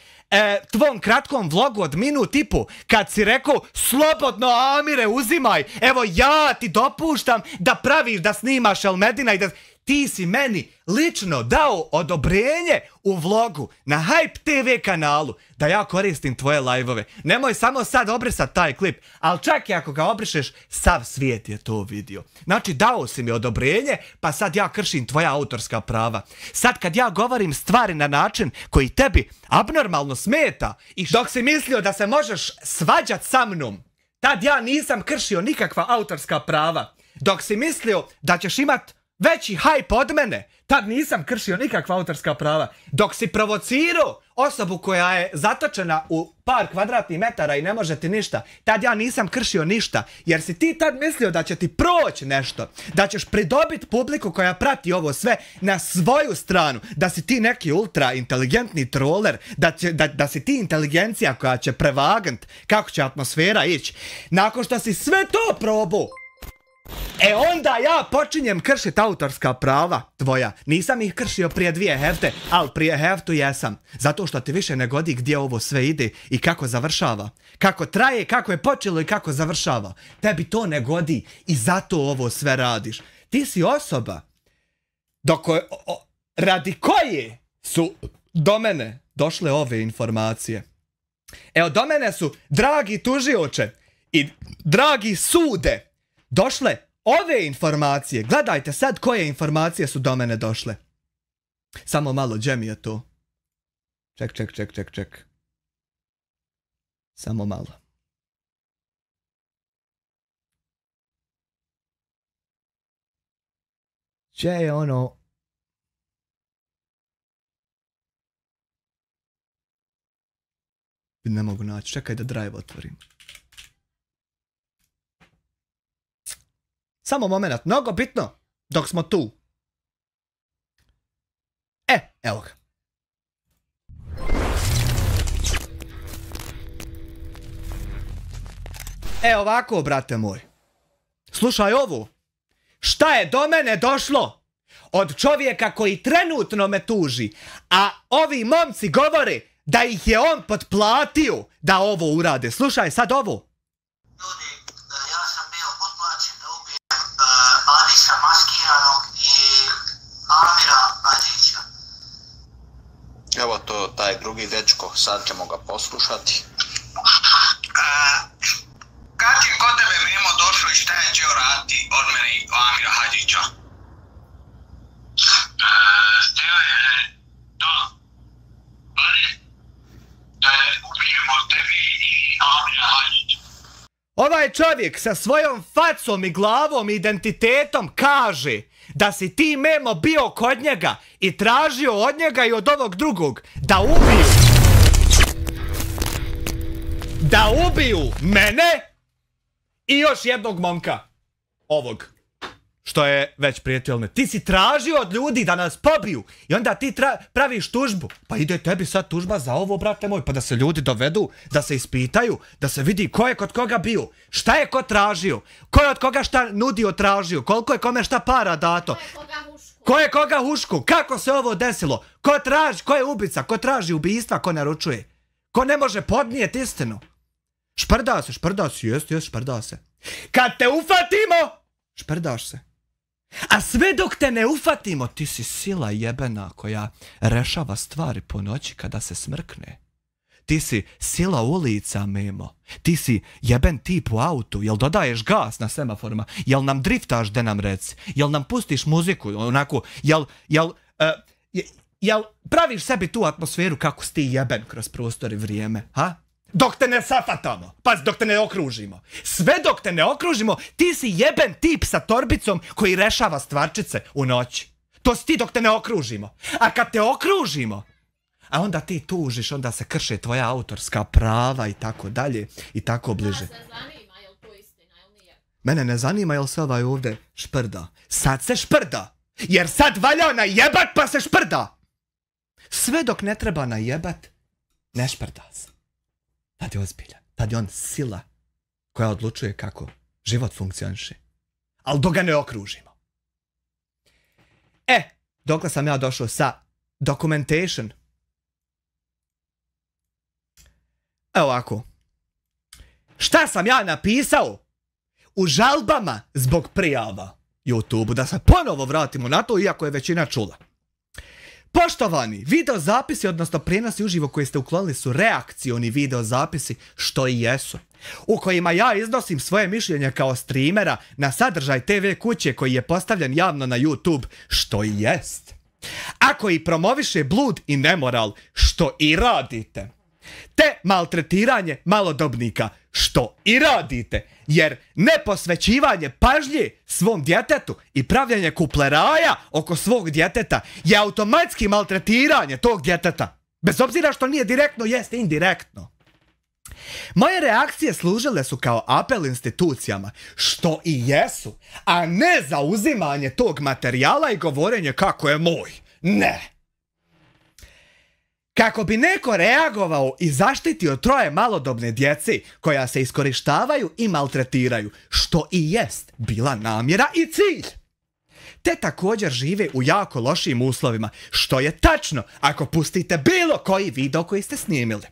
tvom kratkom vlogu od minut i po, kad si rekao slobodno Amire uzimaj, evo ja ti dopuštam da praviš, da snimaš Elmedina i da... Ti si meni lično dao odobrenje u vlogu na Hype TV kanalu da ja koristim tvoje live-ove. Nemoj samo sad obrisat taj klip, ali čak i ako ga obrišeš, sav svijet je to vidio. Znači dao si mi odobrenje, pa sad ja kršim tvoja autorska prava. Sad kad ja govorim stvari na način koji tebi abnormalno smeta i dok si mislio da se možeš svađat sa mnom, tad ja nisam kršio nikakva autorska prava. Dok si mislio da ćeš imat veći hype od mene, tad nisam kršio nikakva autorska prava. Dok si provocirao osobu koja je zatočena u par kvadratnih metara i ne može ti ništa, tad ja nisam kršio ništa, jer si ti tad mislio da će ti proći nešto, da ćeš pridobiti publiku koja prati ovo sve na svoju stranu, da si ti neki ultra inteligentni troller, da si ti inteligencija koja će prevagant kako će atmosfera ići. Nakon što si sve to probao, onda ja počinjem kršiti autorska prava tvoja. Nisam ih kršio prije 2 hefte, ali prije heftu jesam. Zato što ti više ne godi gdje ovo sve ide i kako završava. Kako traje, kako je počelo i kako završava. Tebi to ne godi i zato ovo sve radiš. Ti si osoba radi koje su do mene došle ove informacije. Evo, do mene su, dragi tužioče i dragi sude, došle ove informacije. Gledajte sad koje informacije su do mene došle. Samo malo, gdje mi je to? Ček. Samo malo. Gdje je ono? Ne mogu naći. Čekaj da drive otvorim. Samo moment, mnogo bitno, dok smo tu. Evo ga. Ovako, brate moj. Slušaj ovo. Šta je do mene došlo od čovjeka koji trenutno me tuži, a ovi momci govore da ih je on potplatio da ovo urade. Slušaj sad ovo. Adisa Maskiranog i Amira Hadžića. Evo to, taj drugi dečko, sad ćemo ga poslušati. Kad je kod tebe memo došlo i šta je ćeo raditi od mene i Amira Hadžića? Htio je, da, ali da je ubijemo tebi i Amira Hadžića. Ovaj čovjek sa svojom facom i glavom i identitetom kaže da si ti memo bio kod njega i tražio od njega i od ovog drugog da ubiju mene i još jednog momka. Ovog. što je već prijetelne. Ti si tražio od ljudi da nas pobiju i onda ti praviš tužbu. Pa ide tebi sad tužba za ovo, brate moj, pa da se ljudi dovedu, da se ispitaju, da se vidi ko je kod koga bio, šta je ko tražio, ko je od koga šta nudio tražio, koliko je kome šta para dato, ko je koga hušku, kako se ovo desilo, ko je ubica, ko traži ubistva, ko naručuje, ko ne može podnijeti istinu. Šprda se, jest, šprda se. Kad te ufatimo, šprdaš se. A sve dok te ne ufatimo, ti si sila jebena koja rešava stvari po noći kada se smrkne. Ti si sila ulica, Memo. Ti si jeben tip u autu. Jel dodaješ gas na semaforima? Jel nam driftaš, de nam reci? Jel nam pustiš muziku? Onako, jel praviš sebi tu atmosferu kako si ti jeben kroz prostor i vrijeme? Ha? Dok te ne safatamo, pazi, dok te ne okružimo. Sve dok te ne okružimo, ti si jeben tip sa torbicom koji rešava stvarčice u noći. To si ti dok te ne okružimo. A kad te okružimo, a onda ti tužiš, onda se krše tvoja autorska prava i tako dalje i tako bliže. Mene ne zanima jel se ovaj ovdje šprda. Sad se šprda, jer sad valja najebat pa se šprda. Sve dok ne treba najebat, ne šprda se. Tad je ozbiljan, tad je on sila koja odlučuje kako život funkcioniše. Ali dok ga ne okružimo. Dokle sam ja došao sa documentation. Evo ovako. Šta sam ja napisao u žalbama zbog prijava YouTube-u? Da se ponovo vratimo na to, iako je većina čula. Poštovani, videozapisi, odnosno prijenosi uživo koje ste uklonili su reakcioni videozapisi, što i jesu, u kojima ja iznosim svoje mišljenje kao streamera na sadržaj TV kuće koji je postavljen javno na YouTube, što i jest. Ako i promoviše blud i nemoral, što i radite. Te maltretiranje malodobnika, što i radite, jer neposvećivanje pažnje svom djetetu i pravljanje kupleraja oko svog djeteta je automatski maltretiranje tog djeteta. Bez obzira što nije direktno, jeste indirektno. Moje reakcije služile su kao apel institucijama, što i jesu, a ne za uzimanje tog materijala i govorenje kako je moj. Ne. Kako bi neko reagovao i zaštitio 3 malodobne djece koja se iskorištavaju i maltretiraju, što i jest bila namjera i cilj. Te također žive u jako lošim uslovima, što je tačno ako pustite bilo koji video koji ste snimili.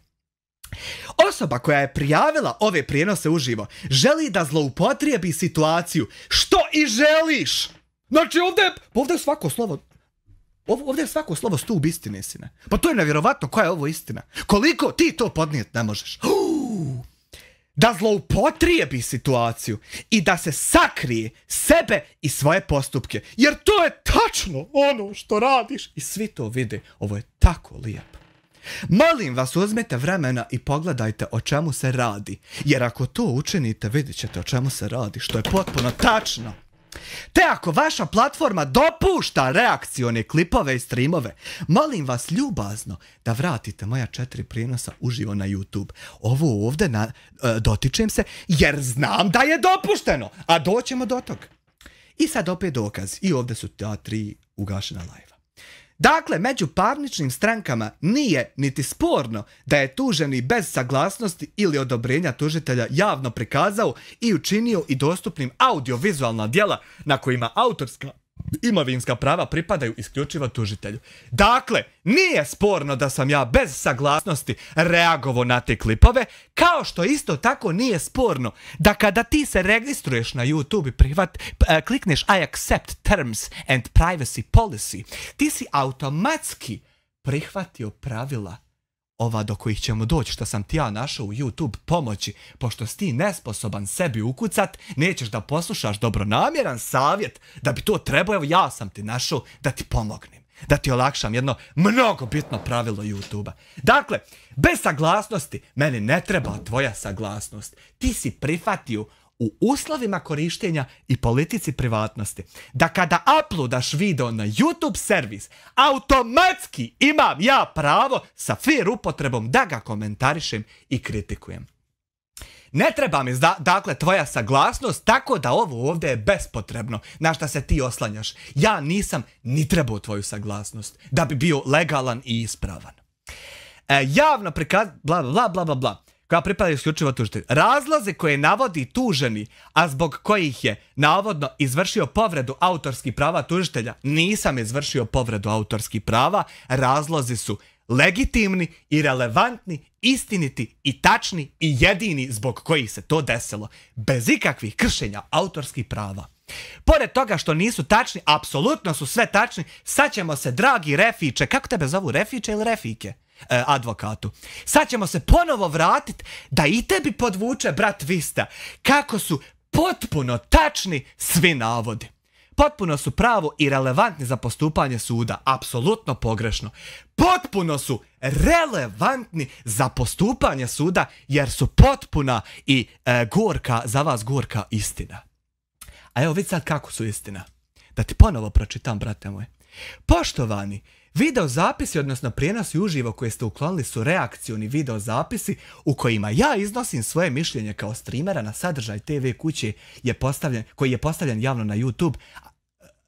Osoba koja je prijavila ove prijenose uživo želi da zloupotrijebi situaciju, što i želiš. Znači ovdje je svako slovo... Ovdje je svako slovo stup istine, sine. Pa to je nevjerovatno, koja je ovo istina. Koliko ti to podnijet ne možeš. Da zloupotrijebi situaciju i da se sakrije sebe i svoje postupke. Jer to je tačno ono što radiš i svi to vide. Ovo je tako lijepo. Molim vas, uzmite vremena i pogledajte o čemu se radi. Jer ako to učinite, vidjet ćete o čemu se radi, što je potpuno tačno. Te ako vaša platforma dopušta reakcione klipove i streamove, molim vas ljubazno da vratite moja 4 prijenosa uživo na YouTube. Ovo ovdje dotičem se jer znam da je dopušteno, a doćemo do toga. I sad opet dokaz. I ovdje su ta 3 ugašena live. Dakle, među parničnim strankama nije niti sporno da je tuženi bez saglasnosti ili odobrenja tužitelja javno prikazao i učinio i dostupnim audiovizualna djela na kojima autorska imovinska prava pripadaju isključivo tužitelju. Dakle, nije sporno da sam ja bez saglasnosti reagovao na te klipove, kao što isto tako nije sporno da kada ti se registruješ na YouTube i klikneš I accept terms and privacy policy, ti si automatski prihvatio pravila ova do kojih ćemo doći, što sam ti ja našao u YouTube pomoći, pošto si ti nesposoban sebi ukucat, nećeš da poslušaš dobronamjeran savjet da bi to trebao, evo ja sam ti našao da ti pomognem, da ti olakšam jedno mnogo bitno pravilo YouTube-a. Dakle, bez saglasnosti meni ne treba tvoja saglasnost. Ti si prihvatio u uslovima korištenja i politici privatnosti da kada uploadaš video na YouTube servis, automatski imam ja pravo sa fair upotrebom da ga komentarišem i kritikujem. Ne treba mi, dakle, tvoja saglasnost, tako da ovo ovdje je bespotrebno, na šta se ti oslanjaš. Ja nisam ni trebao tvoju saglasnost, da bi bio legalan i ispravan. Javno prikaz... bla, bla, bla, bla, bla. Koja pripada isključivo tužitelju. Razlozi koje navodi tuženi, a zbog kojih je navodno izvršio povredu autorskih prava tužitelja, nisam izvršio povredu autorskih prava, razlozi su legitimni i relevantni, istiniti i tačni i jedini zbog kojih se to desilo, bez ikakvih kršenja autorskih prava. Pored toga što nisu tačni, apsolutno su sve tačni, sad ćemo se, dragi Refiće, kako tebe zovu, Refiće ili Refike? Advokatu. Sad ćemo se ponovo vratiti da i tebi podvuče brat Vista kako su potpuno tačni svi navodi. Potpuno su pravo i relevantni za postupanje suda. Apsolutno pogrešno. Potpuno su relevantni za postupanje suda jer su potpuna i gorka, za vas gorka istina. A evo vidi sad kako su istina. Da ti ponovo pročitam, brate moj. Poštovani, video zapisi, odnosno prijenosi uživo koje ste uklonili su reakcioni video zapisi u kojima ja iznosim svoje mišljenje kao streamera na sadržaj TV kuće koji je postavljen javno na YouTube.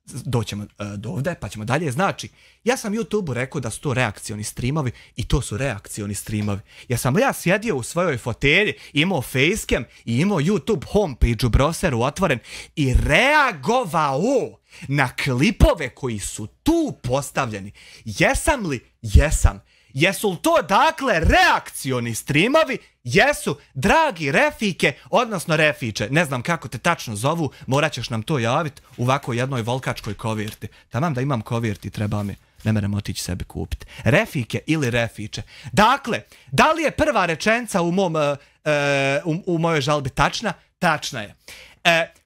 Doćemo do ovdje pa ćemo dalje. Znači, ja sam YouTube-u rekao da su to reakcioni streamovi i to su reakcioni streamovi. Ja sam sjedio u svojoj fotelji, imao facecam i imao YouTube homepage u browseru otvoren i reagovao na klipove koji su tu postavljeni. Jesam li? Jesam. Jesu li to dakle reakcioni streamovi? Jesu, dragi Refike, odnosno Refiće, ne znam kako te tačno zovu, morat ćeš nam to javiti u ovako jednoj volkačkoj kovirti. Tamam da imam kovirti, treba mi, ne merem otići sebi kupiti. Refike ili Refiće. Dakle, da li je prva rečenica u mojoj žalbi tačna? Tačna je.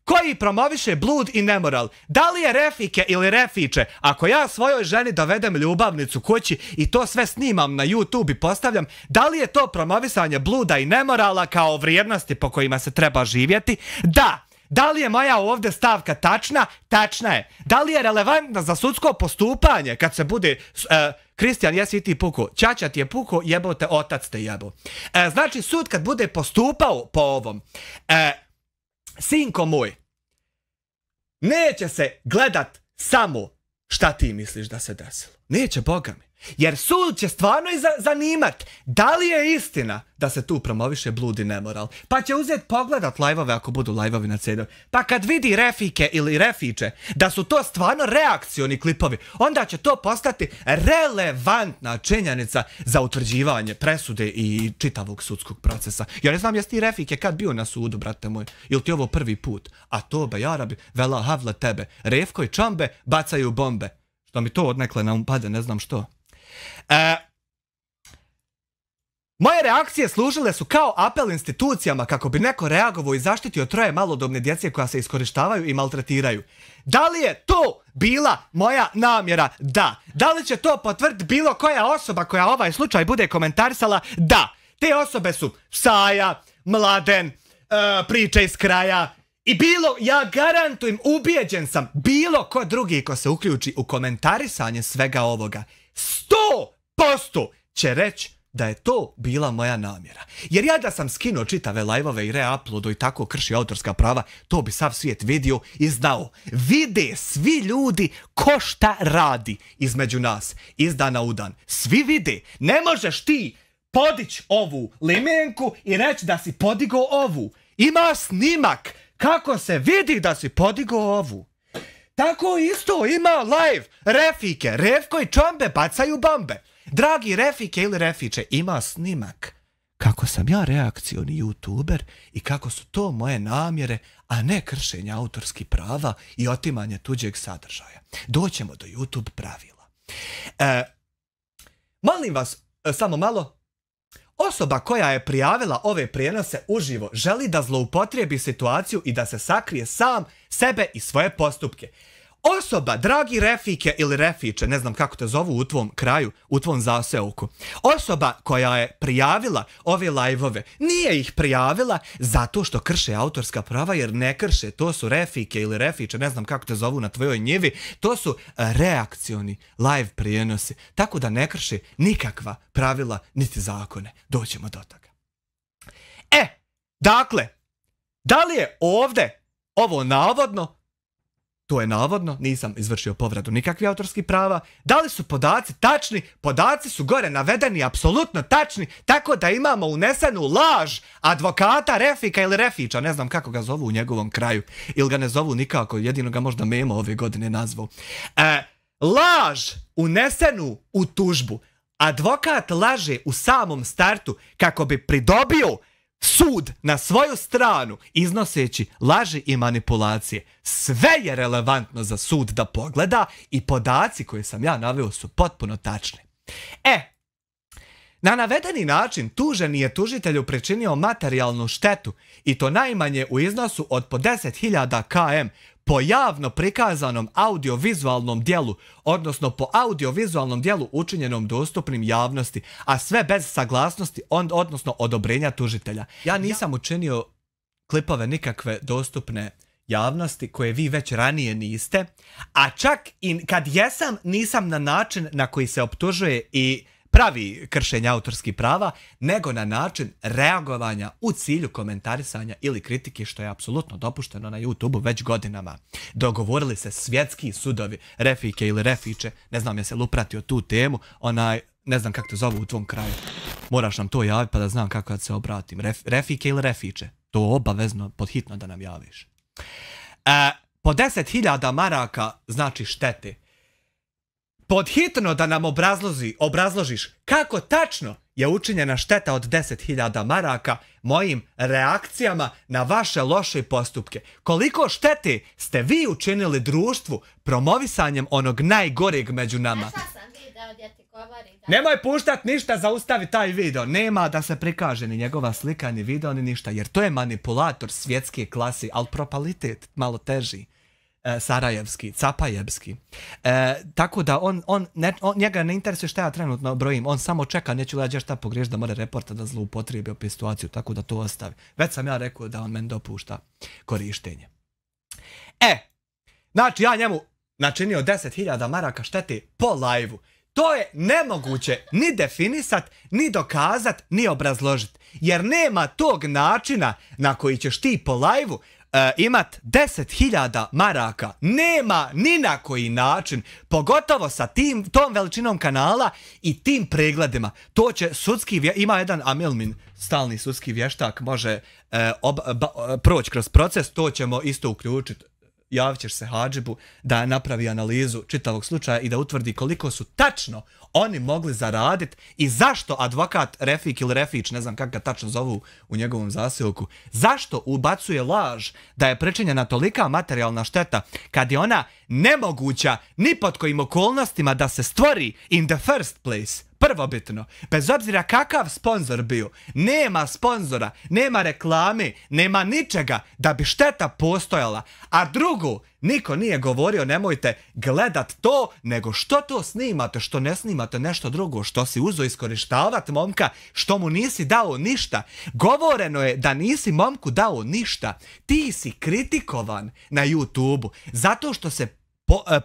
Koji promoviše blud i nemoral? Da li je Refike ili Refiće? Ako ja svojoj ženi dovedem ljubavnicu kući i to sve snimam na YouTube i postavljam, da li je to promovisanje bluda i nemorala kao vrijednosti po kojima se treba živjeti? Da! Da li je moja ovdje stavka tačna? Tačna je. Da li je relevantna za sudsko postupanje kad se bude... Kristijan, jesi ti puko? Ćaća ti je puko, jebo te, otac te jebo. Znači, sud kad bude postupao po ovom... Sinko moj, neće se gledat samo šta ti misliš da se desilo. Neće, boga mi. Jer sud će stvarno i zanimat da li je istina da se tu promoviše blud i nemoral. Pa će uzeti pogledat live-ove ako budu live-ovi na CD. Pa kad vidi Refike ili Refiće da su to stvarno reakcioni klipovi, onda će to postati relevantna činjenica za utvrđivanje presude i čitavog sudskog procesa. Ja ne znam jesi ti Refike kad bio na sudu, brate moj, ili ti ovo prvi put? A to be jarabi, vela havle tebe. Refko i čambe bacaju bombe. Što mi to odnekle na umpade, ne znam što. Moje reakcije služile su kao apel institucijama kako bi neko reagovao i zaštitio troje malodobne djece koja se iskorištavaju i maltretiraju. Da li je to bila moja namjera? Da. Da li će to potvrditi bilo koja osoba koja ovaj slučaj bude komentarisala? Da. Te osobe su Saja, Mladen, Priča iz kraja i ja garantujem, ubijeđen sam, bilo ko drugi ko se uključi u komentarisanje svega ovoga, 100% će reći da je to bila moja namjera. Jer ja da sam skinuo čitave live-ove i reuploadu i tako krši autorska prava, to bi sav svijet vidio i znao. Vide svi ljudi ko šta radi između nas, iz dana u dan. Svi vide. Ne možeš ti podići ovu limenku i reći da si podigao ovu. Ima snimak kako se vidi da si podigao ovu. Tako isto ima live. Refike, Refko i čombe bacaju bombe. Dragi Refike ili Refiće, ima snimak kako sam ja reakcioni youtuber i kako su to moje namjere, a ne kršenje autorskih prava i otimanje tuđeg sadržaja. Doćemo do YouTube pravila. Molim vas, samo malo. Osoba koja je prijavila ove prijenose uživo želi da zloupotrijebi situaciju i da se sakrije sam sebe i svoje postupke. Osoba, dragi Refike ili Refiće, ne znam kako te zovu u tvom kraju, u tvom zaseoku. Osoba koja je prijavila ove live-ove, nije ih prijavila zato što krše autorska prava, jer ne krše. To su Refike ili Refiće, ne znam kako te zovu na tvojoj njivi. To su reakcioni live prijenosi. Tako da ne krše nikakva pravila niti zakone. Doćemo do toga. Dakle, da li je ovdje ovo navodno? To je navodno, nisam izvršio povredu nikakvih autorskih prava. Da li su podaci tačni? Podaci su gore navedeni apsolutno tačni, tako da imamo unesenu laž advokata Refika ili Refića, ne znam kako ga zovu u njegovom kraju, ili ga ne zovu nikako, jedino ga možda Memo ove godine nazvao. Laž unesenu u tužbu. Advokat laže u samom startu kako bi pridobio sud na svoju stranu, iznoseći laži i manipulacije. Sve je relevantno za sud da pogleda i podaci koje sam ja naveo su potpuno tačni. Na navedeni način tuženi je tužitelju pričinio materijalnu štetu i to najmanje u iznosu od po 10.000 km po javno prikazanom audiovizualnom dijelu, odnosno po audiovizualnom dijelu učinjenom dostupnim javnosti, a sve bez saglasnosti, odnosno odobrenja tužitelja. Ja nisam učinio klipove nikakve dostupne javnosti koje vi već ranije niste, a čak i kad jesam, nisam na način na koji se optužuje i pravi kršenje autorskih prava, nego na način reagovanja u cilju komentarisanja ili kritike, što je apsolutno dopušteno na YouTube-u već godinama. Dogovorili se svjetski sudovi, Refike ili Refiće, ne znam jesi li upratio tu temu, ne znam kako te zovu u tvom kraju. Moraš nam to javiti pa da znam kako da se obratim. Refike ili Refiće, to obavezno podhitno da nam javiš. Po 10.000 maraka znači štete. Podhitno da nam obrazložiš kako tačno je učinjena šteta od 10.000 maraka mojim reakcijama na vaše loše postupke. Koliko štete ste vi učinili društvu promovisanjem onog najgoreg među nama. Nemoj puštat ništa, zaustavi taj video. Nema da se prikaže ni njegova slika, ni video, ni ništa. Jer to je manipulator svjetske klase, ali propalitet malo teži. Sarajevski, Capajevski. Tako da njega ne interesuje šta ja trenutno brojim, on samo čeka, neću gledati šta pogriješ da mora reporta da zloupotrijebi opet situaciju, tako da to ostavi. Već sam ja rekao da on meni dopušta korištenje. Znači ja njemu načinio 10.000 maraka štete po live-u. To je nemoguće ni definisat, ni dokazat, ni obrazložit. Jer nema tog načina na koji ćeš ti po live-u imat 10.000 maraka. Nema ni na koji način, pogotovo sa tom veličinom kanala i tim pregledima. To će ima jedan Amilmin, stalni sudski vještak, može proći kroz proces, to ćemo isto uključiti. Javit ćeš se Hadžibu da napravi analizu čitavog slučaja i da utvrdi koliko su tačno oni mogli zaraditi i zašto advokat Refik ili Refić, ne znam kako ga tačno zovu u njegovom zasilku, zašto ubacuje laž da je pričinjena tolika materijalna šteta kad je ona nemoguća ni pod kojim okolnostima da se stvori in the first place. Prvobitno, bez obzira kakav sponzor bio, nema sponzora, nema reklame, nema ničega da bi šteta postojala. A drugo, niko nije govorio nemojte gledat to, nego što to snimate, što ne snimate nešto drugo, što si uzo iskorištavat momka, što mu nisi dao ništa. Govoreno je da nisi momku dao ništa. Ti si kritikovan na YouTube-u zato što se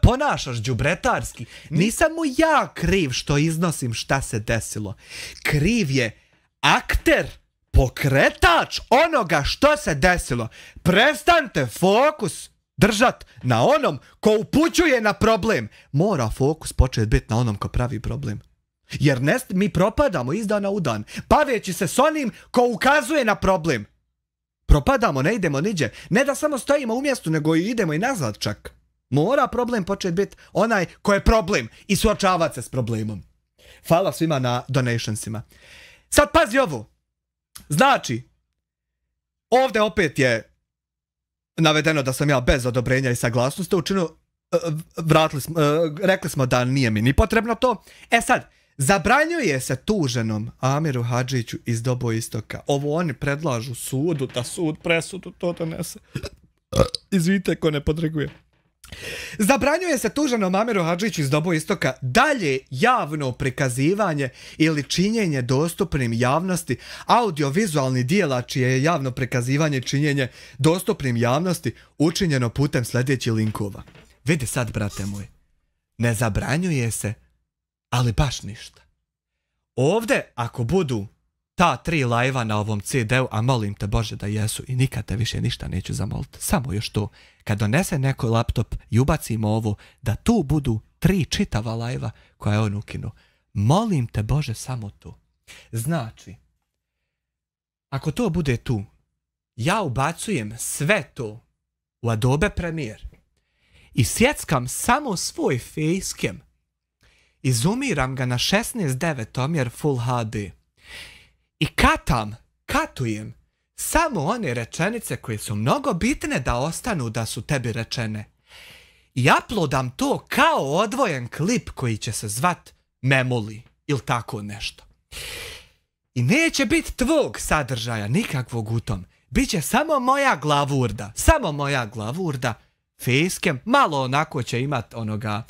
ponašaš đubretarski. Nisam mu ja kriv što iznosim šta se desilo. Kriv je akter, pokretač onoga što se desilo. Prestanite fokus držat na onom ko upućuje na problem. Mora fokus početi biti na onom ko pravi problem. Jer mi propadamo iz dana u dan, baveći se s onim ko ukazuje na problem. Propadamo, ne idemo niđe. Ne da samo stojimo u mjestu, nego i idemo i nazad čak. Mora problem početi biti onaj ko je problem i suočavati se s problemom. Hvala svima na donationsima. Sad pazi ovo. Znači, ovdje opet je navedeno da sam ja bez odobrenja i saglasnosti učinio, rekli smo da nije mi ni potrebno to. Sad, zabranjuje se tuženom Amiru Hadžiću iz Doboistoka. Ovo oni predlažu sudu, da sud presudu to donese. Izvite ko ne podreguje. Zabranjuje se tuženom Amiru Hadžiću iz Doboistoka dalje javno prikazivanje ili činjenje dostupnim javnosti audiovizualnih dijela čije je javno prikazivanje i činjenje dostupnim javnosti učinjeno putem sljedećih linkova. Vidi sad, brate moj, ne zabranjuje se, ali baš ništa. Ovdje, ako budu ta 3 lajva na ovom CD-u, a molim te Bože da jesu i nikad te više ništa neću zamoliti. Samo još to. Kad donese neko laptop i ubacimo ovo, da tu budu 3 čitava lajva koja je on ukinuo. Molim te Bože samo to. Znači, ako to bude tu, ja ubacujem sve to u Adobe Premiere i sjeckam samo svoj facecam i zoomiram ga na 16:9 omjer Full HD i katujem samo one rečenice koje su mnogo bitne da ostanu da su tebi rečene i uploadam to kao odvojen klip koji će se zvat Memoli ili tako nešto. I neće biti tvog sadržaja nikakvog u tom. Biće samo moja glavurda, facecam, malo onako će imat onoga,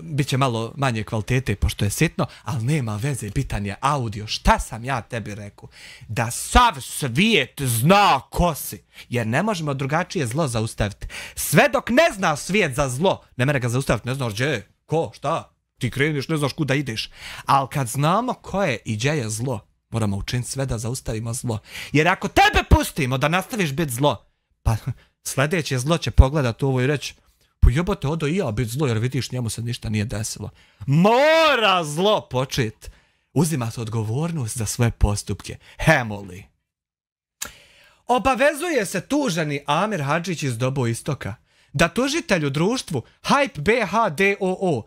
bit će malo manje kvalitete pošto je sitno, ali nema veze, bitan je audio. Šta sam ja tebi rekao? Da sav svijet zna ko si, jer ne možemo drugačije zlo zaustaviti. Sve dok ne zna svijet za zlo, ne mere ga zaustaviti, ne znaš gdje je, ko, šta, ti kreniš, ne znaš kuda ideš. Ali kad znamo ko je i gdje je zlo, moramo učiniti sve da zaustavimo zlo. Jer ako tebe pustimo da nastaviš biti zlo, pa sljedeće zlo će pogledat ovo i reći, pa jebote, odo i ja biti zlo, jer vidiš, njemu se ništa nije desilo. Mora zlo počet uzimati odgovornost za svoje postupke. Hemoli. Obavezuje se tuženi Amir Hadžić iz Dobo Istoka da tužitelju društvu Hype BH DOO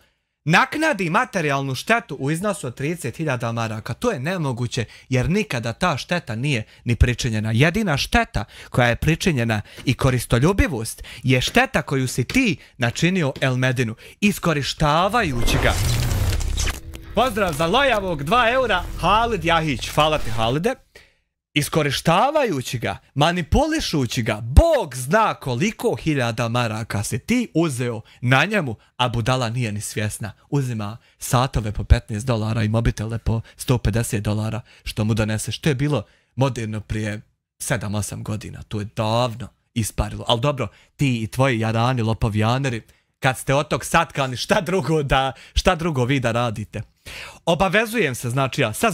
naknadi materijalnu štetu u iznosu od 30.000 maraka. To je nemoguće jer nikada ta šteta nije ni pričinjena. Jedina šteta koja je pričinjena i koristoljubivost je šteta koju si ti načinio Elmedinu iskorištavajući ga. Pozdrav za lojavog 2 eura Halid Jahić. Hvala ti Halide. Iskorištavajući ga, manipulišući ga, Bog zna koliko hiljada maraka si ti uzeo na njemu, a budala nije ni svjesna. Uzima satove po $15 i mobitele po $150 što mu doneseš. To je bilo moderno prije 7-8 godina. To je davno isparilo. Ali dobro, ti i tvoji jarani lopovjaneri, kad ste od tog satkani, šta drugo vi da radite? Obavezujem se, znači ja, sa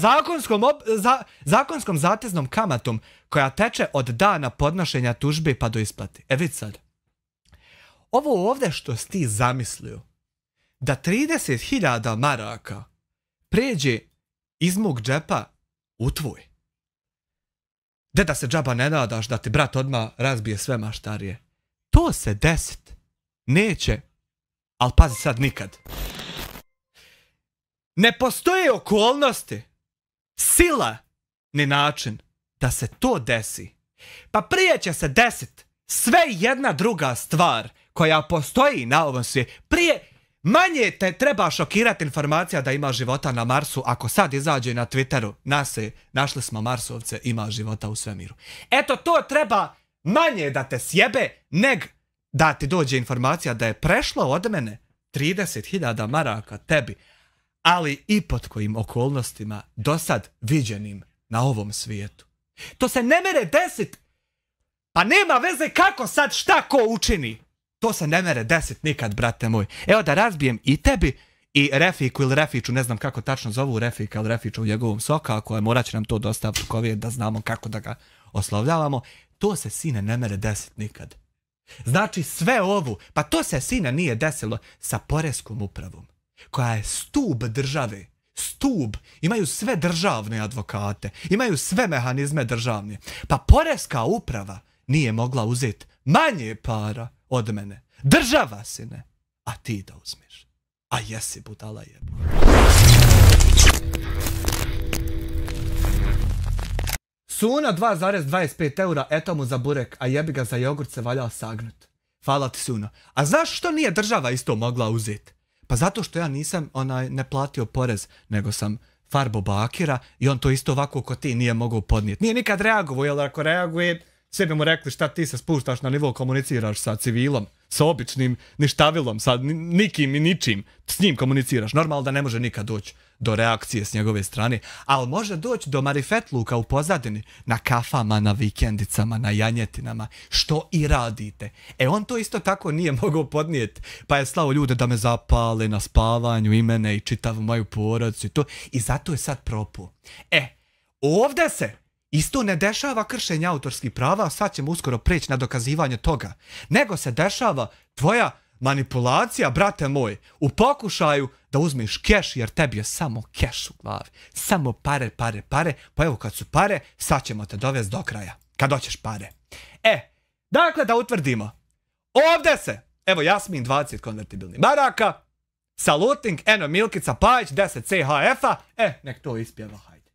zakonskom zateznom kamatom koja teče od dana podnošenja tužbe pa do isplate. Vidi sad. Ovo ovdje što si ti zamislio, da 30.000 maraka pređe iz mog džepa u tvoj. Da se džaba ne nadaš da ti brat odmah razbije sve maštarije. To se desit neće, ali pazi sad nikad. Ne postoje okolnosti, sila, ni način da se to desi. Pa prije će se desit sve jedna druga stvar koja postoji na ovom svijetu. Prije manje te treba šokirati informacija da ima života na Marsu ako sad izađe na Twitteru. Našli smo Marsovce, ima života u svemiru. Eto to treba manje da te sjebe neg da ti dođe informacija da je prešlo od mene 30.000 maraka tebi. Ali i pod kojim okolnostima dosad viđenim na ovom svijetu. To se ne mere desit, pa nema veze kako sad šta ko učini. To se ne mere desit nikad, brate moj. Evo da razbijem i tebi i Refiku ili Refiću, ne znam kako tačno zovu Refika ili Refiću u njegovom sokaku, morat će nam to dostaviti kovijek da znamo kako da ga oslovljavamo. To se, sine, ne mere desit nikad. Znači sve ovo, pa to se, sine, nije desilo sa Poreskom upravom, koja je stub države, stub, imaju sve državne advokate, imaju sve mehanizme državne. Pa Poreska uprava nije mogla uzeti manje para od mene. Država, sine, a ti da uzmeš. A jesi budala jebo. Suna 2,25 eura, eto mu za burek, a jebi ga za jogurt se valjao sagnut. Hvala ti, Suno. A znaš što nije država isto mogla uzeti? Pa zato što ja nisam ne platio porez, nego sam farbo bakira i on to isto ovako ko ti nije mogao podnijeti. Nije nikad reagovao, jer ako reaguje, sve bi mu rekli šta ti se spuštaš na nivo, komuniciraš sa civilom, sa običnim ništavilom, sa nikim i ničim, s njim komuniciraš. Normalno da ne može nikad doći do reakcije s njegove strane, ali može doći do marifetluka u pozadini, na kafama, na vikendicama, na janjetinama, što i radite. On to isto tako nije mogao podnijeti, pa je slao ljude da me zapale na spavanju i mene i čitavu moju porodicu i to, i zato je sad propuo. ovdje se isto ne dešava kršenje autorskih prava, sad ćemo uskoro preći na dokazivanje toga, nego se dešava tvoja manipulacija, brate moj, u pokušaju da uzmeš keš, jer tebi je samo keš u glavi. Samo pare, pare, pare, pa evo kad su pare, sad ćemo te dovesti do kraja, kad hoćeš pare. Dakle, da utvrdimo, ovdje se, evo Jasmin 20 konvertibilnih maraka, saluting, eno Milkica Pajić, 10 CHF-a, nek to ispjeva, hajde.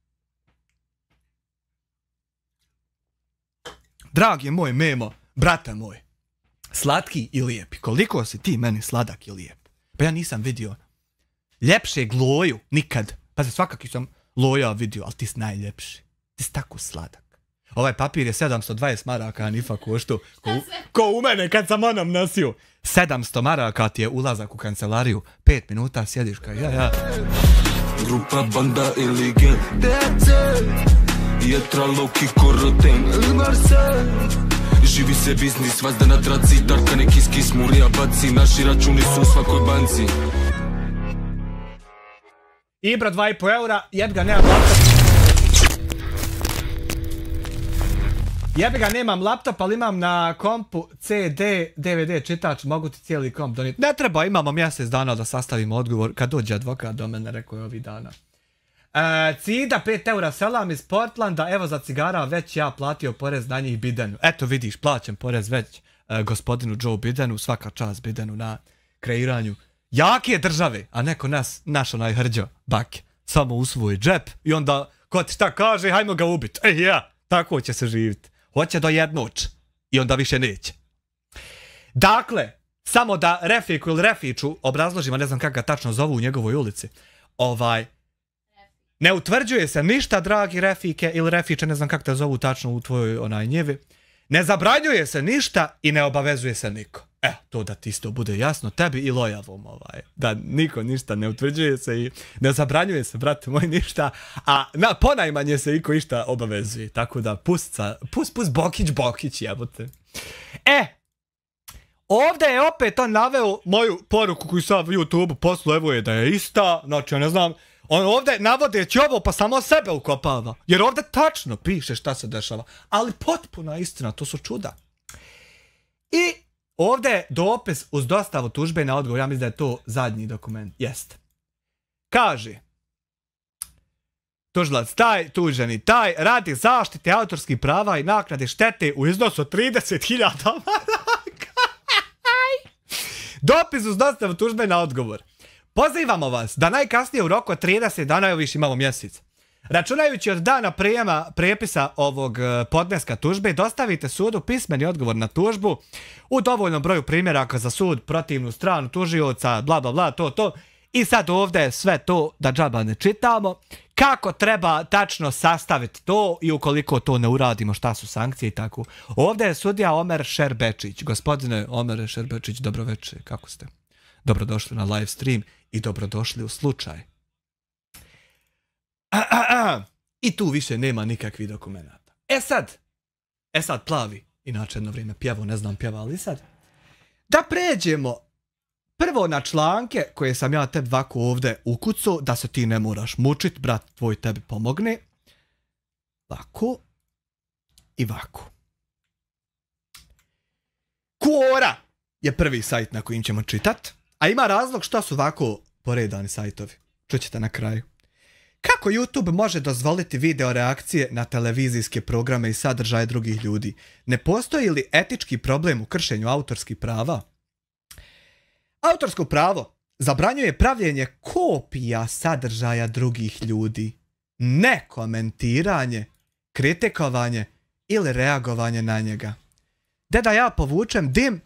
Dragi moj Memo, brate moj, slatki i lijepi, koliko si ti meni sladak i lijep. Pa ja nisam vidio ljepšeg Loju nikad. Pa svakaki sam Loja vidio, ali ti si najljepši. Ti si tako sladak. Ovaj papir je 720 maraka, a nifa koštu. Ko u mene kad sam onom nosio. 700 maraka ti je ulazak u kancelariju. 5 minuta sjediš kaj ja. Grupa, banda ili GDC, Jetra, Loki, Koroten ili Marcel. Živi se biznis, vazda na traci, tarka neki skis, murija baci, naši računi su u svakoj banci. Ibra 2,5 eura, jebga nemam laptop. Jebga nemam laptop, ali imam na kompu CD, DVD čitač, mogu ti cijeli komp donijeti. Ne treba, imamo mjesec dana da sastavimo odgovor, kad dođe advokat do mene, rekao je ovih dana. Cida 5 eura selam iz Portlanda, evo za cigara već ja platio porez na njih Bidenu. Eto vidiš, plaćam porez već gospodinu Joe Bidenu, svaka čast Bidenu na kreiranju jake države, a neko naš onaj hrđo bake, samo u svoj džep i onda ko ti šta kaže, hajmo ga ubit. Ja, tako će se živjeti. Hoće do jednoć i onda više neće. Dakle, samo da Refiku ili Refiću obrazložimo, ne znam kako ga tačno zovu u njegovoj ulici, ne utvrđuje se ništa, dragi Refike ili Refiće, ne znam kako te zovu tačno u tvojoj njivi. Ne zabranjuje se ništa i ne obavezuje se niko. Evo, to da ti isto bude jasno tebi i Lojavom, da niko ništa ne utvrđuje se i ne zabranjuje se, brate moj, ništa, a ponajmanje se iko išta obavezuje. Tako da, pust Bokić, jebote. Ovdje je opet on naveo moju poruku koju sam u YouTube poslu, evo je da je ista, znači ja ne znam, on ovdje navodeći ovo pa samo sebe ukopava, jer ovdje tačno piše šta se dešava, ali potpuna istina, to su čuda. I ovdje je dopis uz dostavu tužbe na odgovor, ja mislim da je to zadnji dokument, jest. Kaže, tužilac taj, tuženi taj, radi zaštite autorskih prava i naknade štete u iznosu od 30.000 maraka. Dopis uz dostavu tužbe na odgovor. Pozivamo vas da najkasnije u roku od 30 dana, evo više imamo mjesec, računajući od dana prijema prijepisa ovog podneska tužbe, dostavite sudu pismeni odgovor na tužbu u dovoljnom broju primjeraka za sud, protivnu stranu tužioca, bla bla bla, to. I sad ovdje je sve to da džaba ne čitamo, kako treba tačno sastaviti to i ukoliko to ne uradimo šta su sankcije i tako. Ovdje je sudija Omer Šerbečić. Gospodine Omer Šerbečić, dobroveče, kako ste? Dobrodošli na live stream i dobrodošli u slučaj. I tu više nema nikakvih dokumenta. E sad Plavi, inače jedno vrijeme pjevo, ne znam pjeva, ali sad, da pređemo prvo na članke koje sam ja tebi ovako ovdje ukucao, da se ti ne moraš mučit, brat tvoj tebi pomogne. Ovako i ovako. Quora je prvi sajt na kojim ćemo čitat, a ima razlog što su ovako poredani sajtovi. Čućete na kraju. Kako YouTube može dozvoliti video reakcije na televizijske programe i sadržaje drugih ljudi? Ne postoji li etički problem u kršenju autorskih prava? Autorsko pravo zabranjuje pravljenje kopija sadržaja drugih ljudi, ne komentiranje, kritikovanje ili reagovanje na njega. Da ja povučem dim,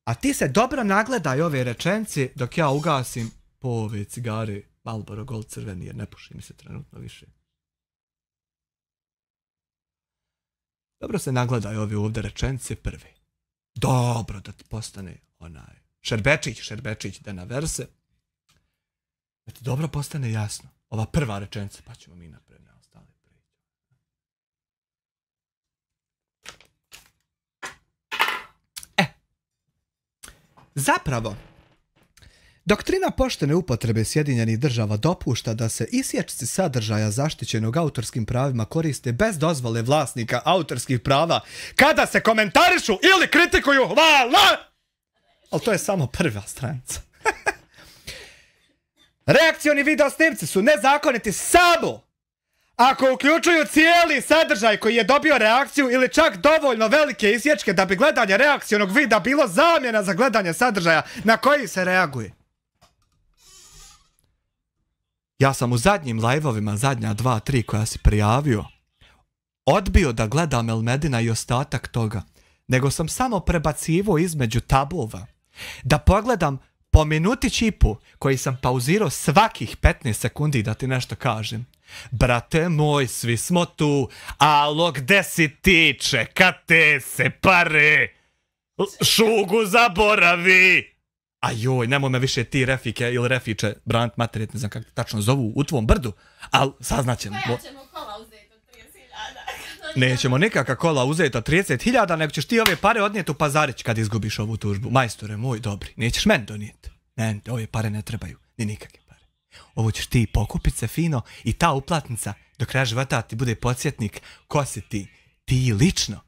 a ti se dobro nagledaj ove rečence dok ja ugasim po ove cigare Marlboro Gold crveni, jer ne puši mi se trenutno više. Dobro se nagledaj ove ovdje rečence prve. Dobro da ti postane onaj Šerbečić da naverse. Da ti dobro postane jasno. Ova prva rečenica, pa ćemo mi napred na ostale priče. Zapravo, Doktrina poštene upotrebe Sjedinjenih država dopušta da se isječci sadržaja zaštićenog autorskim pravima koriste bez dozvole vlasnika autorskih prava kada se komentarišu ili kritikuju. Hvala! Ali to je samo prva stranica. Reakcioni video snimci su nezakoniti samo ako uključuju cijeli sadržaj koji je dobio reakciju ili čak dovoljno velike isječke da bi gledanje reakcionog videa bilo zamjena za gledanje sadržaja na koji se reaguje. Ja sam u zadnjim live-ovima, zadnja 2-3 koja si prijavio, odbio da gledam Elmedina i ostatak toga, nego sam samo prebacivo između tabova da pogledam po minutić i po koji sam pauzirao svakih 15 sekundi da ti nešto kažem. Brate moj, svi smo tu, alo gde si tiče, kate se pare, šugu zaboravi. A joj, nemoj me više ti refike ili refiče, brant materijet, ne znam kako tačno zovu, u tvom brdu, ali saznaćemo. Pa ja ćemo kola uzeti od 30.000. Nećemo nikakva kola uzeti od 30.000, nego ćeš ti ove pare odnijeti u Pazarić kad izgubiš ovu tužbu. Majstore moj, dobri, nećeš meni donijeti. Ne, ove pare ne trebaju, ni nikakve pare. Ovo ćeš ti pokupit se fino i ta uplatnica do kraja života ti bude podsjetnik ko si ti. Ti lično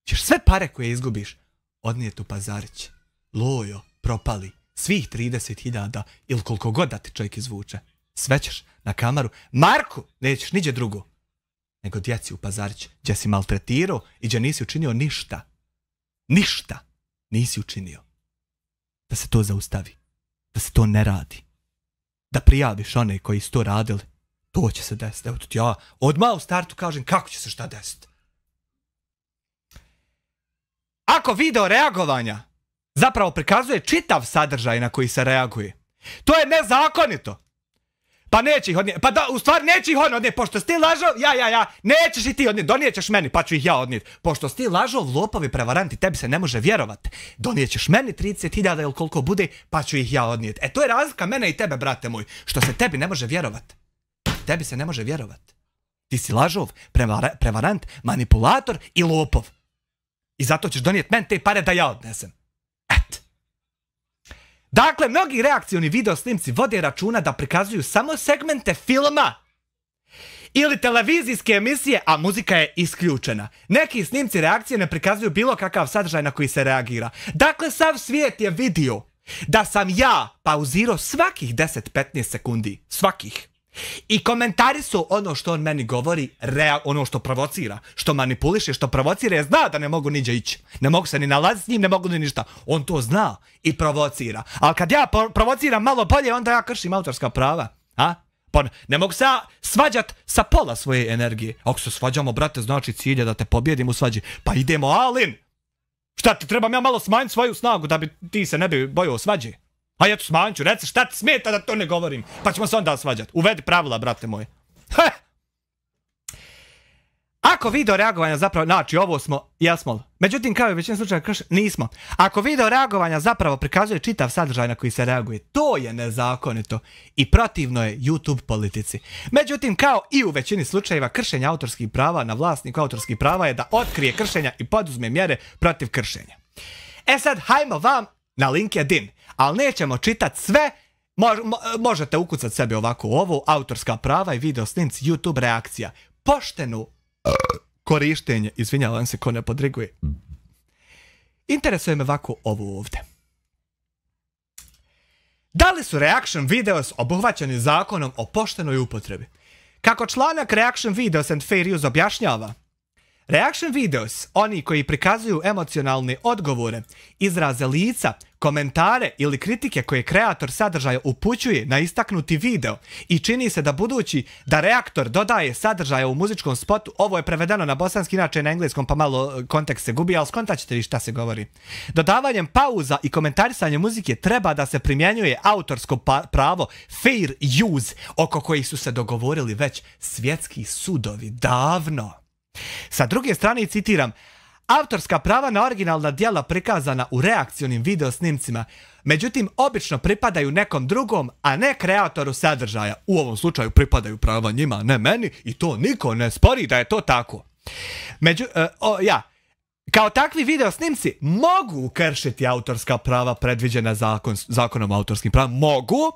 ćeš sve pare koje izgubiš odnijeti u Pazarić. Lojo, propali, svih 30.000 ili koliko god da ti čovjek izvuče. Sve ćeš na kamaru. Marku, nećeš niđe drugo nego djeci u Pazarić, gdje si maltretirao i gdje nisi učinio ništa. Ništa nisi učinio. Da se to zaustavi. Da se to ne radi. Da prijaviš one koji su to radili. To će se desiti. Evo tu ja odmah u startu kažem kako će se šta desiti. Ako video reagovanja zapravo prikazuje čitav sadržaj na koji se reaguje, to je nezakonito. Pa neće ih odnijeti. Pa da, u stvari neće ih on odnijeti. Pošto si ti lažov, nećeš i ti odnijeti. Donijećeš meni, pa ću ih ja odnijeti. Pošto si ti lažov, lopovi, prevaranti, tebi se ne može vjerovati. Donijećeš meni 30.000 ili koliko bude, pa ću ih ja odnijeti. To je razlika mene i tebe, brate moj. Što se tebi ne može vjerovati. Tebi se ne može vjerovati. Ti si lažov, prevarant, manipulator i lopov. I zato ćeš donijeti meni te pare da ja odnesem. Dakle, mnogi reakcioni video snimci vode računa da prikazuju samo segmente filma ili televizijske emisije, a muzika je isključena. Neki snimci reakcije ne prikazuju bilo kakav sadržaj na koji se reagira. Dakle, sav svijet je vidio da sam ja pauzirao svakih 10-15 sekundi. Svakih. I komentari su ono što on meni govori, ono što provocira, što manipuliše, što provocira, jer zna da ne mogu niđe ići. Ne mogu se ni nalaziti s njim, ne mogu ni ništa. On to zna i provocira. Ali kad ja provociram malo bolje, onda ja kršim autorska prava. Pa ne mogu se svađat sa pola svoje energije. Ako se svađamo, brate, znači cilje da te pobjedim u svađi. Pa idemo all in. Šta ti, trebam ja malo smanjiti svoju snagu da bi ti se ne bi bojao svađe? A ja tu smanjit ću, reci šta ti smeta da to ne govorim, pa ćemo se onda svađati. Uvedi pravila, brate moje. Ako video reagovanja zapravo, znači ovo smo, jesmo. Međutim, kao i većina slučaja nismo. Ako video reagovanja zapravo prikazuje čitav sadržaj na koji se reaguje, to je nezakonito i protivno je YouTube politici. Međutim, kao i u većini slučajeva, kršenje autorskih prava na vlasniku autorskih prava je da otkrije kršenja i poduzme mjere protiv kršenja. Sad, hajmo vam na LinkedIn. Ali nećemo čitati sve, možete ukucati sebi ovako ovo, autorska prava i video snimci, YouTube reakcija. Pošteno korištenje, izvinjavam se ko ne podriguje. Interesuje me ovako ovo ovdje. Da li su reaction videos obuhvaćeni zakonom o poštenoj upotrebi? Kako članak Reaction Videos and Fair Use objašnjava, reaction videos, oni koji prikazuju emocionalne odgovore, izraze lica, komentare ili kritike koje kreator sadržaja upućuje na istaknuti video i čini se da budući da reaktor dodaje sadržaja u muzičkom spotu, ovo je prevedeno na bosanski, inače na engleskom pa malo kontekst se gubi, ali skontat ćete vi šta se govori. Dodavanjem pauza i komentarisanje muzike treba da se primjenjuje autorsko pravo fair use, oko kojih su se dogovorili već svjetski sudovi davno. Sa druge strane, citiram, autorska prava na originalna djela prikazana u reakcionim video snimcima, međutim, obično pripadaju nekom drugom, a ne kreatoru sadržaja. U ovom slučaju pripadaju prava njima, ne meni, i to niko ne spori da je to tako. kao takvi video snimci mogu kršiti autorska prava predviđena zakonom o autorskim pravima. Mogu.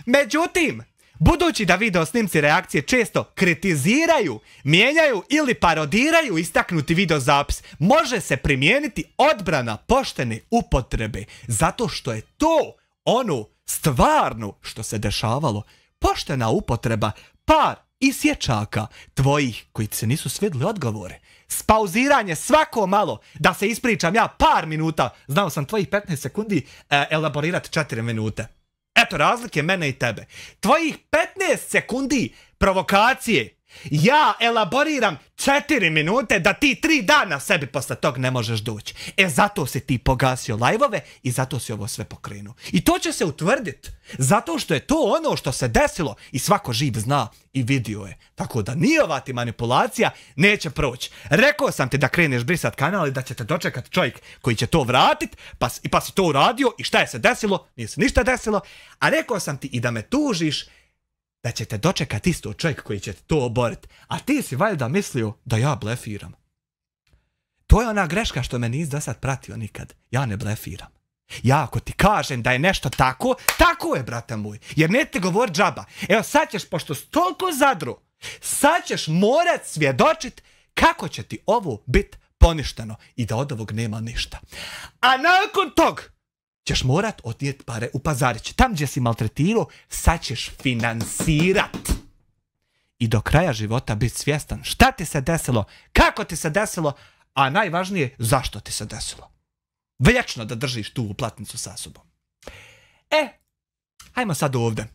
Međutim, budući da video snimci reakcije često kritiziraju, mijenjaju ili parodiraju istaknuti video zapis, može se primijeniti odbrana poštene upotrebe, zato što je to ono stvarno što se dešavalo. Poštena upotreba par isječaka tvojih koji ti se nisu svidjeli odgovore. Spauziranje svako malo, da se ispričam ja par minuta, znao sam tvojih 15 sekundi elaborirati 4 minute. Eto razlike mene i tebe. Tvojih 15 sekundi provokacije ja elaboriram 4 minute da ti 3 dana sebi posle tog ne možeš doći. Zato si ti pogasio lajvove i zato si ovo sve pokrenuo. I to će se utvrditi. Zato što je to ono što se desilo i svako živ zna i vidio je. Tako da nije ova ti manipulacija, neće proći. Rekao sam ti da kreneš brisat kanal i da će te dočekat čovjek koji će to vratit, pa si to uradio i šta je se desilo? Nije se ništa desilo. A rekao sam ti i da me tužiš da će te dočekat isto čovjek koji će to oboriti. A ti si valjda mislio da ja blefiram. To je ona greška što me nisi do sad pratio nikad. Ja ne blefiram. Ja ako ti kažem da je nešto tako, tako je, brate moj. Jer ne ti govor džaba. Evo sad ćeš, pošto si toliko zadru, sad ćeš morat svjedočit kako će ti ovo bit poništeno i da od ovog nema ništa. A nakon tog ćeš morat odnijet pare u Pazarić. Tam gdje si maltretirao, sad ćeš finansirat. I do kraja života bit svjestan šta ti se desilo, kako ti se desilo, a najvažnije zašto ti se desilo. Vječno da držiš tu uplatnicu sa sobom. Hajmo sad ovdje.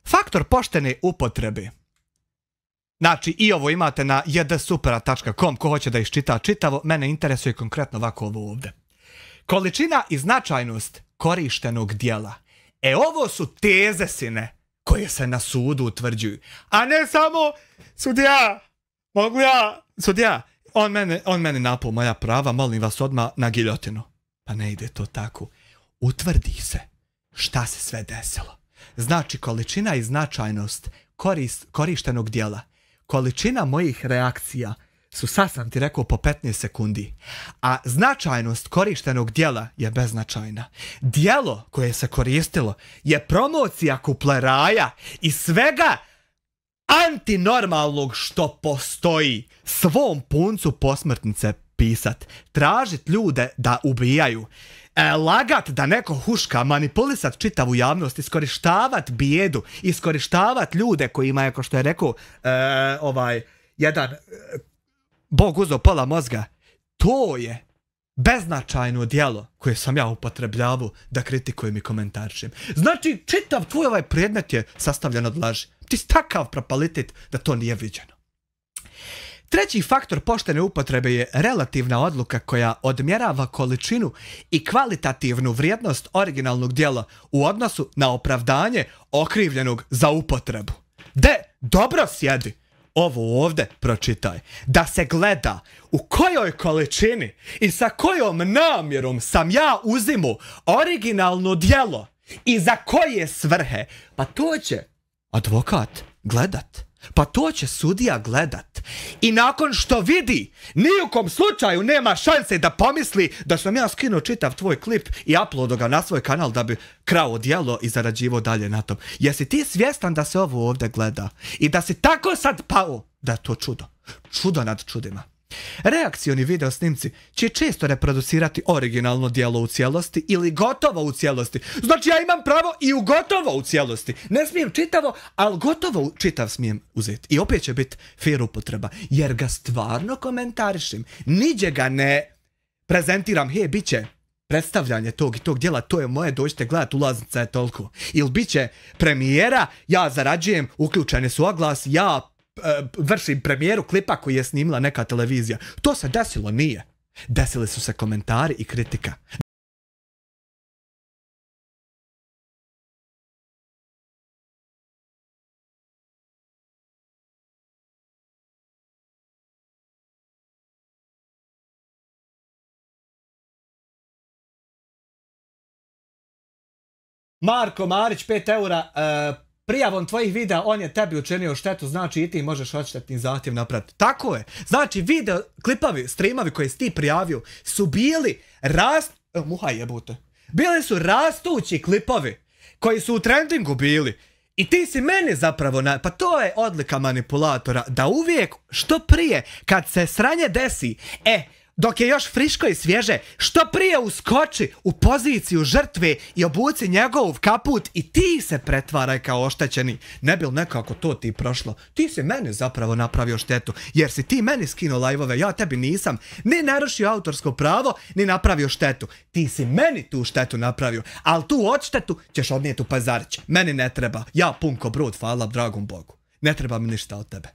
Faktor poštene upotrebe. Znači, i ovo imate na jdsupera.com, ko hoće da iščita čitavo, mene interesuje konkretno ovako ovo ovdje. Količina i značajnost korištenog dijela. Ovo su teze, sine, koje se na sudu utvrđuju. A ne samo, sudija, mogu ja, sudija, on mene napao moja prava, molim vas odmah na giljotinu. Pa ne ide to tako. Utvrdi se šta se sve desilo. Znači, količina i značajnost korištenog dijela. Količina mojih reakcija su, sad sam ti rekao, po 15 sekundi. A značajnost korištenog dijela je beznačajna. Dijelo koje se koristilo je promocija kupleraja i svega antinormalnog što postoji. Svom puncu posmrtnice pisat, tražit ljude da ubijaju, lagat da neko huška, manipulisat čitavu javnost, iskorištavat bijedu, iskorištavat ljude kojima je, kao što je rekao jedan Bog uzeo pola mozga. To je beznačajno djelo koje sam ja upotrebljavao da kritikujem i komentarišem. Znači, čitav tvoj ovaj predmet je sastavljen od laži. Ti si takav propalitet da to nije viđeno. Treći faktor poštene upotrebe je relativna odluka koja odmjerava količinu i kvalitativnu vrijednost originalnog dijela u odnosu na opravdanje okrivljenog za upotrebu. Dobro sjedi. Ovo ovdje pročitaj. Da se gleda u kojoj količini i sa kojom namjerom sam ja uzimao originalno dijelo i za koje svrhe. Pa to će advokat gledat. Pa to će sudija gledat. I nakon što vidi, nijukom slučaju nema šanse da pomisli da sam ja skinuo čitav tvoj klip i uploadao ga na svoj kanal da bi krao djelo i zarađivao dalje na tom. Jesi ti svjestan da se ovo ovdje gleda? I da si tako sad pao da je to čudo. Čudo nad čudima. Reakcioni video snimci će često reproducirati originalno djelo u cijelosti ili gotovo u cijelosti. Znači ja imam pravo i u gotovo u cijelosti. Ne smijem čitavo, ali gotovo čitav smijem uzeti. I opet će biti fair upotreba. Jer ga stvarno komentarišem. Niđe ga ne prezentiram. Bit će predstavljanje tog i tog djela. To je moje, dođite gledat, ulaznica je toliko. Ili bit će premijera, ja zarađujem, uključene su oglas, ja vršim premijeru klipa koji je snimila neka televizija. To se desilo nije. Desili su se komentari i kritika. Marko Marić, 5 eura, prijavom tvojih videa on je tebi učinio štetu, znači i ti možeš odštetni zahtjev napraviti. Tako je. Znači video, klipovi, streamovi koje si ti prijavio su bili bili su rastući klipovi koji su u trendingu bili. I ti si meni zapravo, pa to je odlika manipulatora, da uvijek što prije kad se sranje desi, dok je još friško i svježe, što prije uskoči u poziciju žrtve i obuci njegov kaput i ti se pretvaraj kao oštećeni. Ne bi li nekako to ti prošlo? Ti si meni zapravo napravio štetu, jer si ti meni skinuo live-ove, ja tebi nisam ni narušio autorsko pravo, ni napravio štetu. Ti si meni tu štetu napravio, ali tu odštetu ćeš odnijeti u Pazarić. Meni ne treba, ja pun ko brud, hvala dragom Bogu. Ne treba mi ništa od tebe.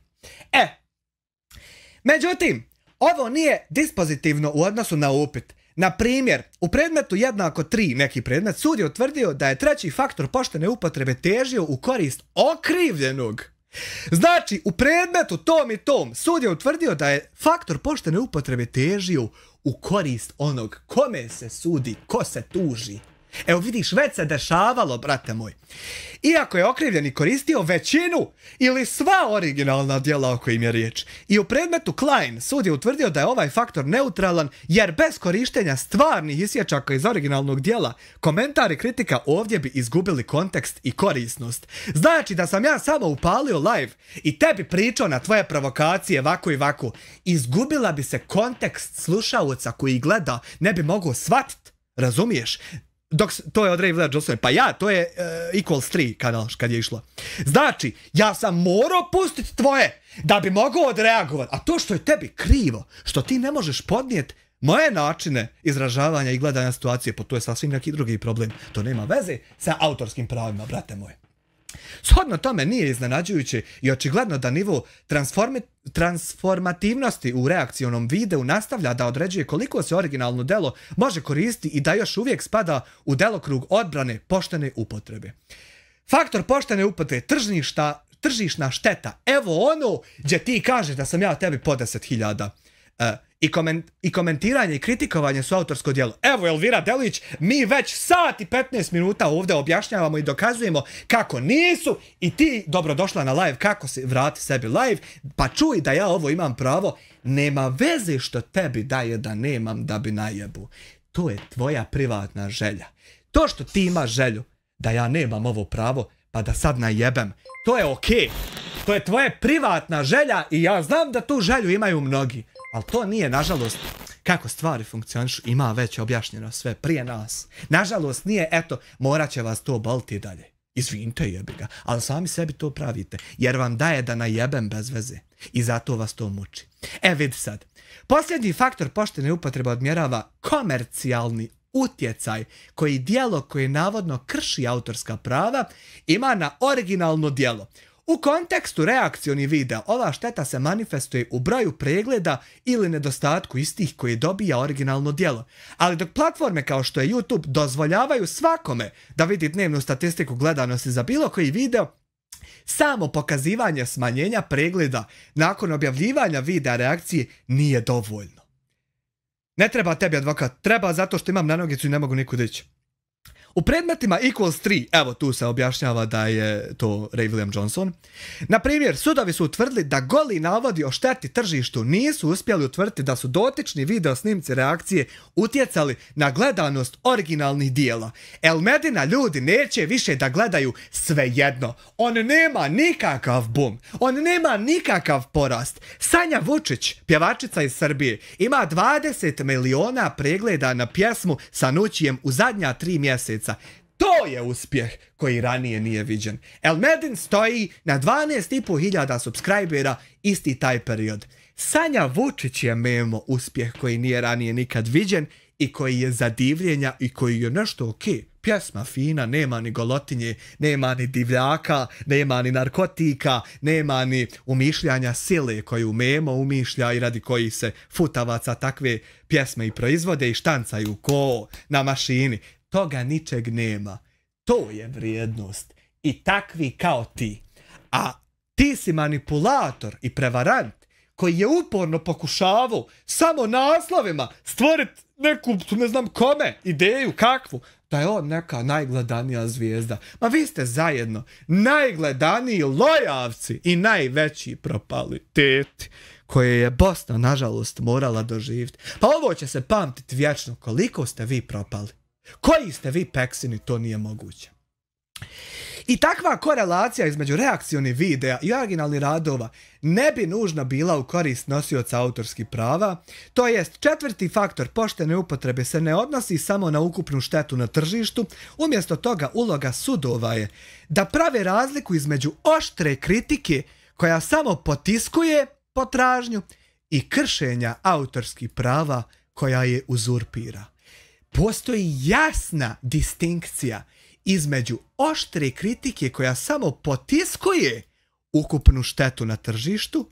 Međutim, ovo nije dispozitivno u odnosu na upit. Na primjer, u predmetu jednako 3 neki predmet, sud je utvrdio da je treći faktor poštene upotrebe težio u korist okrivljenog. Znači, u predmetu tom i tom, sud je utvrdio da je faktor poštene upotrebe težio u korist onog kome se sudi, ko se tuži. Evo vidiš, već se dešavalo, brate moj. Iako je okrivljeni koristio većinu ili sva originalna djela o kojim je riječ. I u predmetu Klein sud je utvrdio da je ovaj faktor neutralan jer bez korištenja stvarnih isječaka iz originalnog djela komentar i kritika ovdje bi izgubili kontekst i korisnost. Znači da sam ja samo upalio live i tebi pričao na tvoje provokacije vako i vako, izgubila bi se kontekst slušaoca koji gleda, ne bi mogao shvatiti. Razumiješ? Dok to je od Ray Village Johnson, pa ja, to je Equals 3 kanal kad je išlo. Znači, ja sam morao pustiti tvoje da bi mogao odreagovati. A to što je tebi krivo, što ti ne možeš podnijeti moje načine izražavanja i gledanja situacije, pa to je sasvim neki drugi problem. To nema veze sa autorskim pravima, brate moje. Shodno tome nije iznenađujuće i očigledno da nivo transformativnosti u reakcionom videu nastavlja da određuje koliko se originalno delo može koristiti i da još uvijek spada u delokrug odbrane poštene upotrebe. Faktor poštene upotrebe, tržišna šteta, evo ono gdje ti kažeš da sam ja tebi po 10.000. I komentiranje i kritikovanje su autorsko djelo. Evo Elvira Delić, mi već sat i 15 minuta ovdje objašnjavamo i dokazujemo kako nisu i ti dobrodošla na live, kako se vrati sebi live, pa čuj da ja ovo imam pravo, nema veze što tebi daje da nemam da bi najebu. To je tvoja privatna želja. To što ti imaš želju da ja nemam ovo pravo pa da sad najebem, to je okej. To je tvoja privatna želja i ja znam da tu želju imaju mnogi. Ali to nije, nažalost, kako stvari funkcionišu, ima već objašnjeno sve prije nas. Nažalost nije, eto, morat će vas to boliti dalje. Izvinite, jebi ga, ali sami sebi to pravite, jer vam daje da najebem bez veze. I zato vas to muči. Vidi sad. Posljednji faktor poštene upotrebe odmjerava komercijalni utjecaj koji djelo koje navodno krši autorska prava ima na originalno djelo. U kontekstu reakcioni videa, ova šteta se manifestuje u broju pregleda ili nedostatku istih koji dobija originalno djelo. Ali dok platforme kao što je YouTube dozvoljavaju svakome da vidi dnevnu statistiku gledanosti za bilo koji video, samo pokazivanje smanjenja pregleda nakon objavljivanja videa reakcije nije dovoljno. Ne treba tebi advokat, treba zato što imam na nogicu i ne mogu nikud ići. U predmetima Equals 3, evo tu se objašnjava da je to Ray William Johnson. Na primjer, sudovi su utvrdili da goli navodi o šteti tržištu nisu uspjeli utvrditi da su dotični video snimci reakcije utjecali na gledanost originalnih dijela. El Medina ljudi neće više da gledaju svejedno. On nema nikakav boom. On nema nikakav porast. Sanja Vučić, pjevačica iz Srbije, ima 20 miliona pregleda na pjesmu sa Nućijem u zadnja 3 mjeseca. To je uspjeh koji ranije nije viđen. El Medin stoji na 12.500 subscribera isti taj period. Sanja Vučić je memo uspjeh koji nije ranije nikad viđen i koji je za divljenja i koji je nešto okej. Pjesma fina, nema ni golotinje, nema ni divljaka, nema ni narkotika, nema ni umišljanja sile koju memo umišlja i radi koji se futavaca takve pjesme i proizvode i štancaju ko na mašini. Toga ničeg nema. To je vrijednost. I takvi kao ti. A ti si manipulator i prevarant koji je uporno pokušavao samo naslovima stvoriti neku, ne znam kome, ideju kakvu, da je on neka najgledanija zvijezda. Ma vi ste zajedno najgledaniji lojavci i najveći propaliteti koje je Bosna, nažalost, morala doživjeti. Pa ovo će se pamtiti vječno, koliko ste vi propali. Koji ste vi peksini, to nije moguće. I takva korelacija između reakcionih videa i originalnih radova ne bi nužno bila u korist nosioca autorskih prava, to jest četvrti faktor poštene upotrebe se ne odnosi samo na ukupnu štetu na tržištu, umjesto toga uloga sudova je da prave razliku između oštre kritike koja samo potiskuje potražnju i kršenja autorskih prava koja je uzurpira. Postoji jasna distinkcija između oštre kritike koja samo potiskuje ukupnu štetu na tržištu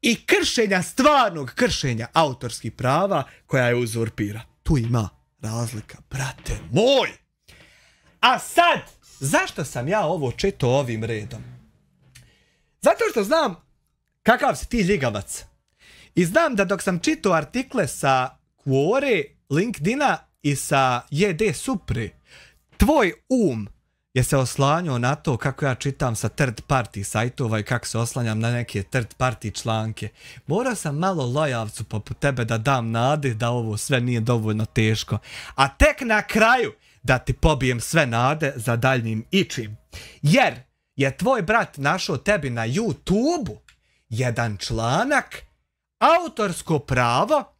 i kršenja, stvarnog kršenja autorskih prava koja je uzurpira. Tu ima razlika, brate moj. A sad, zašto sam ja ovo čitao ovim redom? Zato što znam kakav si ti ljigavac. I znam da dok sam čitao artikle sa Quora, LinkedIna i sa JD Supre, tvoj je se oslanjao na to kako ja čitam sa third party sajtova i kako se oslanjam na neke third party članke. Morao sam malo lojavcu poput tebe da dam nade da ovo sve nije dovoljno teško. A tek na kraju da ti pobijem sve nade za daljnjim ičim. Jer je tvoj brat našao tebi na YouTube-u jedan članak, autorsko pravo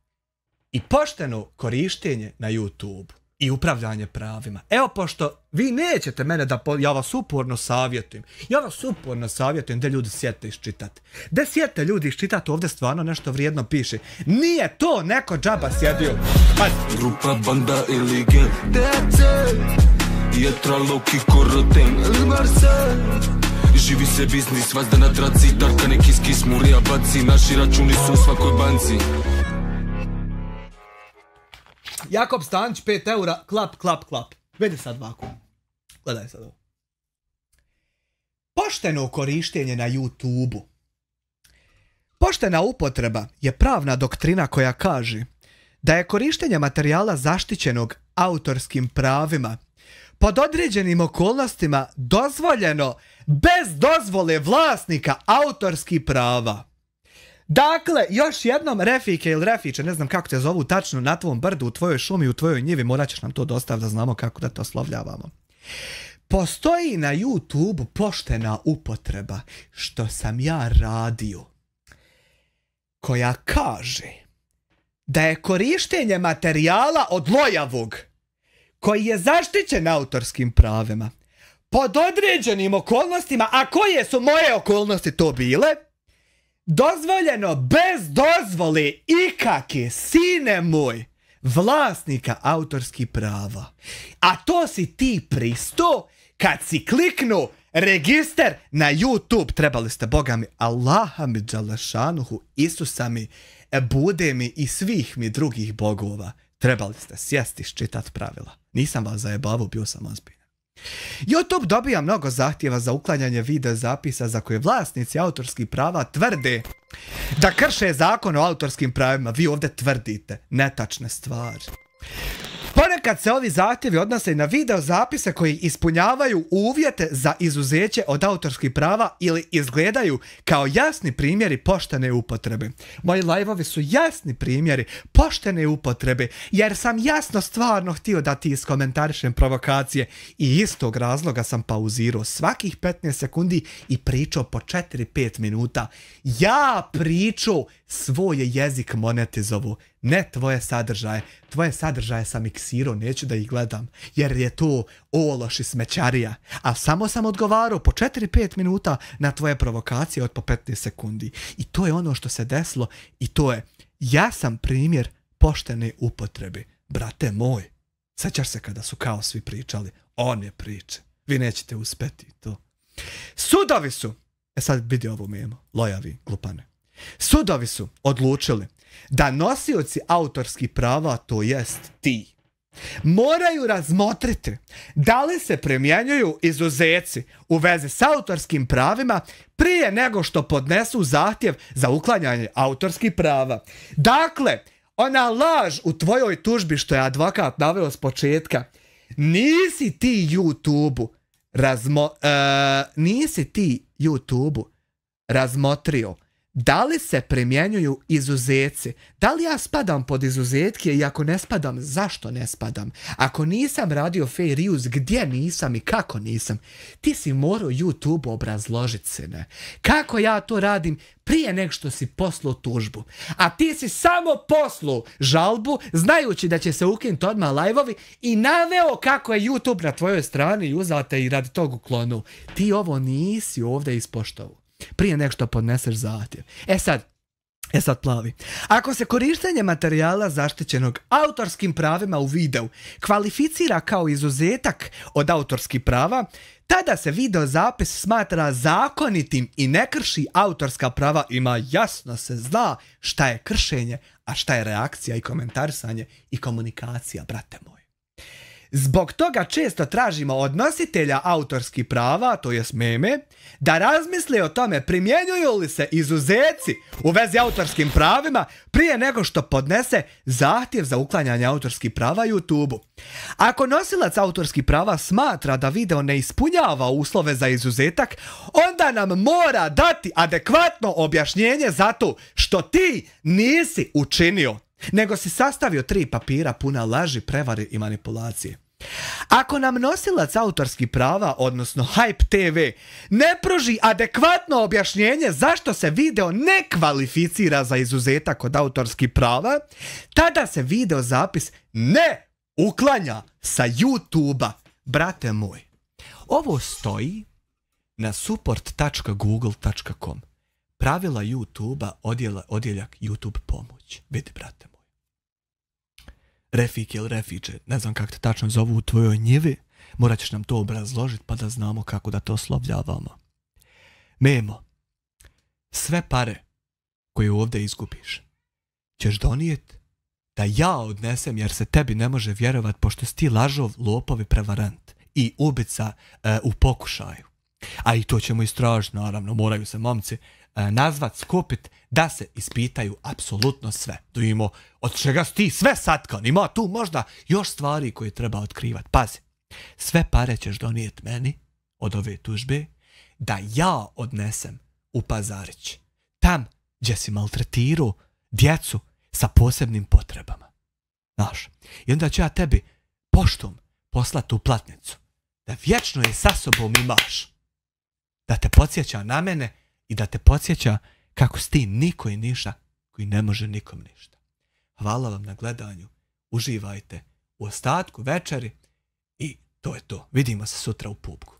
i pošteno korištenje na YouTube i upravljanje pravima. Evo, pošto vi nećete mene da... Ja vas uporno savjetujem. Da ljudi sjete iščitati. Da sjete ljudi iščitati, ovdje stvarno nešto vrijedno piše. Nije to neko džaba sjedio. Grupa, banda ili GTC, Jetraloki, Koroten ili Marse. Živi se biznis, vas da na traci, tarka neki skis, murija baci, naši računi su u svakoj banci. Jakob Stanić, 5 eura, klap. Vidi sad ovako. Gledaj sad ovo. Pošteno korištenje na YouTube-u. Poštena upotreba je pravna doktrina koja kaže da je korištenje materijala zaštićenog autorskim pravima pod određenim okolnostima dozvoljeno bez dozvole vlasnika autorskih prava. Dakle, još jednom, Refike ili Refiće, ne znam kako te zovu tačno, na tvom brdu, u tvojoj šumi, u tvojoj njivi, morat ćeš nam to dostaviti da znamo kako da to oslovljavamo. Postoji na YouTube poštena upotreba, što sam ja radio, koja kaže da je korištenje materijala od lojavog, koji je zaštićen autorskim pravima, pod određenim okolnostima, a koje su moje okolnosti to bile, dozvoljeno bez dozvole ikake, sine moj, vlasnika autorskih prava. A to si ti pristo kad si kliknu register na YouTube. Trebali ste, Boga mi, Allaha mi, Đalešanuhu, Isusa mi, Bude mi i svih mi drugih bogova. Trebali ste sjesti iščitat pravila. Nisam vas zajebavao, bio sam ozbiljan. YouTube dobija mnogo zahtjeva za uklanjanje video zapisa za koje vlasnici autorskih prava tvrde da krše zakon o autorskim pravima. Vi ovdje tvrdite netačne stvari. Ponekad se ovi zahtjevi odnose na video zapise koji ispunjavaju uvjete za izuzeće od autorskih prava ili izgledaju kao jasni primjeri poštene upotrebe. Moji live-ovi su jasni primjeri poštene upotrebe, jer sam jasno stvarno htio da ti iskomentarišem provokacije i istog razloga sam pauzirao svakih 15 sekundi i pričao po 4-5 minuta. Ja pričao svoj jezik monetizovu, ne tvoje sadržaje. Tvoje sadržaje sam miksirao, neću da ih gledam, jer je to ološ i smećarija. A samo sam odgovarao po 4-5 minuta na tvoje provokacije od po 15 sekundi. I to je ono što se desilo i to je jasan primjer poštene upotrebe. Brate moj, sećaš se kada su kao svi pričali? One priče. Vi nećete uspeti to. Sudovi su, sad vidi ovu memu, lojavi, glupane. Sudovi su odlučili da nosioci autorskih prava, to jest ti, moraju razmotriti da li se primjenjuju izuzeci u vezi s autorskim pravima prije nego što podnesu zahtjev za uklanjanje autorskih prava. Dakle, ona laž u tvojoj tužbi što je advokat naveo s početka, nisi ti YouTube razmotrio da li se primjenjuju izuzeci. Da li ja spadam pod izuzetke i ako ne spadam, zašto ne spadam? Ako nisam radio fair use, gdje nisam i kako nisam? Ti si morao YouTube obrazložiti se, ne? Kako ja to radim prije nego što si poslao tužbu. A ti si samo poslao žalbu, znajući da će se ukinuti odmah live-ovi i naveo kako je YouTube na tvojoj strani i uzate i radi tog uklonu. Ti ovo nisi ovdje ispoštovao prije nek što podneseš zahtjev. E sad plavi. Ako se korištenje materijala zaštićenog autorskim pravima u videu kvalificira kao izuzetak od autorskih prava, tada se video zapis smatra zakonitim i ne krši autorska prava. Ima jasno se zna šta je kršenje, a šta je reakcija i komentarisanje i komunikacija, brate moj. Zbog toga često tražimo od nositelja autorskih prava, to jest meme, da razmisle o tome primjenjuju li se izuzeci u vezi autorskim pravima prije nego što podnese zahtjev za uklanjanje autorskih prava YouTube-u. Ako nosilac autorskih prava smatra da video ne ispunjava uslove za izuzetak, onda nam mora dati adekvatno objašnjenje za to što ti nisi učinio, nego si sastavio 3 papira puna laži, prevari i manipulacije. Ako nam nosilac autorskih prava, odnosno Hype TV, ne pruži adekvatno objašnjenje zašto se video ne kvalificira za izuzetak od autorskih prava, tada se video zapis ne uklanja sa YouTube-a. Brate moj, ovo stoji na support.google.com. Pravila YouTube-a, odjeljak YouTube pomoć. Vidi, brate moj. Refik ili refiče, ne znam kako te tačno zovu u tvojoj njivi, morat ćeš nam to obrazložiti pa da znamo kako da to oslovljavamo. Memo, sve pare koje ovdje izgubiš ćeš donijeti da ja odnesem, jer se tebi ne može vjerovat pošto si ti lažov, lopov i prevarant i ubica u pokušaju. A i to ćemo istražiti, naravno, moraju se momci nazvat, skupit, da se ispitaju apsolutno sve. Da imamo od čega si ti sve satkan. Ima tu možda još stvari koje treba otkrivat. Pazi, sve pare ćeš donijeti meni od ove tužbe da ja odnesem u Pazarić. Tam gdje si maltretirao djecu sa posebnim potrebama. Znaš, i onda ću ja tebi poštom poslati uplatnicu da vječno je sa sobom imaš. Da te podsjeća na mene i da te podsjeća kako si ti niko i ništa koji ne može nikom ništa. Hvala vam na gledanju. Uživajte u ostatku večeri i to je to. Vidimo se sutra u pubku.